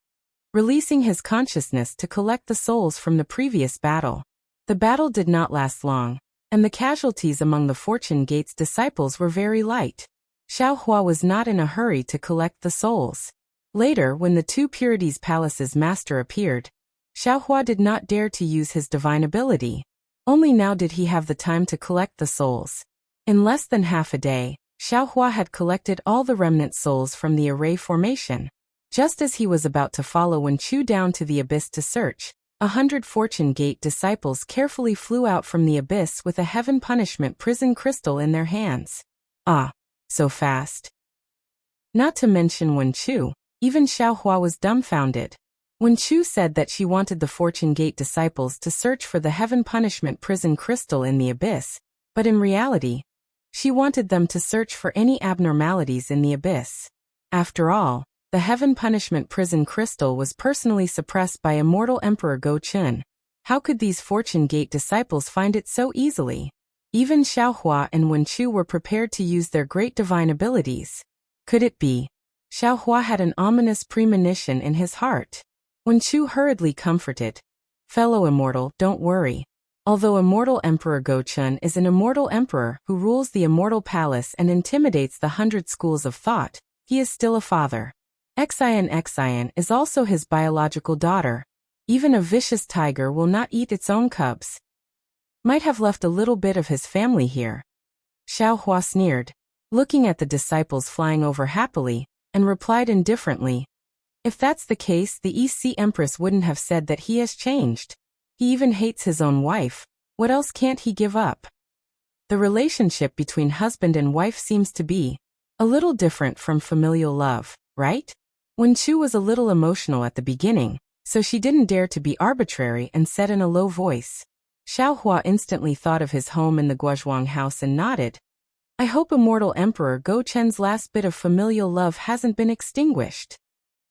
releasing his consciousness to collect the souls from the previous battle. The battle did not last long, and the casualties among the Fortune Gate's disciples were very light. Xiaohua was not in a hurry to collect the souls. Later, when the Two Purities Palace's master appeared, Xiaohua did not dare to use his divine ability. Only now did he have the time to collect the souls. In less than half a day, Xiaohua had collected all the remnant souls from the array formation. Just as he was about to follow Wen Chu down to the abyss to search, 100 Fortune Gate disciples carefully flew out from the abyss with a heaven punishment prison crystal in their hands. Ah, so fast. Not to mention Wen Chu, even Xiaohua was dumbfounded. Wen Chu said that she wanted the Fortune Gate disciples to search for the heaven punishment prison crystal in the abyss, but in reality, she wanted them to search for any abnormalities in the abyss. After all, the heaven punishment prison crystal was personally suppressed by immortal Emperor Go Chun. How could these Fortune Gate disciples find it so easily? Even Xiaohua and Wen Chu were prepared to use their great divine abilities. Could it be? Xiaohua had an ominous premonition in his heart. Wen Chu hurriedly comforted, "Fellow immortal, don't worry. Although immortal Emperor Go Chun is an immortal emperor who rules the immortal palace and intimidates the 100 schools of thought, he is still a father. Xian is also his biological daughter. Even a vicious tiger will not eat its own cubs. Might have left a little bit of his family here. Xiao Hua sneered, looking at the disciples flying over happily, and replied indifferently, "If that's the case, the EC Empress wouldn't have said that he has changed. He even hates his own wife. What else can't he give up?" The relationship between husband and wife seems to be a little different from familial love, right? Wen Chu was a little emotional at the beginning, so she didn't dare to be arbitrary and said in a low voice. Xiao Hua instantly thought of his home in the Guozhuang house and nodded. "I hope immortal Emperor Go Chen's last bit of familial love hasn't been extinguished."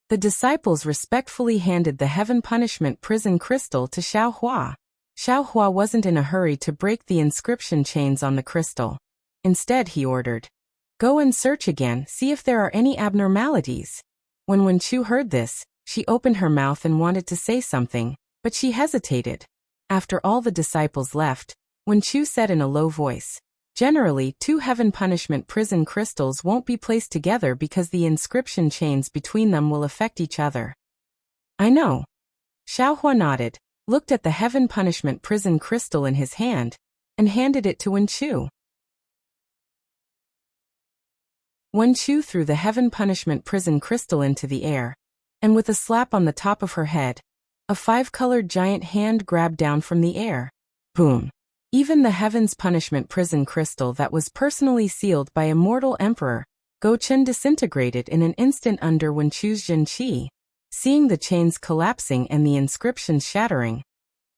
The disciples respectfully handed the heaven punishment prison crystal to Xiao Hua. Xiao Hua wasn't in a hurry to break the inscription chains on the crystal. Instead, he ordered, "Go and search again, see if there are any abnormalities." When Wen Chu heard this, she opened her mouth and wanted to say something, but she hesitated. After all the disciples left, Wen Chu said in a low voice, "Generally, 2 heaven punishment prison crystals won't be placed together because the inscription chains between them will affect each other." "I know." Xiao Hua nodded, looked at the heaven punishment prison crystal in his hand, and handed it to Wen Chu. Wen Chu threw the heaven punishment prison crystal into the air, and with a slap on the top of her head, a 5-colored giant hand grabbed down from the air. Boom! Even the heaven's punishment prison crystal that was personally sealed by immortal Emperor Go Chen disintegrated in an instant under Wen Chu's Jin Qi. Seeing the chains collapsing and the inscriptions shattering,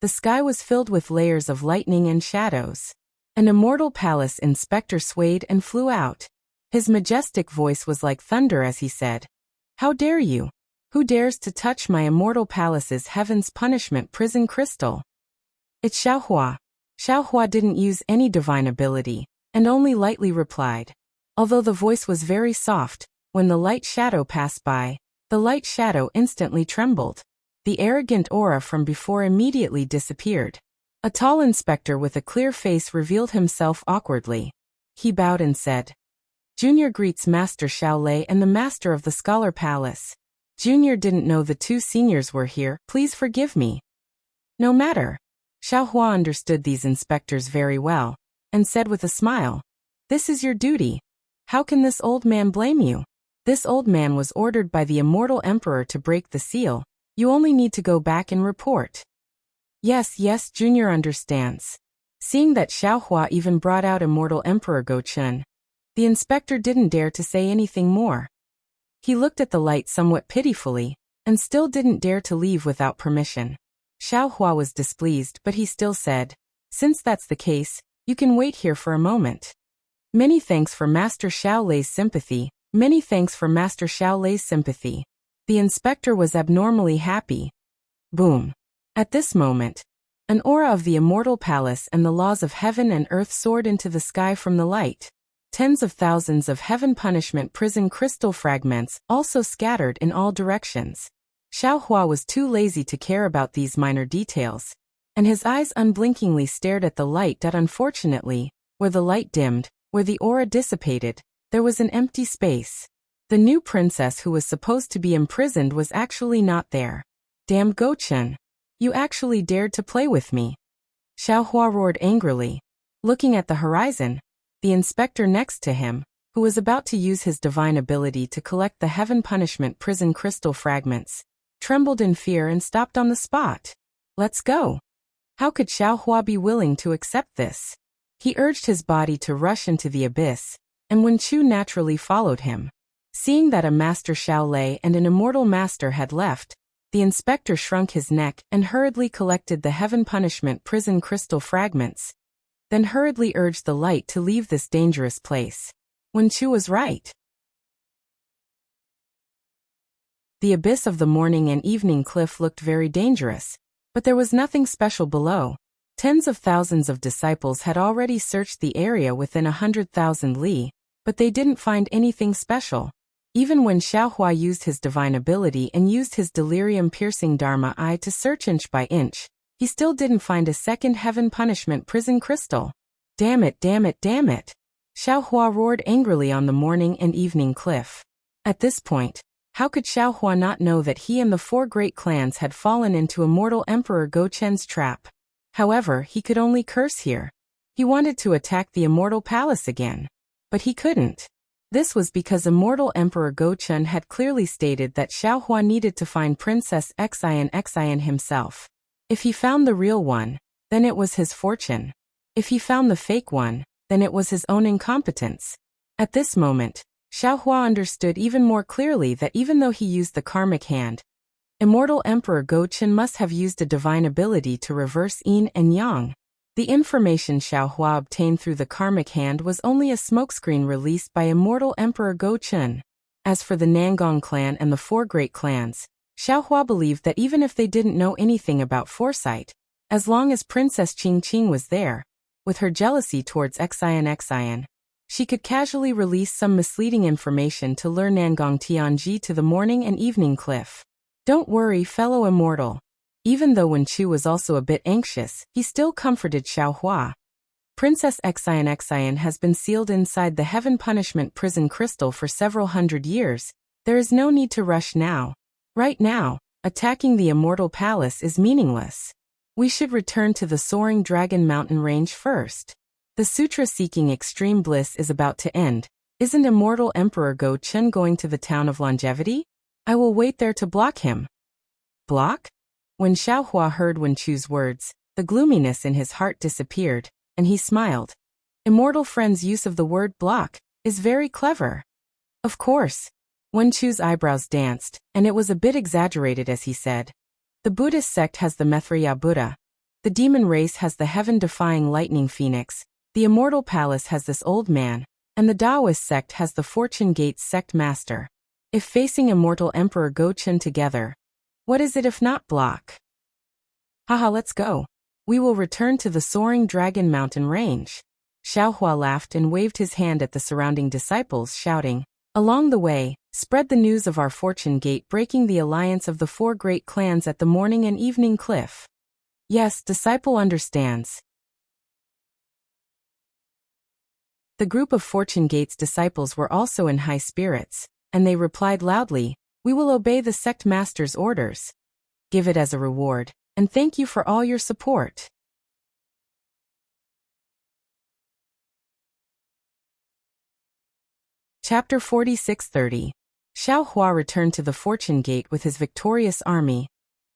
the sky was filled with layers of lightning and shadows. An immortal palace inspector swayed and flew out. His majestic voice was like thunder as he said, "How dare you? Who dares to touch my immortal palace's heaven's punishment prison crystal?" "It's Xiao Hua." Xiao Hua didn't use any divine ability, and only lightly replied. Although the voice was very soft, when the light shadow passed by, the light shadow instantly trembled. The arrogant aura from before immediately disappeared. A tall inspector with a clear face revealed himself awkwardly. He bowed and said, "Junior greets Master Xiao Lei and the Master of the Scholar Palace. Junior didn't know the 2 seniors were here, please forgive me." "No matter." Xiao Hua understood these inspectors very well, and said with a smile, "This is your duty. How can this old man blame you? This old man was ordered by the immortal Emperor to break the seal. You only need to go back and report." Yes, Junior understands." Seeing that Xiao Hua even brought out immortal Emperor Go Chen, the inspector didn't dare to say anything more. He looked at the light somewhat pitifully, and still didn't dare to leave without permission. Xiao Hua was displeased, but he still said, "Since that's the case, you can wait here for a moment. Many thanks for Master Xiao Lei's sympathy, many thanks for Master Xiao Lei's sympathy." The inspector was abnormally happy. Boom! At this moment, an aura of the immortal palace and the laws of heaven and earth soared into the sky from the light. Tens of thousands of heaven punishment prison crystal fragments also scattered in all directions. Xiao Hua was too lazy to care about these minor details, and his eyes unblinkingly stared at the light. Unfortunately, where the light dimmed, where the aura dissipated, there was an empty space. The new princess who was supposed to be imprisoned was actually not there. "Damn Go Chen! You actually dared to play with me!" Xiao Hua roared angrily. Looking at the horizon, the inspector next to him, who was about to use his divine ability to collect the heaven punishment prison crystal fragments, trembled in fear and stopped on the spot. "Let's go." How could Xiao Hua be willing to accept this? He urged his body to rush into the abyss, and Wen Chu naturally followed him. Seeing that a Master Xiao Lei and an immortal master had left, the inspector shrunk his neck and hurriedly collected the heaven punishment prison crystal fragments, then hurriedly urged the light to leave this dangerous place. Wen Chu was right. The abyss of the morning and evening cliff looked very dangerous, but there was nothing special below. Tens of thousands of disciples had already searched the area within 100,000 li, but they didn't find anything special. Even when Xiao Hua used his divine ability and used his delirium-piercing Dharma eye to search inch by inch, he still didn't find a second heaven punishment prison crystal. Damn it! Xiao Hua roared angrily on the morning and evening cliff. At this point, How could Xiaohua not know that he and the 4 great clans had fallen into immortal Emperor Go-Chen's trap? However, he could only curse here. He wanted to attack the immortal palace again. But he couldn't. This was because immortal Emperor Go-Chen had clearly stated that Xiaohua needed to find Princess Xian himself. If he found the real one, then it was his fortune. If he found the fake one, then it was his own incompetence. At this moment, Xiaohua understood even more clearly that even though he used the karmic hand, immortal Emperor Go-Chen must have used a divine ability to reverse yin and yang. The information Xiaohua obtained through the karmic hand was only a smokescreen released by immortal Emperor Go-Chen. As for the Nangong clan and the 4 great clans, Xiaohua believed that even if they didn't know anything about foresight, as long as Princess Qingqing was there, with her jealousy towards Xian, she could casually release some misleading information to lure Nangong Tianji to the morning and evening cliff. Don't worry, fellow immortal. Even though Wen Chu was also a bit anxious, he still comforted Xiaohua. Princess Xian has been sealed inside the Heaven Punishment Prison Crystal for several hundred years. There is no need to rush now. Right now, attacking the Immortal Palace is meaningless. We should return to the Soaring Dragon Mountain Range first. The sutra-seeking extreme bliss is about to end. Isn't Immortal Emperor Go-Chen going to the Town of Longevity? I will wait there to block him. Block? When Xiaohua heard Wen Chu's words, the gloominess in his heart disappeared, and he smiled. Immortal Friend's use of the word block is very clever. Of course. Wen Chu's eyebrows danced, and it was a bit exaggerated as he said. The Buddhist sect has the Maitreya Buddha. The demon race has the heaven-defying lightning phoenix. The Immortal Palace has this old man, and the Taoist sect has the Fortune Gates sect master. If facing Immortal Emperor Go-Chen together, what is it if not block? Haha, let's go. We will return to the Soaring Dragon Mountain Range. Xiaohua laughed and waved his hand at the surrounding disciples, shouting, along the way, spread the news of our Fortune Gate breaking the alliance of the 4 great clans at the morning and evening cliff. Yes, disciple understands. The group of Fortune Gate's disciples were also in high spirits, and they replied loudly, we will obey the sect master's orders. Give it as a reward, and thank you for all your support. Chapter 46:30. Xiaohua returned to the Fortune Gate with his victorious army,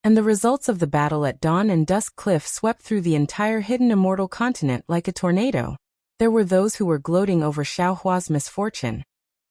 and the results of the battle at Dawn and Dusk Cliff swept through the entire hidden immortal continent like a tornado. There were those who were gloating over Xiaohua's misfortune,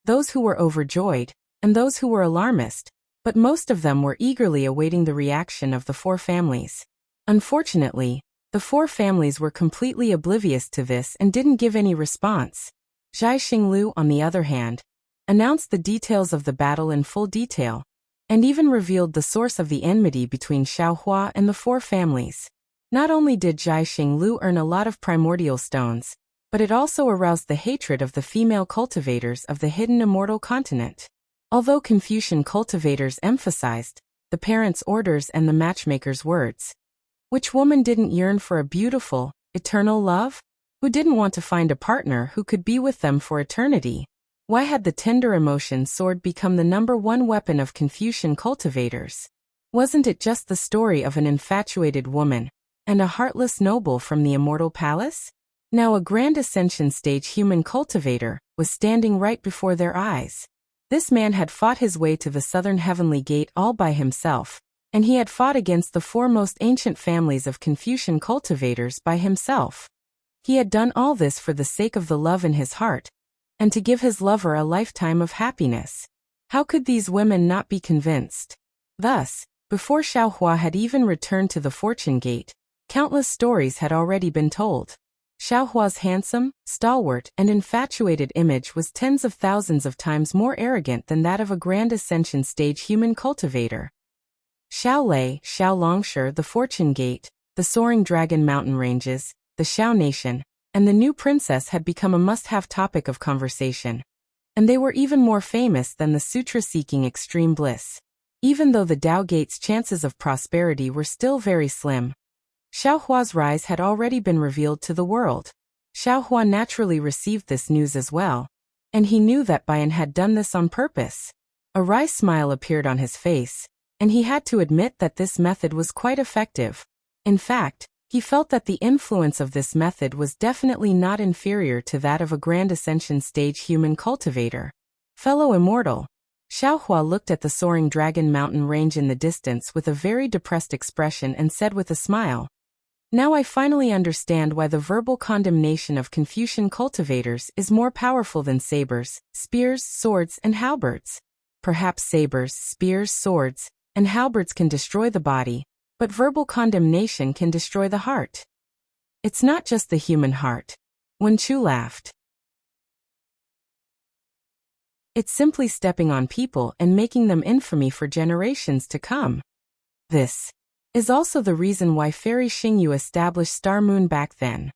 those who were overjoyed, and those who were alarmist, but most of them were eagerly awaiting the reaction of the 4 families. Unfortunately, the 4 families were completely oblivious to this and didn't give any response. Zhai Xinglu, on the other hand, announced the details of the battle in full detail, and even revealed the source of the enmity between Xiaohua and the 4 families. Not only did Zhai Xinglu earn a lot of primordial stones, but it also aroused the hatred of the female cultivators of the hidden immortal continent. Although Confucian cultivators emphasized the parents' orders and the matchmaker's words, which woman didn't yearn for a beautiful, eternal love? Who didn't want to find a partner who could be with them for eternity? Why had the tender emotion sword become the #1 weapon of Confucian cultivators? Wasn't it just the story of an infatuated woman and a heartless noble from the immortal palace? Now a grand ascension stage human cultivator was standing right before their eyes. This man had fought his way to the southern heavenly gate all by himself, and he had fought against the 4 most ancient families of Confucian cultivators by himself. He had done all this for the sake of the love in his heart, and to give his lover a lifetime of happiness. How could these women not be convinced? Thus, before Xiaohua had even returned to the Fortune Gate, countless stories had already been told. Xiaohua's handsome, stalwart, and infatuated image was tens of thousands of times more arrogant than that of a grand ascension stage human cultivator. Xiaolei, Xiaolongshi, the Fortune Gate, the Soaring Dragon Mountain Ranges, the Xiao Nation, and the new princess had become a must-have topic of conversation. And they were even more famous than the sutra-seeking extreme bliss. Even though the Tao Gate's chances of prosperity were still very slim, Xiaohua's rise had already been revealed to the world. Xiaohua naturally received this news as well, and he knew that Bian had done this on purpose. A wry smile appeared on his face, and he had to admit that this method was quite effective. In fact, he felt that the influence of this method was definitely not inferior to that of a Grand Ascension stage human cultivator. Fellow immortal. Xiaohua looked at the soaring dragon mountain range in the distance with a very depressed expression and said with a smile, "Now I finally understand why the verbal condemnation of Confucian cultivators is more powerful than sabers, spears, swords, and halberds. Perhaps sabers, spears, swords, and halberds can destroy the body, but verbal condemnation can destroy the heart. It's not just the human heart." Wen Chu laughed. "It's simply stepping on people and making them infamy for generations to come. This is also the reason why Fairy Xingyu established Star Moon back then."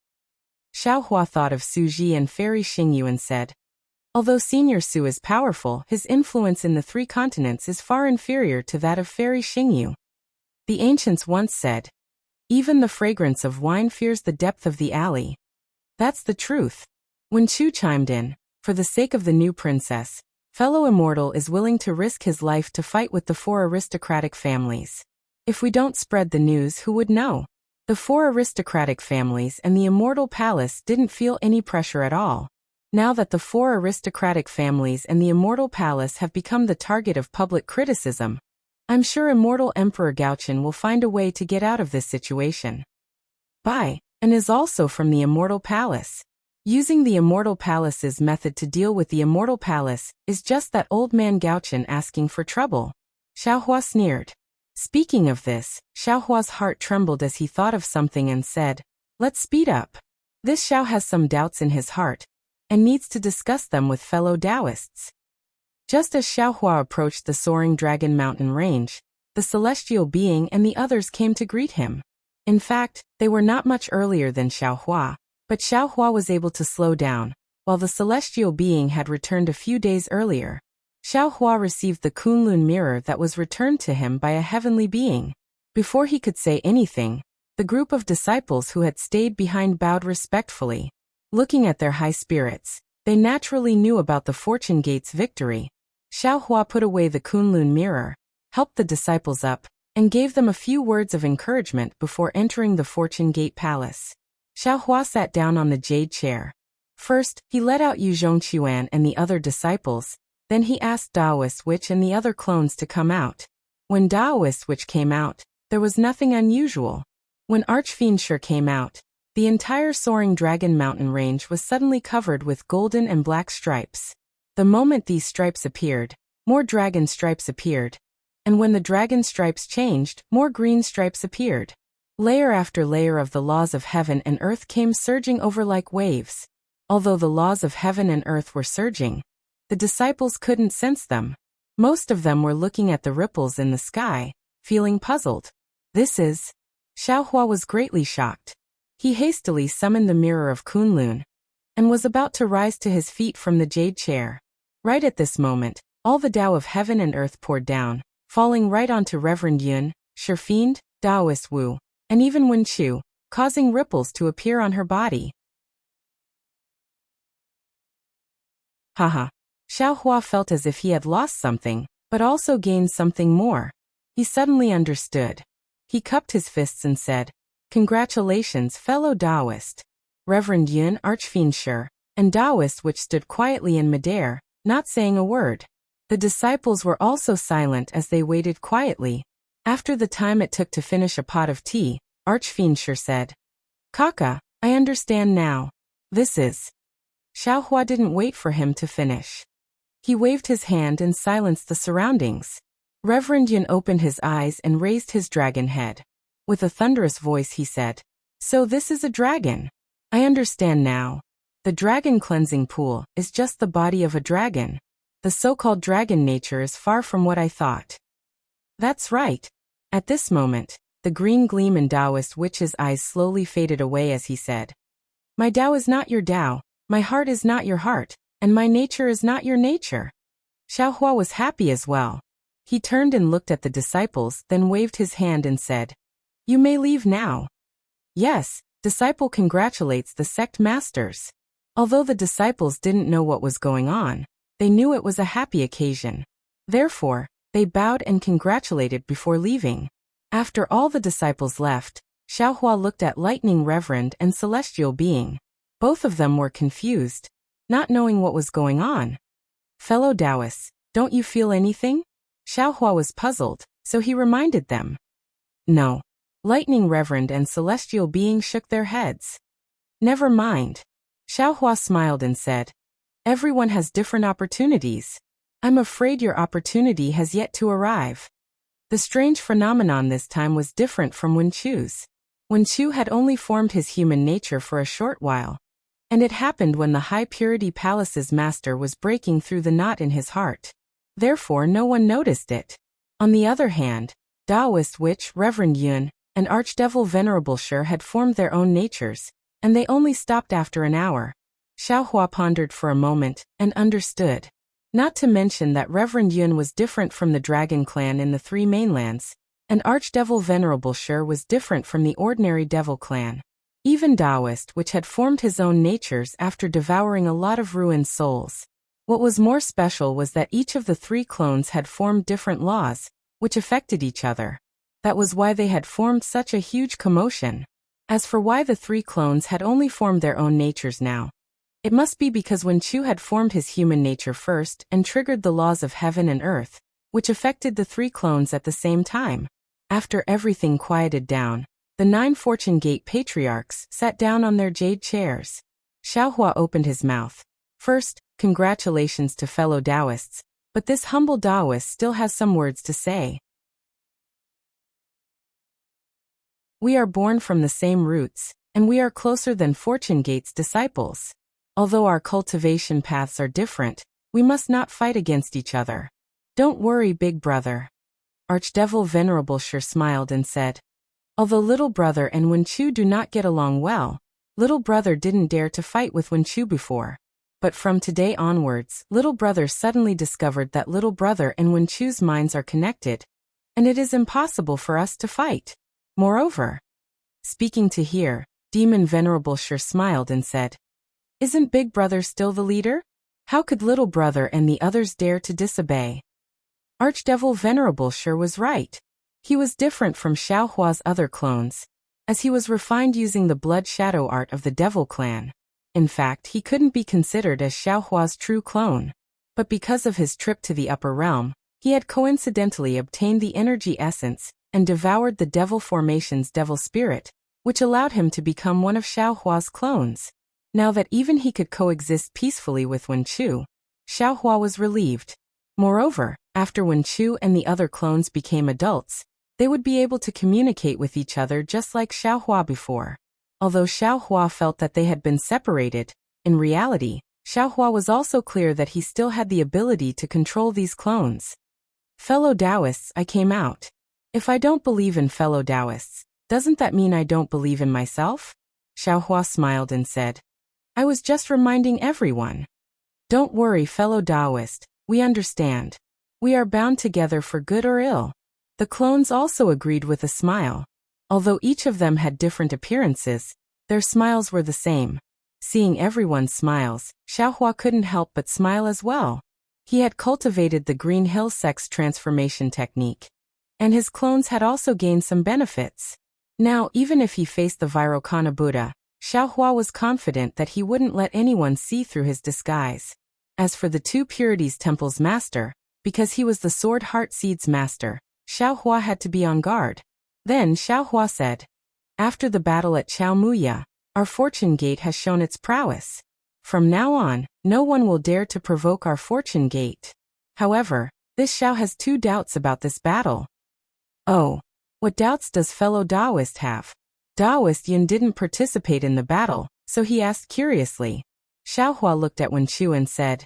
Xiaohua thought of Su Ji and Fairy Xingyu and said, "Although Senior Su is powerful, his influence in the 3 continents is far inferior to that of Fairy Xingyu. The ancients once said, 'Even the fragrance of wine fears the depth of the alley.' That's the truth." Wen Chu chimed in, "For the sake of the new princess, fellow immortal is willing to risk his life to fight with the 4 aristocratic families. If we don't spread the news, who would know?" The 4 aristocratic families and the immortal palace didn't feel any pressure at all. Now that the 4 aristocratic families and the immortal palace have become the target of public criticism, I'm sure immortal Emperor Gaochen will find a way to get out of this situation. Bai, and is also from the immortal palace. Using the immortal palace's method to deal with the immortal palace is just that old man Gaochen asking for trouble. Xiaohua sneered. Speaking of this, Xiaohua's heart trembled as he thought of something and said, "Let's speed up." This Xiao has some doubts in his heart, and needs to discuss them with fellow Taoists. Just as Xiaohua approached the soaring dragon mountain range, the celestial being and the others came to greet him. In fact, they were not much earlier than Xiaohua, but Xiaohua was able to slow down, while the celestial being had returned a few days earlier. Xiaohua received the Kunlun mirror that was returned to him by a heavenly being. Before he could say anything, the group of disciples who had stayed behind bowed respectfully. Looking at their high spirits, they naturally knew about the Fortune Gate's victory. Xiaohua put away the Kunlun mirror, helped the disciples up, and gave them a few words of encouragement before entering the Fortune Gate Palace. Xiaohua sat down on the jade chair. First, he let out Yu Zhongquan and the other disciples, then he asked Daoist Witch and the other clones to come out. When Daoist Witch came out, there was nothing unusual. When Archfiend Shi came out, the entire soaring dragon mountain range was suddenly covered with golden and black stripes. The moment these stripes appeared, more dragon stripes appeared. And when the dragon stripes changed, more green stripes appeared. Layer after layer of the laws of heaven and earth came surging over like waves. Although the laws of heaven and earth were surging, the disciples couldn't sense them. Most of them were looking at the ripples in the sky, feeling puzzled. Xiaohua was greatly shocked. He hastily summoned the mirror of Kunlun, and was about to rise to his feet from the jade chair. Right at this moment, all the Tao of heaven and earth poured down, falling right onto Reverend Yun, Shifiend, Daoist Wu, and even Wen Chu, causing ripples to appear on her body. Haha. Xiaohua felt as if he had lost something, but also gained something more. He suddenly understood. He cupped his fists and said, "Congratulations, fellow Taoist." Reverend Yun, Archfiend Shi, and Daoist Witch stood quietly in midair, not saying a word. The disciples were also silent as they waited quietly. After the time it took to finish a pot of tea, Archfiend Shi said, "Kaka, I understand now. Xiaohua didn't wait for him to finish. He waved his hand and silenced the surroundings. Reverend Yun opened his eyes and raised his dragon head. With a thunderous voice he said, "So this is a dragon. I understand now. The dragon cleansing pool is just the body of a dragon. The so-called dragon nature is far from what I thought." That's right. At this moment, the green gleam in Daoist Witch's eyes slowly faded away as he said, "My Tao is not your Tao, my heart is not your heart, and my nature is not your nature." Xiaohua was happy as well. He turned and looked at the disciples, then waved his hand and said, "You may leave now." Yes, disciple congratulates the sect masters. Although the disciples didn't know what was going on, they knew it was a happy occasion. Therefore, they bowed and congratulated before leaving. After all the disciples left, Xiaohua looked at Lightning Reverend and Celestial Being. Both of them were confused, not knowing what was going on. Fellow Taoists, don't you feel anything? Xiaohua was puzzled, so he reminded them. No. Lightning Reverend and Celestial Being shook their heads. Never mind. Xiaohua smiled and said, everyone has different opportunities. I'm afraid your opportunity has yet to arrive. The strange phenomenon this time was different from Wenchu's. Wenchu had only formed his human nature for a short while, and it happened when the High Purity Palace's master was breaking through the knot in his heart. Therefore no one noticed it. On the other hand, Taoist Witch Reverend Yun and Archdevil Venerable Shi had formed their own natures, and they only stopped after an hour. Xiaohua pondered for a moment, and understood. Not to mention that Reverend Yun was different from the Dragon Clan in the Three Mainlands, and Archdevil Venerable Shi was different from the ordinary Devil Clan. Even Taoist, which had formed his own natures after devouring a lot of ruined souls. What was more special was that each of the three clones had formed different laws, which affected each other. That was why they had formed such a huge commotion. As for why the three clones had only formed their own natures now, it must be because Wenchu had formed his human nature first and triggered the laws of heaven and earth, which affected the three clones at the same time. After everything quieted down, the 9 Fortune Gate patriarchs sat down on their jade chairs. Xiaohua opened his mouth. First, congratulations to fellow Taoists, but this humble Taoist still has some words to say. We are born from the same roots, and we are closer than Fortune Gate's disciples. Although our cultivation paths are different, we must not fight against each other. Don't worry, big brother. Archdevil Venerable Shi smiled and said, although little brother and Wenchu do not get along well, little brother didn't dare to fight with Wenchu before. But from today onwards, little brother suddenly discovered that little brother and Wenchu's minds are connected, and it is impossible for us to fight. Moreover, speaking to hear, Demon Venerable Shi smiled and said, isn't big brother still the leader? How could little brother and the others dare to disobey? Archdevil Venerable Shi was right. He was different from Xiaohua's other clones, as he was refined using the blood shadow art of the Devil Clan. In fact, he couldn't be considered as Xiaohua's true clone. But because of his trip to the upper realm, he had coincidentally obtained the energy essence and devoured the Devil Formation's Devil Spirit, which allowed him to become one of Xiaohua's clones. Now that even he could coexist peacefully with Wenchu, Xiaohua was relieved. Moreover, after Wenchu and the other clones became adults, they would be able to communicate with each other just like Xiaohua before. Although Xiaohua felt that they had been separated, in reality, Xiaohua was also clear that he still had the ability to control these clones. Fellow Taoists, I came out. If I don't believe in fellow Taoists, doesn't that mean I don't believe in myself? Xiaohua smiled and said, I was just reminding everyone. Don't worry, fellow Taoist, we understand. We are bound together for good or ill. The clones also agreed with a smile. Although each of them had different appearances, their smiles were the same. Seeing everyone's smiles, Xiaohua couldn't help but smile as well. He had cultivated the Green Hill sex transformation technique, and his clones had also gained some benefits. Now, even if he faced the Vairocana Buddha, Xiaohua was confident that he wouldn't let anyone see through his disguise. As for the Two Purities Temple's master, because he was the Sword Heart Seed's master, Xiaohua had to be on guard. Then Xiaohua said, after the battle at Chaomuya, our Fortune Gate has shown its prowess. From now on, no one will dare to provoke our Fortune Gate. However, this Xiao has 2 doubts about this battle. Oh, what doubts does fellow Taoist have? Taoist Yin didn't participate in the battle, so he asked curiously. Xiaohua looked at Wenchu and said,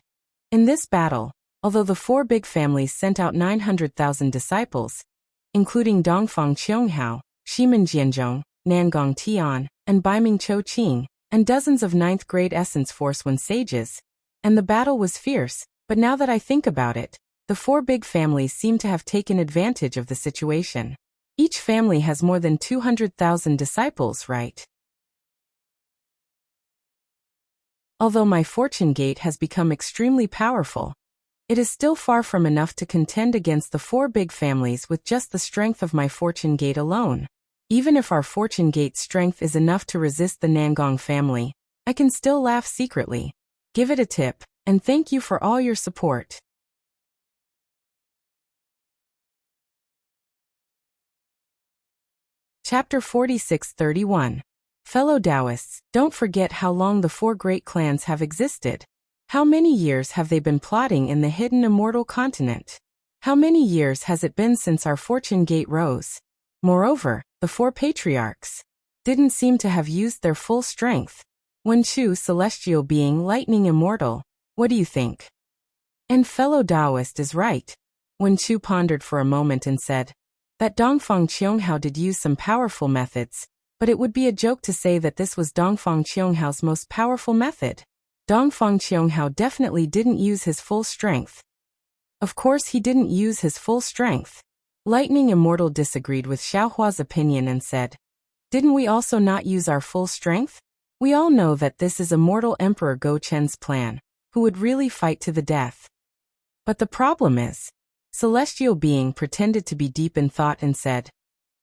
in this battle, although the 4 big families sent out 900,000 disciples, including Dongfang Qianghao, Shimen Jianzhong, Nangong Tian, and Baiming Chou Qing, and dozens of 9th grade Essence Force 1 sages, and the battle was fierce, but now that I think about it, the 4 big families seem to have taken advantage of the situation. Each family has more than 200,000 disciples, right? Although my Fortune Gate has become extremely powerful, It is still far from enough to contend against the 4 big families with just the strength of my fortune gate alone. Even if our fortune gate's strength is enough to resist the Nangong family, I can still laugh secretly. Give it a tip, and thank you for all your support. Chapter 46-31. Fellow Taoists, don't forget how long the 4 great clans have existed. How many years have they been plotting in the hidden immortal continent? How many years has it been since our fortune gate rose? Moreover, the 4 patriarchs didn't seem to have used their full strength. Wen Chu, celestial being, lightning immortal, what do you think? And fellow Taoist is right. Wen Chu pondered for a moment and said, that Dongfang Qianghao did use some powerful methods, but it would be a joke to say that this was Dongfang Qianghao's most powerful method. Dongfang Qianghao definitely didn't use his full strength. Of course he didn't use his full strength. Lightning Immortal disagreed with Xiaohua's opinion and said, didn't we also not use our full strength? We all know that this is immortal Emperor Go Chen's plan, who would really fight to the death. But the problem is, Celestial Being pretended to be deep in thought and said,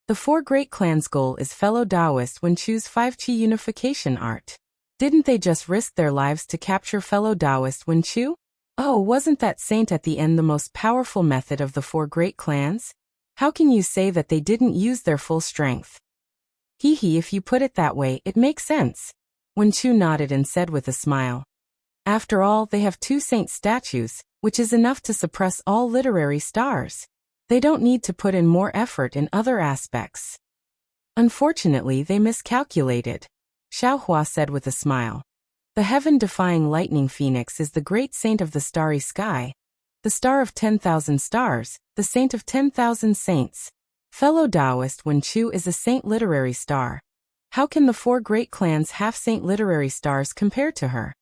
the 4 great clans' goal is fellow Taoist when choose 5-Chi unification art. Didn't they just risk their lives to capture fellow Taoist Wen Chu? Oh, wasn't that saint at the end the most powerful method of the 4 great clans? How can you say that they didn't use their full strength? Hee, if you put it that way, it makes sense. Wen Chu nodded and said with a smile. After all, they have 2 saint statues, which is enough to suppress all literary stars. They don't need to put in more effort in other aspects. Unfortunately, they miscalculated. Xiaohua said with a smile. The heaven-defying lightning phoenix is the great saint of the starry sky, the star of 10,000 stars, the saint of 10,000 saints. Fellow Taoist Wen Chu is a saint literary star. How can the 4 great clans have saint literary stars compared to her?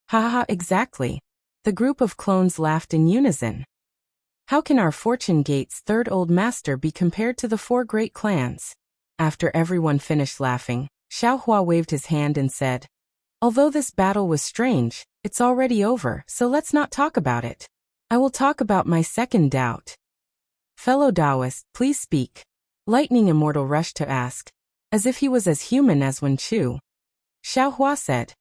Ha, exactly. The group of clones laughed in unison. How can our fortune gate's 3rd old master be compared to the 4 great clans? After everyone finished laughing, Xiaohua waved his hand and said, although this battle was strange, it's already over, so let's not talk about it. I will talk about my second doubt. Fellow Taoist, please speak. Lightning Immortal rushed to ask, as if he was as human as Wen Chu. Xiaohua said,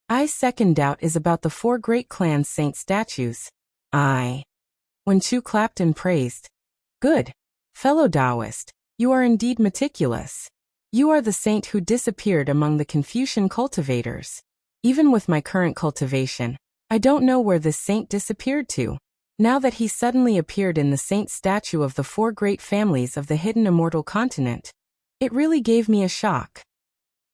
I's second doubt is about the 4 great clans' saint statues. Wen Chu clapped and praised. Good. Fellow Taoist, you are indeed meticulous. You are the saint who disappeared among the Confucian cultivators. Even with my current cultivation, I don't know where this saint disappeared to. Now that he suddenly appeared in the saint statue of the 4 great families of the hidden immortal continent, it really gave me a shock.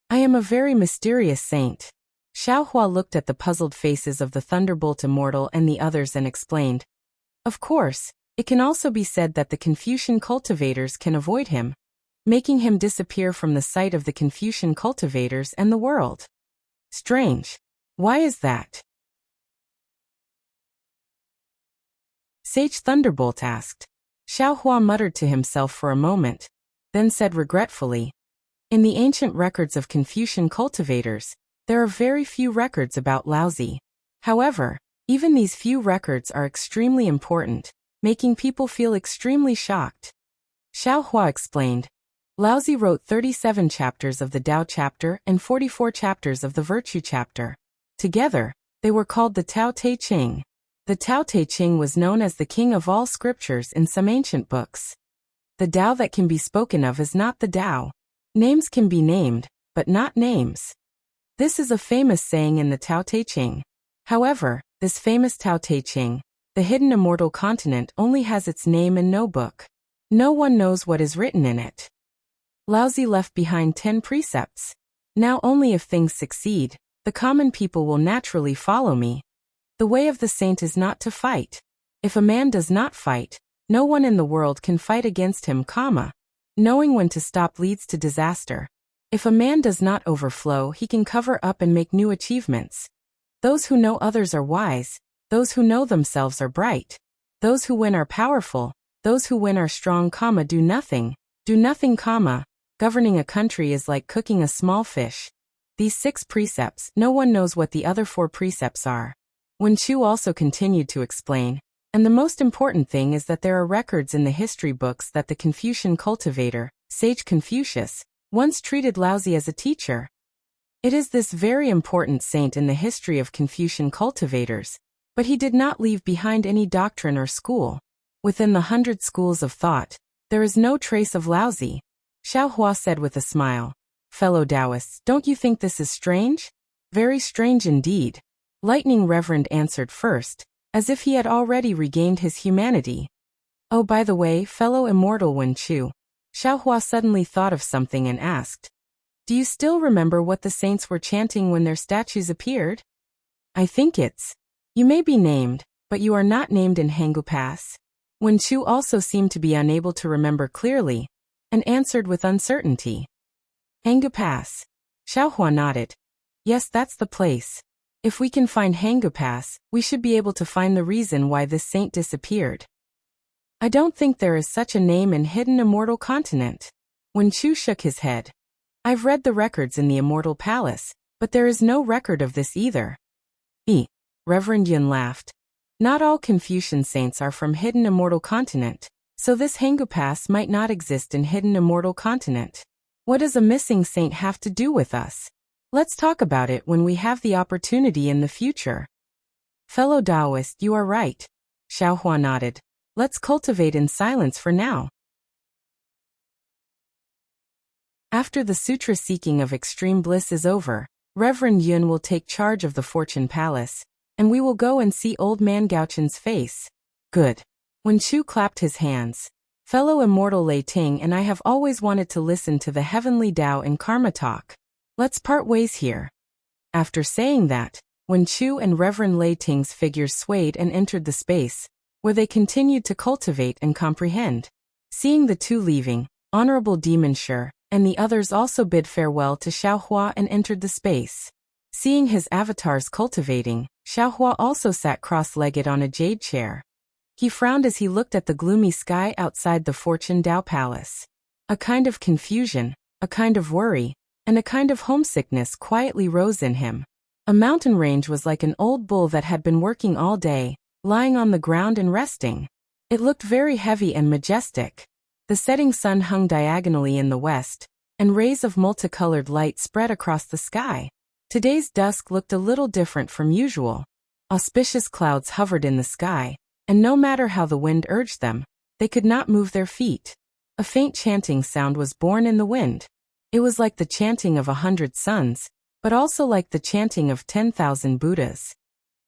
I am a very mysterious saint. Xiaohua looked at the puzzled faces of the Thunderbolt Immortal and the others and explained. Of course, it can also be said that the Confucian cultivators can avoid him, making him disappear from the sight of the Confucian cultivators and the world. Strange. Why is that? Sage Thunderbolt asked. Xiaohua muttered to himself for a moment, then said regretfully, in the ancient records of Confucian cultivators, there are very few records about Laozi. However, even these few records are extremely important, making people feel extremely shocked. Xiaohua explained, Laozi wrote 37 chapters of the Tao chapter and 44 chapters of the Virtue chapter. Together, they were called the Tao Te Ching. The Tao Te Ching was known as the king of all scriptures in some ancient books. The Tao that can be spoken of is not the Tao. Names can be named, but not names. This is a famous saying in the Tao Te Ching. However, this famous Tao Te Ching, the hidden immortal continent, only has its name and no book. No one knows what is written in it. Laozi left behind 10 precepts. Now only if things succeed, the common people will naturally follow me. The way of the saint is not to fight. If a man does not fight, no one in the world can fight against him, Knowing when to stop leads to disaster. If a man does not overflow, he can cover up and make new achievements. Those who know others are wise. Those who know themselves are bright. Those who win are powerful. Those who win are strong, do nothing. Do nothing, Governing a country is like cooking a small fish. These 6 precepts, no one knows what the other 4 precepts are. Wen Chu also continued to explain, And the most important thing is that there are records in the history books that the Confucian cultivator, sage Confucius, once treated Laozi as a teacher. It is this very important saint in the history of Confucian cultivators, but he did not leave behind any doctrine or school. Within the 100 schools of thought, there is no trace of Laozi. Xiao Hua said with a smile. Fellow Taoists, don't you think this is strange? Very strange indeed. Lightning Reverend answered first, as if he had already regained his humanity. Oh, by the way, fellow immortal Wen Chu. Xiao Hua suddenly thought of something and asked. Do you still remember what the saints were chanting when their statues appeared? I think it's. You may be named, but you are not named in Hanggu Pass. Wen Chu also seemed to be unable to remember clearly, and answered with uncertainty. Hanggu Pass. Xiao Hua nodded. Yes, that's the place. If we can find Hanggu Pass, we should be able to find the reason why this saint disappeared. I don't think there is such a name in Hidden Immortal Continent. Wen Chu shook his head. I've read the records in the Immortal Palace, but there is no record of this either. Reverend Yun laughed. Not all Confucian saints are from Hidden Immortal Continent, so this Hanggu Pass might not exist in Hidden Immortal Continent. What does a missing saint have to do with us? Let's talk about it when we have the opportunity in the future. Fellow Taoist, you are right. Xiao Hua nodded. Let's cultivate in silence for now. After the sutra seeking of extreme bliss is over, Reverend Yun will take charge of the Fortune Palace, and we will go and see Old Man Gaochen's face. Good. Wen Chu clapped his hands. Fellow immortal Lei Ting and I have always wanted to listen to the heavenly Tao and Karma talk. Let's part ways here. After saying that, Wen Chu and Reverend Lei Ting's figures swayed and entered the space, where they continued to cultivate and comprehend. Seeing the two leaving, Honorable Demon Shi and the others also bid farewell to Xiao Hua and entered the space. Seeing his avatars cultivating, Xiao Hua also sat cross-legged on a jade chair. He frowned as he looked at the gloomy sky outside the Fortune Tao Palace. A kind of confusion, a kind of worry, and a kind of homesickness quietly rose in him. A mountain range was like an old bull that had been working all day, lying on the ground and resting. It looked very heavy and majestic. The setting sun hung diagonally in the west, and rays of multicolored light spread across the sky. Today's dusk looked a little different from usual. Auspicious clouds hovered in the sky, and no matter how the wind urged them, they could not move their feet. A faint chanting sound was born in the wind. It was like the chanting of 100 suns, but also like the chanting of 10,000 Buddhas.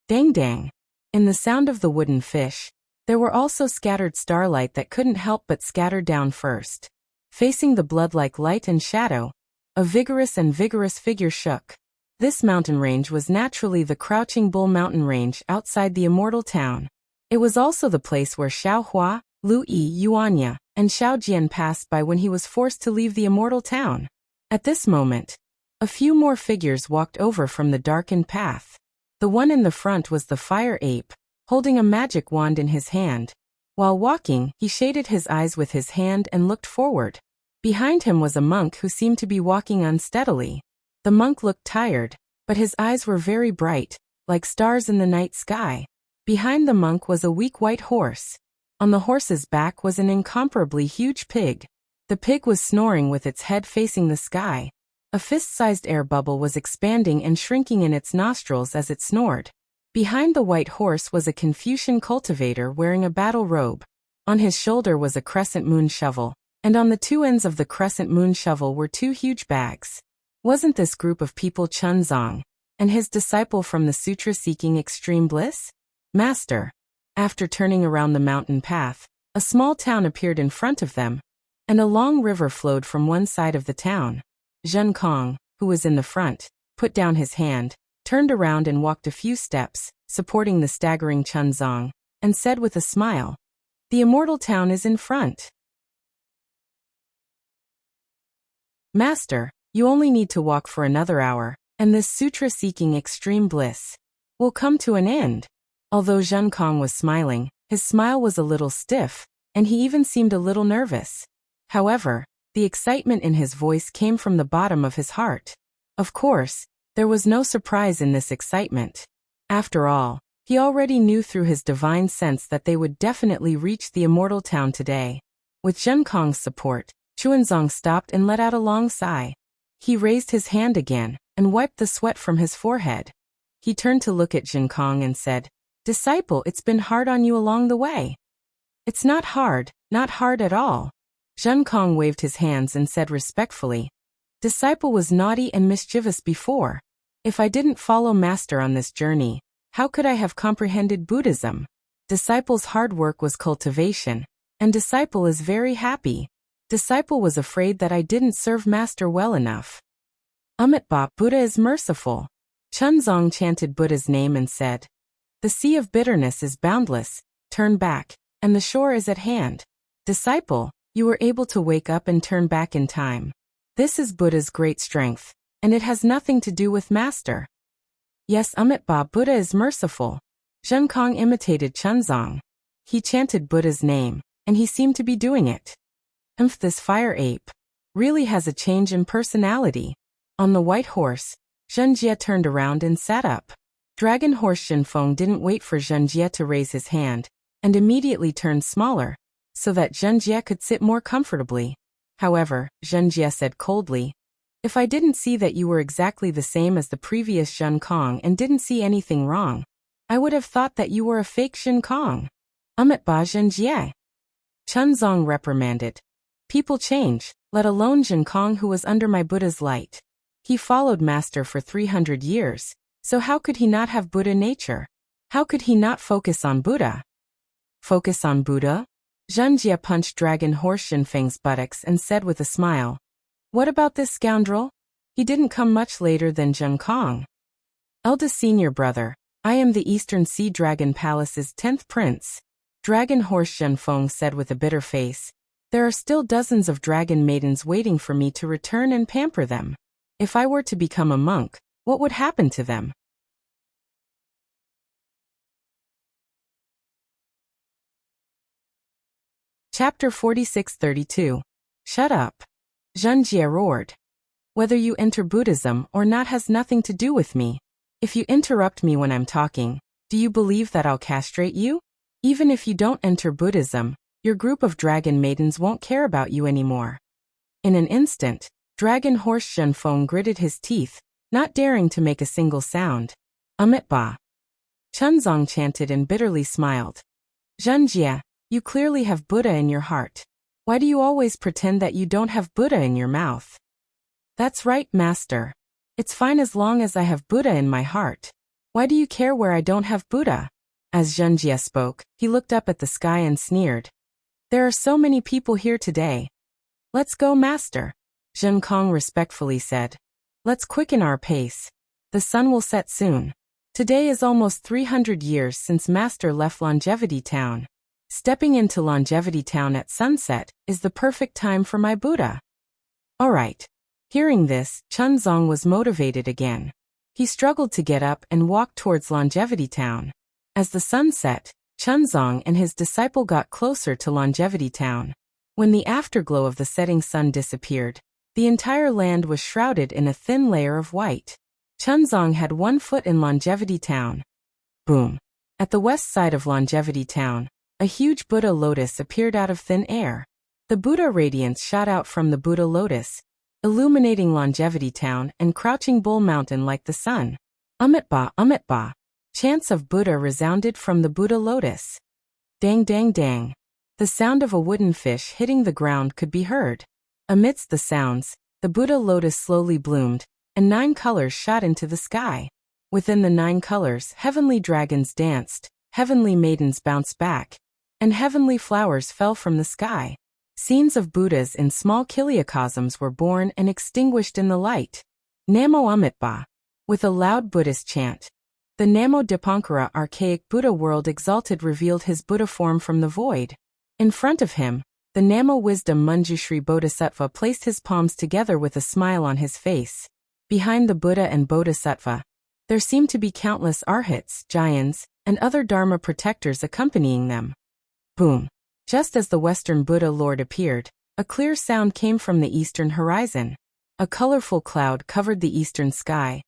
Dang dang. In the sound of the wooden fish, there were also scattered starlight that couldn't help but scatter down first. Facing the blood like light and shadow, a vigorous figure shook. This mountain range was naturally the Crouching Bull mountain range outside the immortal town. It was also the place where Xiao Hua, Lu Yi Yuanya, and Xiao Jian passed by when he was forced to leave the immortal town. At this moment, a few more figures walked over from the darkened path. The one in the front was the fire ape, holding a magic wand in his hand. While walking, he shaded his eyes with his hand and looked forward. Behind him was a monk who seemed to be walking unsteadily. The monk looked tired, but his eyes were very bright, like stars in the night sky. Behind the monk was a weak white horse. On the horse's back was an incomparably huge pig. The pig was snoring with its head facing the sky. A fist-sized air bubble was expanding and shrinking in its nostrils as it snored. Behind the white horse was a Confucian cultivator wearing a battle robe. On his shoulder was a crescent moon shovel, and on the two ends of the crescent moon shovel were two huge bags. Wasn't this group of people Chun Zong, and his disciple from the sutra seeking extreme bliss? Master. After turning around the mountain path, a small town appeared in front of them, and a long river flowed from one side of the town. Zhen Kong, who was in the front, put down his hand, turned around and walked a few steps, supporting the staggering Chun Zong, and said with a smile, "The immortal town is in front. Master, you only need to walk for another hour, and this sutra-seeking extreme bliss will come to an end." Although Zhen Kong was smiling, his smile was a little stiff, and he even seemed a little nervous. However, the excitement in his voice came from the bottom of his heart. Of course, there was no surprise in this excitement. After all, He already knew through his divine sense that they would definitely reach the immortal town today. With Zhen Kong's support, Xuanzang stopped and let out a long sigh. He raised his hand again and wiped the sweat from his forehead. He turned to look at Zhen Kong and said, "Disciple, it's been hard on you along the way." "It's not hard at all." Zhen Kong waved his hands and said respectfully, "Disciple was naughty and mischievous before. If I didn't follow Master on this journey, how could I have comprehended Buddhism? Disciple's hard work was cultivation, and Disciple is very happy. Disciple was afraid that I didn't serve Master well enough." Amitabha, Buddha is merciful. Chunzong chanted Buddha's name and said, "The sea of bitterness is boundless, turn back, and the shore is at hand. Disciple, you were able to wake up and turn back in time. This is Buddha's great strength, and it has nothing to do with Master." "Yes, Amitabha, Buddha is merciful." Zhen Kong imitated Chunzong. He chanted Buddha's name, and he seemed to be doing it. This fire ape really has a change in personality. On the white horse, Zhenjie turned around and sat up. Dragon horse Zhenfeng didn't wait for Zhenjie to raise his hand, and immediately turned smaller, so that Zhenjie could sit more comfortably. However, Zhenjie said coldly, "If I didn't see that you were exactly the same as the previous Zhen Kong and didn't see anything wrong, I would have thought that you were a fake Zhen Kong." "Amitabha Zhenjie," Chunzong reprimanded. "People change, let alone Zhen Kong who was under my Buddha's light. He followed Master for 300 years, so how could he not have Buddha nature? How could he not focus on Buddha?" "Focus on Buddha?" Zhenjie punched Dragon Horse Zhenfeng's buttocks and said with a smile, "What about this scoundrel? He didn't come much later than Zhen Kong." "Eldest senior brother, I am the Eastern Sea Dragon Palace's 10th prince," Dragon Horse Zhenfeng said with a bitter face. "There are still dozens of dragon maidens waiting for me to return and pamper them. If I were to become a monk, what would happen to them?" Chapter 46-32. Shut up. Zhenjie roared. "Whether you enter Buddhism or not has nothing to do with me. If you interrupt me when I'm talking, do you believe that I'll castrate you? Even if you don't enter Buddhism, your group of dragon maidens won't care about you anymore." In an instant, Dragon Horse Zhenfeng gritted his teeth, not daring to make a single sound. "Amitabha," Chunzong chanted and bitterly smiled. "Zhenjie, you clearly have Buddha in your heart. Why do you always pretend that you don't have Buddha in your mouth?" "That's right, Master. It's fine as long as I have Buddha in my heart. Why do you care where I don't have Buddha?" As Zhenjie spoke, he looked up at the sky and sneered. "There are so many people here today." "Let's go, Master," Zhen Kong respectfully said. "Let's quicken our pace. The sun will set soon. Today is almost 300 years since Master left Longevity Town. Stepping into Longevity Town at sunset is the perfect time for my Buddha." "All right." Hearing this, Chunzong was motivated again. He struggled to get up and walk towards Longevity Town. As the sun set, Chunzong and his disciple got closer to Longevity Town. When the afterglow of the setting sun disappeared, the entire land was shrouded in a thin layer of white. Chunzong had one foot in Longevity Town. Boom. At the west side of Longevity Town, a huge Buddha lotus appeared out of thin air. The Buddha radiance shot out from the Buddha lotus, illuminating Longevity Town and Crouching Bull Mountain like the sun. "Amitabha, Amitabha." Chants of Buddha resounded from the Buddha lotus. Dang, dang, dang. The sound of a wooden fish hitting the ground could be heard. Amidst the sounds, the Buddha lotus slowly bloomed, and 9 colors shot into the sky. Within the 9 colors, heavenly dragons danced, heavenly maidens bounced back, and heavenly flowers fell from the sky. Scenes of Buddhas in small kiliacosms were born and extinguished in the light. Namo Amitabha. With a loud Buddhist chant, the Namo Dipankara archaic Buddha world exalted revealed his Buddha form from the void. In front of him, the Namo Wisdom Manjushri Bodhisattva placed his palms together with a smile on his face. Behind the Buddha and Bodhisattva, there seemed to be countless arhats, Jayans, and other Dharma protectors accompanying them. Boom. Just as the Western Buddha Lord appeared, a clear sound came from the eastern horizon. A colorful cloud covered the eastern sky,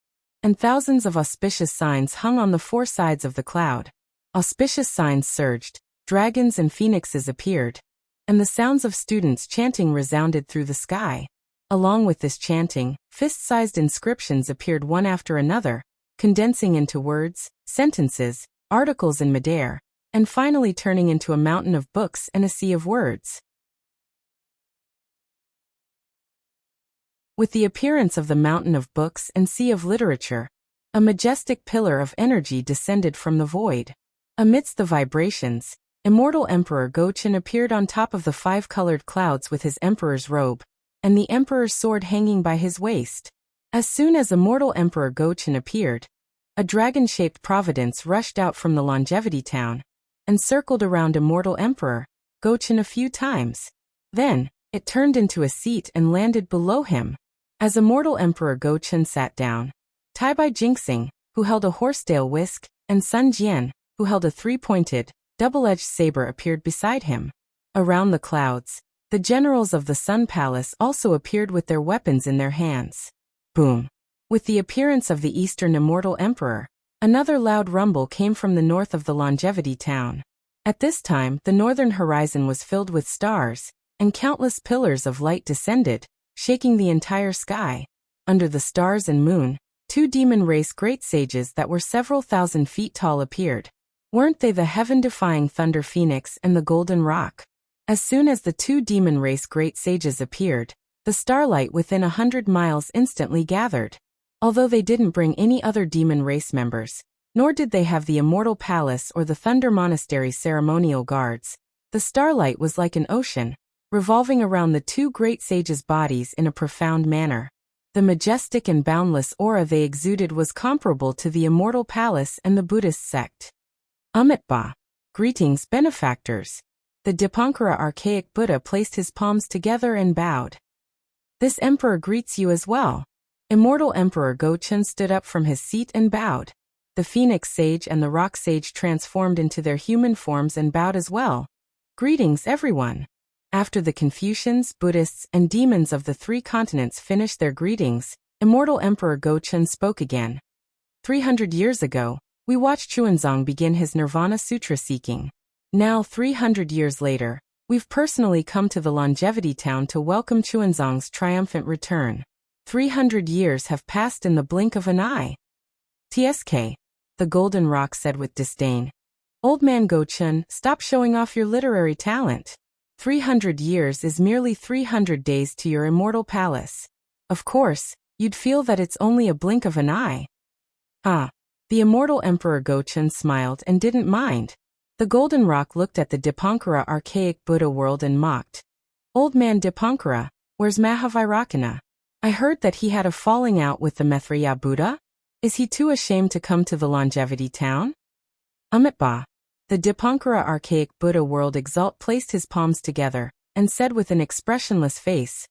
and thousands of auspicious signs hung on the four sides of the cloud. Auspicious signs surged, dragons and phoenixes appeared, and the sounds of students chanting resounded through the sky. Along with this chanting, fist-sized inscriptions appeared one after another, condensing into words, sentences, articles in midair, and finally turning into a mountain of books and a sea of words. With the appearance of the mountain of books and sea of literature, a majestic pillar of energy descended from the void. Amidst the vibrations, immortal Emperor Gochen appeared on top of the five-colored clouds with his emperor's robe, and the emperor's sword hanging by his waist. As soon as immortal Emperor Gochen appeared, a dragon-shaped providence rushed out from the longevity town, and circled around immortal Emperor Gochen a few times. Then, it turned into a seat and landed below him. As immortal Emperor Gochen sat down, Taibai Jinxing, who held a horsetail whisk, and Sun Jian, who held a three-pointed, double-edged saber appeared beside him. Around the clouds, the generals of the Sun Palace also appeared with their weapons in their hands. Boom! With the appearance of the Eastern Immortal Emperor, another loud rumble came from the north of the longevity town. At this time, the northern horizon was filled with stars, and countless pillars of light descended, shaking the entire sky. Under the stars and moon, two demon race great sages that were several thousand feet tall appeared. Weren't they the heaven-defying Thunder Phoenix and the Golden Rock? As soon as the two demon race great sages appeared, the starlight within 100 miles instantly gathered. Although they didn't bring any other demon race members, nor did they have the Immortal Palace or the Thunder Monastery ceremonial guards, the starlight was like an ocean, revolving around the two great sages' bodies in a profound manner. The majestic and boundless aura they exuded was comparable to the Immortal Palace and the Buddhist sect. Umitba. Greetings, benefactors. The Dipankara archaic Buddha placed his palms together and bowed. This emperor greets you as well. Immortal Emperor Gochen stood up from his seat and bowed. The Phoenix Sage and the Rock Sage transformed into their human forms and bowed as well. Greetings, everyone. After the Confucians, Buddhists, and demons of the three continents finished their greetings, Immortal Emperor Gochen spoke again. 300 years ago, we watched Chuanzong begin his Nirvana Sutra seeking. Now, 300 years later, we've personally come to the longevity town to welcome Chuanzong's triumphant return. 300 years have passed in the blink of an eye. TSK. The Golden Rock said with disdain. Old man Gochen, stop showing off your literary talent. 300 years is merely 300 days to your immortal palace. Of course, you'd feel that it's only a blink of an eye. Ah. The immortal Emperor Gochen smiled and didn't mind. The Golden Rock looked at the Dipankara archaic Buddha world and mocked. Old man Dipankara, where's Mahavairakana? I heard that he had a falling out with the Maitreya Buddha? Is he too ashamed to come to the longevity town? Amitba. The Dipankara archaic Buddha world exalt placed his palms together, and said with an expressionless face,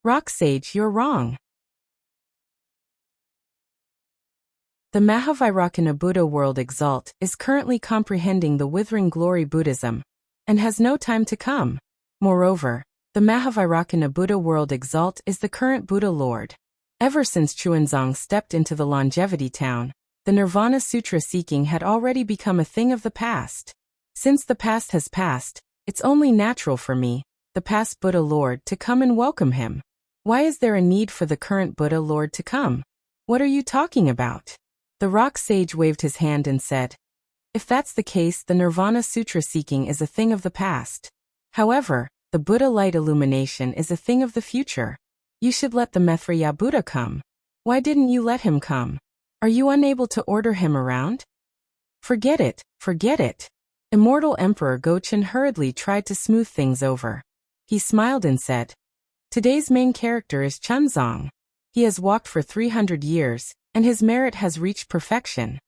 Rock Sage, you're wrong. The Mahavairakana Buddha world exalt is currently comprehending the withering glory Buddhism, and has no time to come. Moreover, the Mahavairakana Buddha world exalt is the current Buddha Lord. Ever since Chuanzong stepped into the longevity town, the Nirvana Sutra seeking had already become a thing of the past. Since the past has passed, it's only natural for me, the past Buddha Lord, to come and welcome him. Why is there a need for the current Buddha Lord to come? What are you talking about? The Rock Sage waved his hand and said, if that's the case, the Nirvana Sutra seeking is a thing of the past. However, the Buddha light illumination is a thing of the future. You should let the Maitreya Buddha come. Why didn't you let him come? Are you unable to order him around? Forget it, forget it. Immortal Emperor Gochen hurriedly tried to smooth things over. He smiled and said, today's main character is Chuanzong. He has walked for 300 years, and his merit has reached perfection.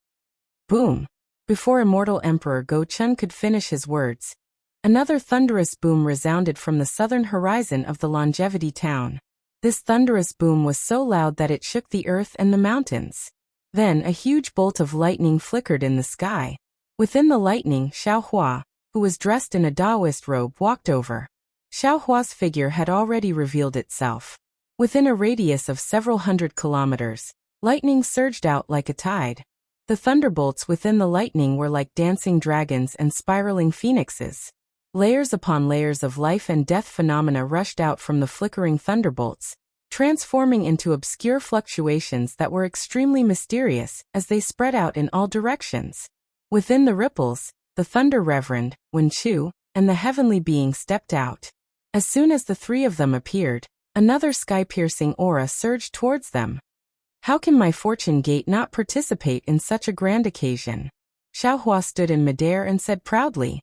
Boom! Before Immortal Emperor Gochen could finish his words, another thunderous boom resounded from the southern horizon of the longevity town. This thunderous boom was so loud that it shook the earth and the mountains. Then a huge bolt of lightning flickered in the sky. Within the lightning, Xiao Hua, who was dressed in a Taoist robe, walked over. Xiao Hua's figure had already revealed itself. Within a radius of several hundred kilometers, Lightning surged out like a tide. The thunderbolts within the lightning were like dancing dragons and spiraling phoenixes. Layers upon layers of life and death phenomena rushed out from the flickering thunderbolts, transforming into obscure fluctuations that were extremely mysterious as they spread out in all directions. Within the ripples, the Thunder Reverend, Wen Chu, and the heavenly being stepped out. As soon as the three of them appeared, another sky-piercing aura surged towards them. How can my fortune gate not participate in such a grand occasion? Xiaohua stood in midair and said proudly.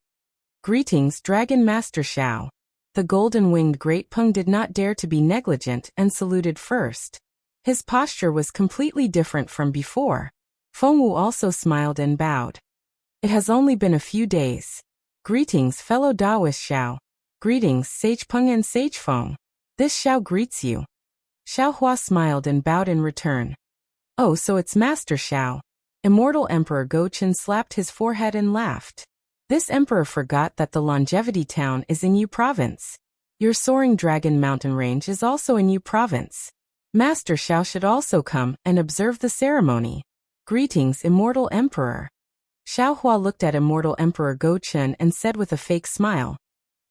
Greetings, Dragon Master Xiao. The golden-winged Great Peng did not dare to be negligent and saluted first. His posture was completely different from before. Fengwu also smiled and bowed. It has only been a few days. Greetings, fellow Taoist Xiao. Greetings, Sage Peng and Sage Feng. This Xiao greets you. Xiaohua smiled and bowed in return. Oh, so it's Master Xiao. Immortal Emperor Gochen slapped his forehead and laughed. This emperor forgot that the Longevity Town is in Yu Province. Your Soaring Dragon Mountain Range is also in Yu Province. Master Xiao should also come and observe the ceremony. Greetings, Immortal Emperor. Xiaohua looked at Immortal Emperor Gochen and said with a fake smile.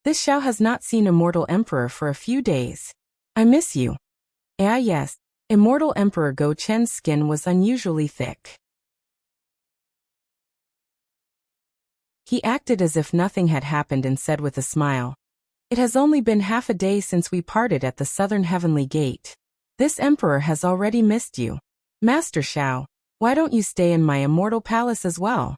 This Xiao has not seen Immortal Emperor for a few days. I miss you. Ah yes, Immortal Emperor Gochen's skin was unusually thick. He acted as if nothing had happened and said with a smile. It has only been half a day since we parted at the southern heavenly gate. This emperor has already missed you. Master Xiao, why don't you stay in my immortal palace as well?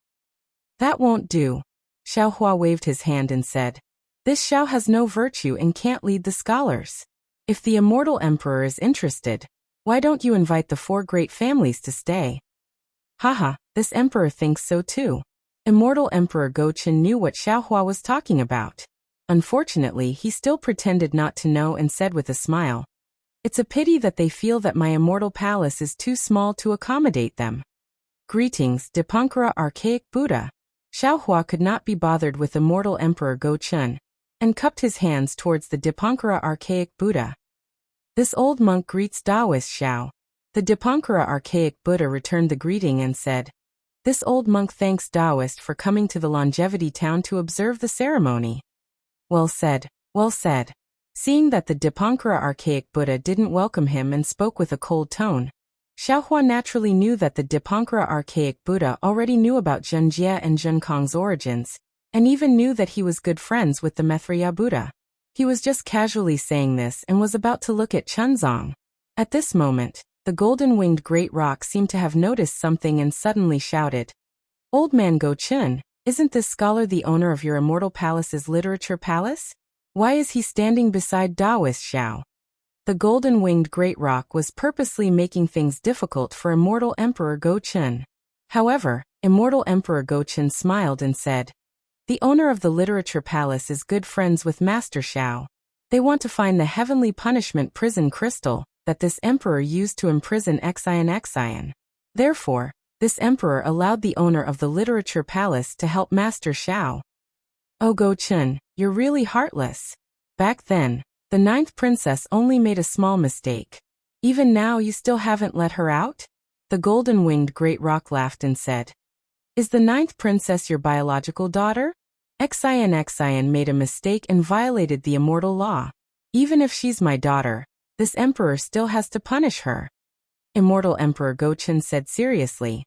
That won't do. Xiaohua waved his hand and said. This Xiao has no virtue and can't lead the scholars. If the immortal emperor is interested, why don't you invite the 4 great families to stay? Haha, this emperor thinks so too. Immortal Emperor Gochen knew what Xiaohua was talking about. Unfortunately, he still pretended not to know and said with a smile. It's a pity that they feel that my immortal palace is too small to accommodate them. Greetings, Dipankara Archaic Buddha. Xiaohua could not be bothered with Immortal Emperor Gochen, and cupped his hands towards the Dipankara Archaic Buddha. This old monk greets Taoist Xiao. The Dipankara Archaic Buddha returned the greeting and said, This old monk thanks Taoist for coming to the Longevity Town to observe the ceremony. Well said, well said. Seeing that the Dipankara Archaic Buddha didn't welcome him and spoke with a cold tone, Xiaohua naturally knew that the Dipankara Archaic Buddha already knew about Zhenjie and Zhenkong's origins, and even knew that he was good friends with the Maitreya Buddha. He was just casually saying this and was about to look at Chunzong. At this moment, the golden-winged great rock seemed to have noticed something and suddenly shouted, Old man Gochen, isn't this scholar the owner of your immortal palace's literature palace? Why is he standing beside Taoist Xiao? The golden-winged great rock was purposely making things difficult for Immortal Emperor Gochen. However, Immortal Emperor Gochen smiled and said, The owner of the literature palace is good friends with Master Xiao. They want to find the heavenly punishment prison crystal that this emperor used to imprison Xian. Therefore, this emperor allowed the owner of the literature palace to help Master Xiao. Oh Gochen, you're really heartless. Back then, the 9th princess only made a small mistake. Even now you still haven't let her out? The golden-winged great rock laughed and said, Is the 9th princess your biological daughter? Xian made a mistake and violated the immortal law. Even if she's my daughter, this emperor still has to punish her. Immortal Emperor Gochen said seriously,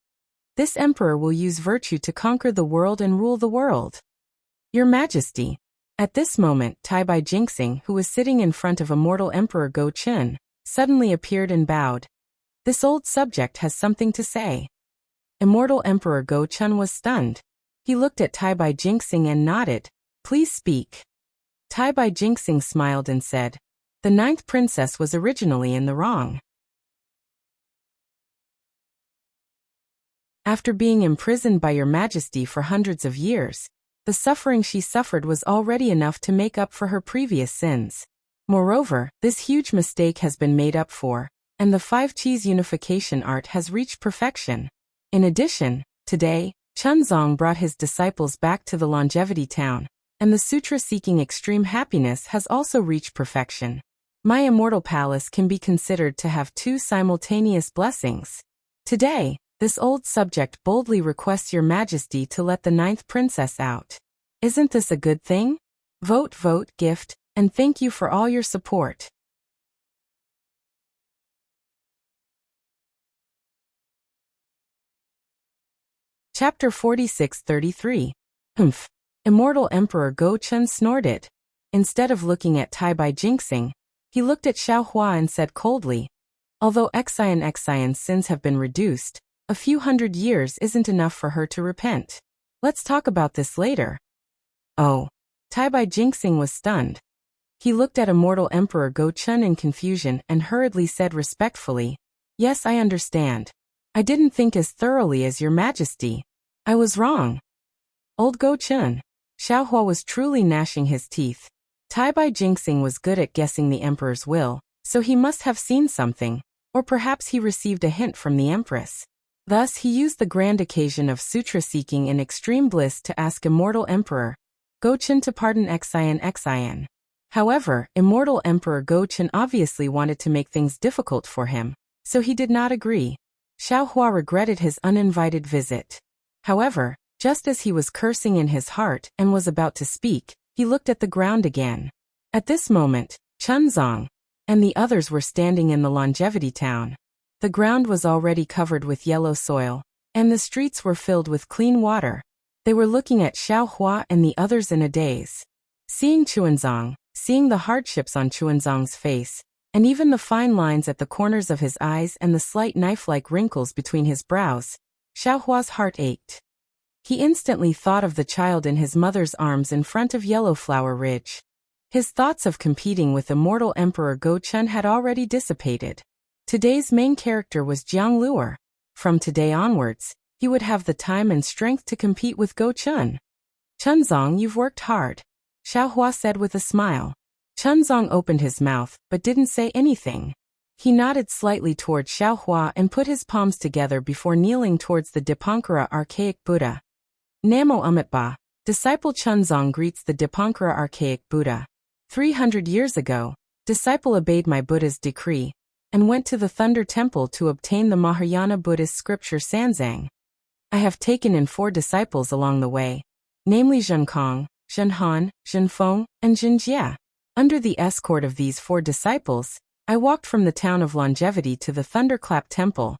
This emperor will use virtue to conquer the world and rule the world. Your Majesty. At this moment, Taibai Jinxing, who was sitting in front of Immortal Emperor Gochen, suddenly appeared and bowed. This old subject has something to say. Immortal Emperor Gochen was stunned. He looked at Taibai Jinxing and nodded. Please speak. Taibai Jinxing smiled and said, The 9th princess was originally in the wrong. After being imprisoned by your Majesty for hundreds of years, the suffering she suffered was already enough to make up for her previous sins. Moreover, this huge mistake has been made up for, and the 5 Qis unification art has reached perfection. In addition, today, Chunzong brought his disciples back to the Longevity Town, and the sutra seeking extreme happiness has also reached perfection. My immortal palace can be considered to have 2 simultaneous blessings. Today, this old subject boldly requests your majesty to let the 9th princess out. Isn't this a good thing? Vote, vote, gift, and thank you for all your support. Chapter 46-33. Humph. Immortal Emperor Go Chun snorted. Instead of looking at Tai Bai Jinxing, he looked at Xiao Hua and said coldly, although Xian's sins have been reduced, a few hundred years isn't enough for her to repent. Let's talk about this later. Oh. Tai Bai Jinxing was stunned. He looked at Immortal Emperor Go Chun in confusion and hurriedly said respectfully, yes, I understand. I didn't think as thoroughly as your majesty. I was wrong. Old Go Chun. Xiao Hua was truly gnashing his teeth. Tai Bai Jinxing was good at guessing the emperor's will, so he must have seen something, or perhaps he received a hint from the empress. Thus he used the grand occasion of sutra-seeking in extreme bliss to ask Immortal Emperor Go Chun to pardon Xian. However, Immortal Emperor Go Chun obviously wanted to make things difficult for him, so he did not agree. Xiao Hua regretted his uninvited visit. However, just as he was cursing in his heart and was about to speak, he looked at the ground again. At this moment, Chunzong and the others were standing in the Longevity Town. The ground was already covered with yellow soil, and the streets were filled with clean water. They were looking at Xiao Hua and the others in a daze. Seeing Chuanzong, seeing the hardships on Chuanzong's face, and even the fine lines at the corners of his eyes and the slight knife-like wrinkles between his brows, Xiao Hua's heart ached. He instantly thought of the child in his mother's arms in front of Yellowflower Ridge. His thoughts of competing with Immortal Emperor Go Chun had already dissipated. Today's main character was Jiang Luer. From today onwards, he would have the time and strength to compete with Go Chun. Chunzong, you've worked hard, Xiao Hua said with a smile. Chunzong opened his mouth, but didn't say anything. He nodded slightly toward Xiao Hua and put his palms together before kneeling towards the Dipankara Archaic Buddha. Namo Amitabha, disciple Chunzong greets the Dipankara Archaic Buddha. 300 years ago, disciple obeyed my Buddha's decree, and went to the Thunder Temple to obtain the Mahayana Buddhist scripture Sanzang. I have taken in 4 disciples along the way, namely Zhenkong, Zhenhan, Zhenfeng, and Zhenjie. Under the escort of these 4 disciples, I walked from the town of Longevity to the Thunderclap Temple,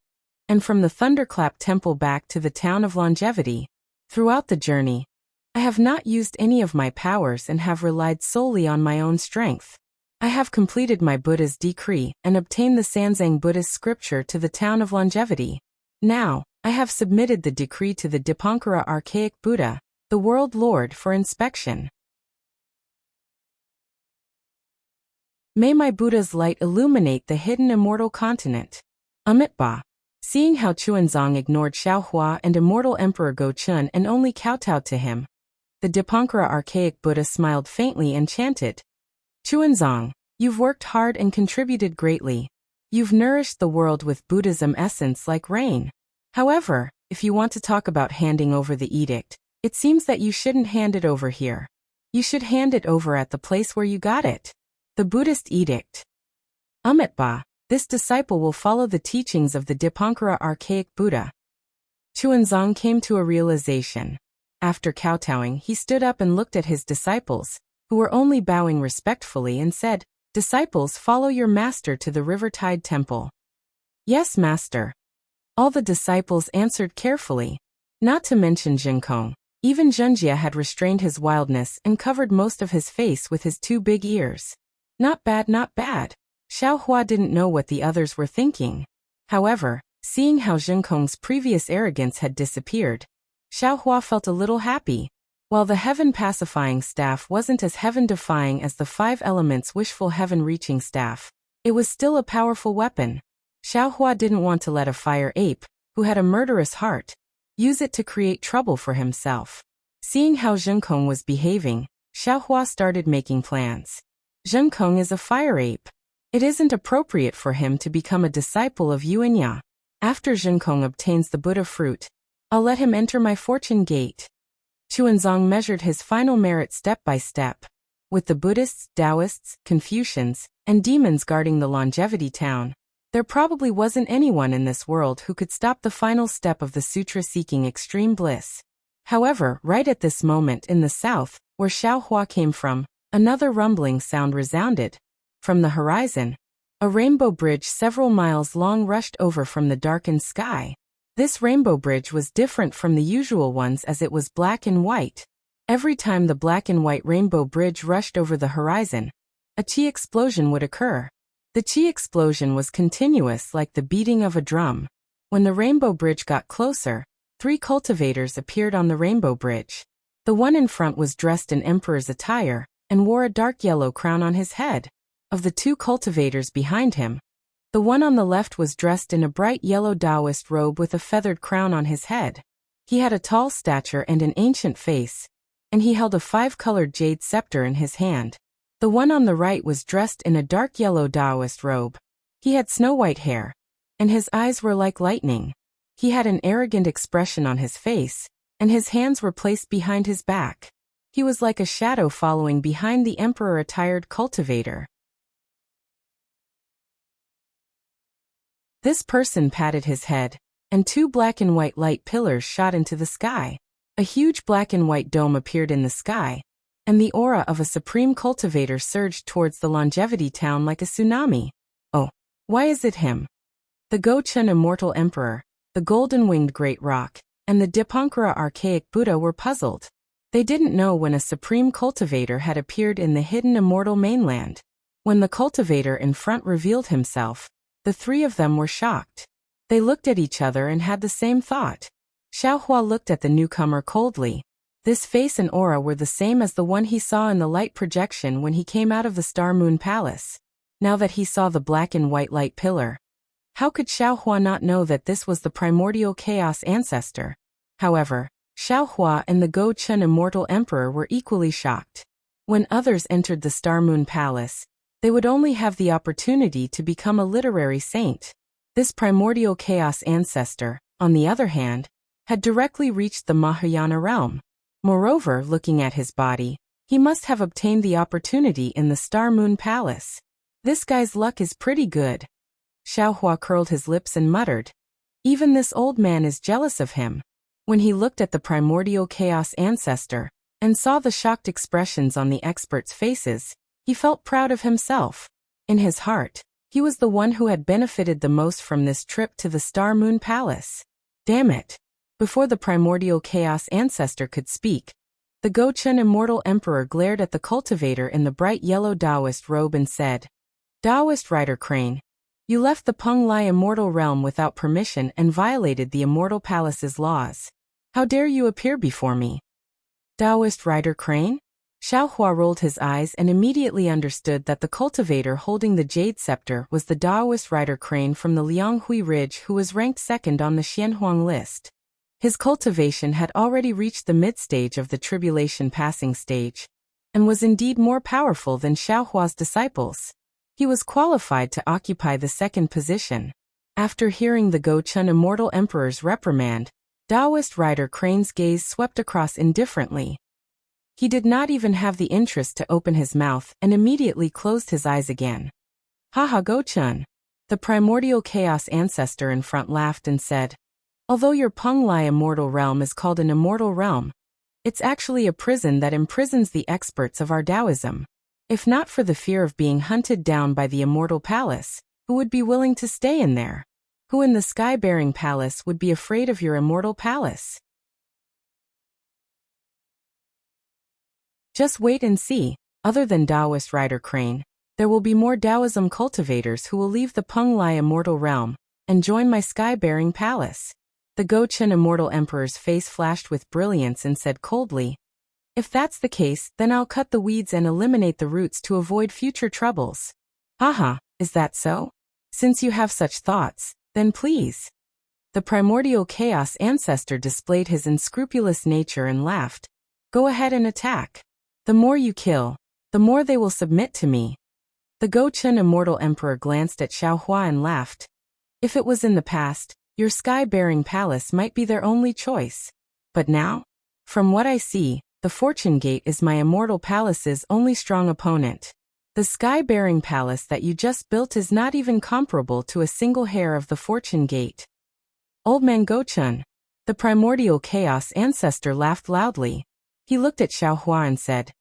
and from the Thunderclap Temple back to the town of Longevity. Throughout the journey, I have not used any of my powers and have relied solely on my own strength. I have completed my Buddha's decree and obtained the Sanzang Buddhist scripture to the town of Longevity. Now, I have submitted the decree to the Dipankara Archaic Buddha, the World Lord, for inspection. May my Buddha's light illuminate the hidden immortal continent. Amitabha. Seeing how Chuanzong ignored Xiao Hua and Immortal Emperor Go Chun and only kowtowed to him, the Dipankara Archaic Buddha smiled faintly and chanted, Chuanzong, you've worked hard and contributed greatly. You've nourished the world with Buddhism essence like rain. However, if you want to talk about handing over the edict, it seems that you shouldn't hand it over here. You should hand it over at the place where you got it. The Buddhist edict. Amitabha, this disciple will follow the teachings of the Dipankara Archaic Buddha. Chuanzong came to a realization. After kowtowing, he stood up and looked at his disciples, who were only bowing respectfully, and said, Disciples, follow your master to the Rivertide Temple. Yes, master. All the disciples answered carefully. Not to mention Zhenkong. Even Zhenjie had restrained his wildness and covered most of his face with his 2 big ears. Not bad, not bad. Xiao Hua didn't know what the others were thinking. However, seeing how Zhenkong's previous arrogance had disappeared, Xiao Hua felt a little happy. While the heaven-pacifying staff wasn't as heaven-defying as the 5 elements wishful heaven-reaching staff, it was still a powerful weapon. Xiao Hua didn't want to let a fire ape, who had a murderous heart, use it to create trouble for himself. Seeing how Zhenkong was behaving, Xiao Hua started making plans. Zhenkong is a fire ape. It isn't appropriate for him to become a disciple of Yuanya. After Zhenkong obtains the Buddha fruit, I'll let him enter my fortune gate. Chuanzong measured his final merit step by step. With the Buddhists, Taoists, Confucians, and demons guarding the Longevity Town, There probably wasn't anyone in this world who could stop the final step of the sutra seeking extreme bliss. However, right at this moment in the south, where Xiaohua came from, another rumbling sound resounded. From the horizon, a rainbow bridge several miles long rushed over from the darkened sky. This rainbow bridge was different from the usual ones as it was black and white. Every time the black and white rainbow bridge rushed over the horizon, a chi explosion would occur. The chi explosion was continuous like the beating of a drum. When the rainbow bridge got closer, 3 cultivators appeared on the rainbow bridge. The one in front was dressed in emperor's attire and wore a dark yellow crown on his head. Of the 2 cultivators behind him, the one on the left was dressed in a bright yellow Taoist robe with a feathered crown on his head. He had a tall stature and an ancient face, and he held a 5-colored jade scepter in his hand. The one on the right was dressed in a dark yellow Taoist robe. He had snow-white hair, and his eyes were like lightning. He had an arrogant expression on his face, and his hands were placed behind his back. He was like a shadow following behind the emperor-attired cultivator. This person patted his head, and 2 black and white light pillars shot into the sky. A huge black and white dome appeared in the sky, and the aura of a supreme cultivator surged towards the longevity town like a tsunami. Oh, why is it him? The Gochen Immortal Emperor, the Golden-Winged Great Rock, and the Dipankara Archaic Buddha were puzzled. They didn't know when a supreme cultivator had appeared in the hidden immortal mainland. When the cultivator in front revealed himself, the 3 of them were shocked. They looked at each other and had the same thought. Xiaohua looked at the newcomer coldly. This face and aura were the same as the one he saw in the light projection when he came out of the Star Moon Palace. Now that he saw the black and white light pillar, how could Xiaohua not know that this was the primordial chaos ancestor? However, Xiaohua and the Gochen Immortal Emperor were equally shocked. When others entered the Star Moon Palace, they would only have the opportunity to become a literary saint. This primordial chaos ancestor, on the other hand, had directly reached the Mahayana realm. Moreover, looking at his body, he must have obtained the opportunity in the Star Moon Palace. This guy's luck is pretty good. Xiaohua curled his lips and muttered, even this old man is jealous of him. When he looked at the primordial chaos ancestor and saw the shocked expressions on the experts' faces, he felt proud of himself. In his heart, he was the one who had benefited the most from this trip to the Star Moon Palace. Damn it! Before the primordial chaos ancestor could speak, the Gochen Immortal Emperor glared at the cultivator in the bright yellow Taoist robe and said, Taoist Rider Crane, you left the Peng Lai Immortal Realm without permission and violated the Immortal Palace's laws. How dare you appear before me? Taoist Rider Crane? Xiaohua rolled his eyes and immediately understood that the cultivator holding the jade scepter was the Taoist Rider Crane from the Lianghui Ridge who was ranked 2nd on the Xianhuang list. His cultivation had already reached the mid-stage of the tribulation passing stage, and was indeed more powerful than Xiaohua's disciples. He was qualified to occupy the 2nd position. After hearing the Gochen Immortal Emperor's reprimand, Taoist Rider Crane's gaze swept across indifferently. He did not even have the interest to open his mouth and immediately closed his eyes again. Haha Gochen! The primordial chaos ancestor in front laughed and said, although your Peng Lai Immortal Realm is called an immortal realm, it's actually a prison that imprisons the experts of our Taoism. If not for the fear of being hunted down by the Immortal Palace, who would be willing to stay in there? Who in the Sky-bearing Palace would be afraid of your Immortal Palace? Just wait and see. Other than Taoist Rider Crane, there will be more Taoism cultivators who will leave the Peng Lai Immortal Realm and join my Sky-bearing Palace. The Gochen Immortal Emperor's face flashed with brilliance and said coldly, if that's the case, then I'll cut the weeds and eliminate the roots to avoid future troubles. Haha, is that so? Since you have such thoughts, then please. The primordial chaos ancestor displayed his unscrupulous nature and laughed. Go ahead and attack. The more you kill, the more they will submit to me. The Gochen Immortal Emperor glanced at Xiaohua and laughed. If it was in the past, your sky-bearing palace might be their only choice. But now, from what I see, the Fortune Gate is my Immortal Palace's only strong opponent. The sky-bearing palace that you just built is not even comparable to a single hair of the fortune gate. Old man Gochun, the primordial chaos ancestor, laughed loudly. He looked at Xiaohua and said,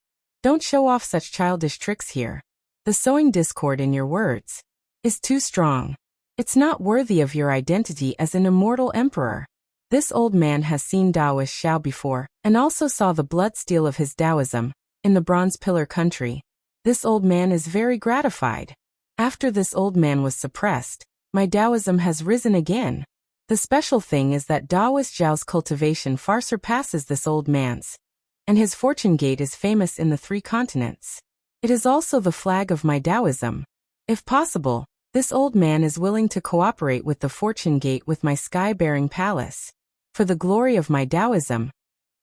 "Don't show off such childish tricks here. The sowing discord in your words is too strong. It's not worthy of your identity as an immortal emperor." This old man has seen Taoist Xiao before, and also saw the blood steel of his Taoism, in the Bronze Pillar country. This old man is very gratified. After this old man was suppressed, my Taoism has risen again. The special thing is that Taoist Zhao's cultivation far surpasses this old man's, and his fortune gate is famous in the 3 continents. It is also the flag of my Taoism. If possible, this old man is willing to cooperate with the fortune gate with my sky-bearing palace. For the glory of my Taoism,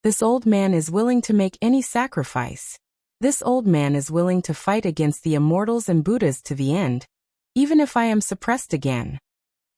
this old man is willing to make any sacrifice. This old man is willing to fight against the immortals and Buddhas to the end, even if I am suppressed again.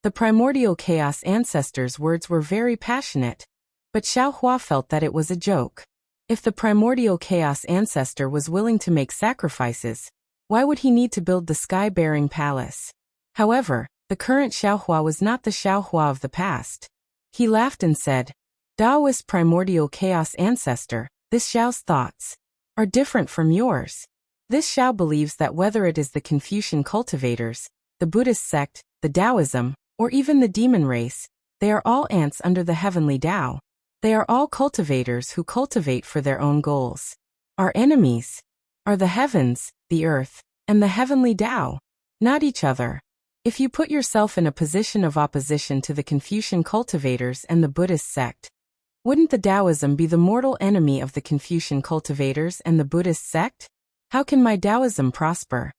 The primordial chaos ancestors' words were very passionate, but Xiaohua felt that it was a joke. If the primordial chaos ancestor was willing to make sacrifices, why would he need to build the sky-bearing palace? However, the current Xiaohua was not the Xiaohua of the past. He laughed and said, "Taoist primordial chaos ancestor, this Xiao's thoughts are different from yours. This Xiao believes that whether it is the Confucian cultivators, the Buddhist sect, the Taoism, or even the demon race, they are all ants under the heavenly Tao. They are all cultivators who cultivate for their own goals. Our enemies are the heavens, the earth, and the heavenly Tao, not each other. If you put yourself in a position of opposition to the Confucian cultivators and the Buddhist sect, wouldn't the Taoism be the mortal enemy of the Confucian cultivators and the Buddhist sect? How can my Taoism prosper?"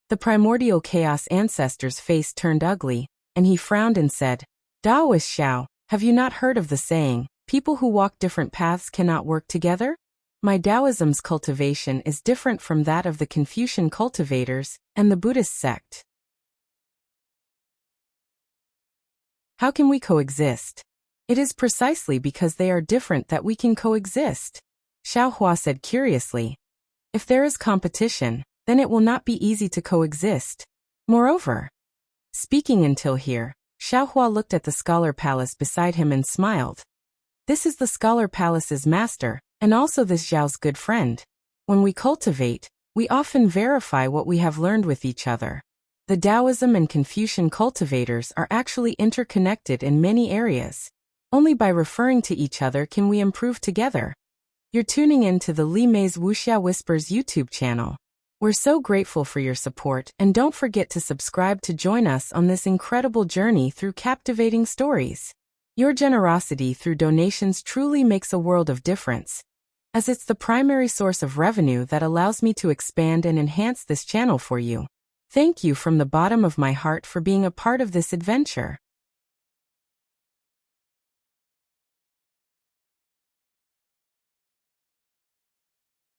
The primordial chaos ancestor's face turned ugly, and he frowned and said, "Taoist Xiao, have you not heard of the saying, people who walk different paths cannot work together? My Taoism's cultivation is different from that of the Confucian cultivators and the Buddhist sect. How can we coexist? It is precisely because they are different that we can coexist." Xiaohua said curiously, "If there is competition, then it will not be easy to coexist. Moreover," speaking until here, Xiaohua looked at the Scholar Palace beside him and smiled. "This is the Scholar Palace's master, and also this Zhao's good friend. When we cultivate, we often verify what we have learned with each other. The Taoism and Confucian cultivators are actually interconnected in many areas. Only by referring to each other can we improve together." You're tuning in to the Li Mei's Wuxia Whispers YouTube channel. We're so grateful for your support, and don't forget to subscribe to join us on this incredible journey through captivating stories. Your generosity through donations truly makes a world of difference, as it's the primary source of revenue that allows me to expand and enhance this channel for you. Thank you from the bottom of my heart for being a part of this adventure.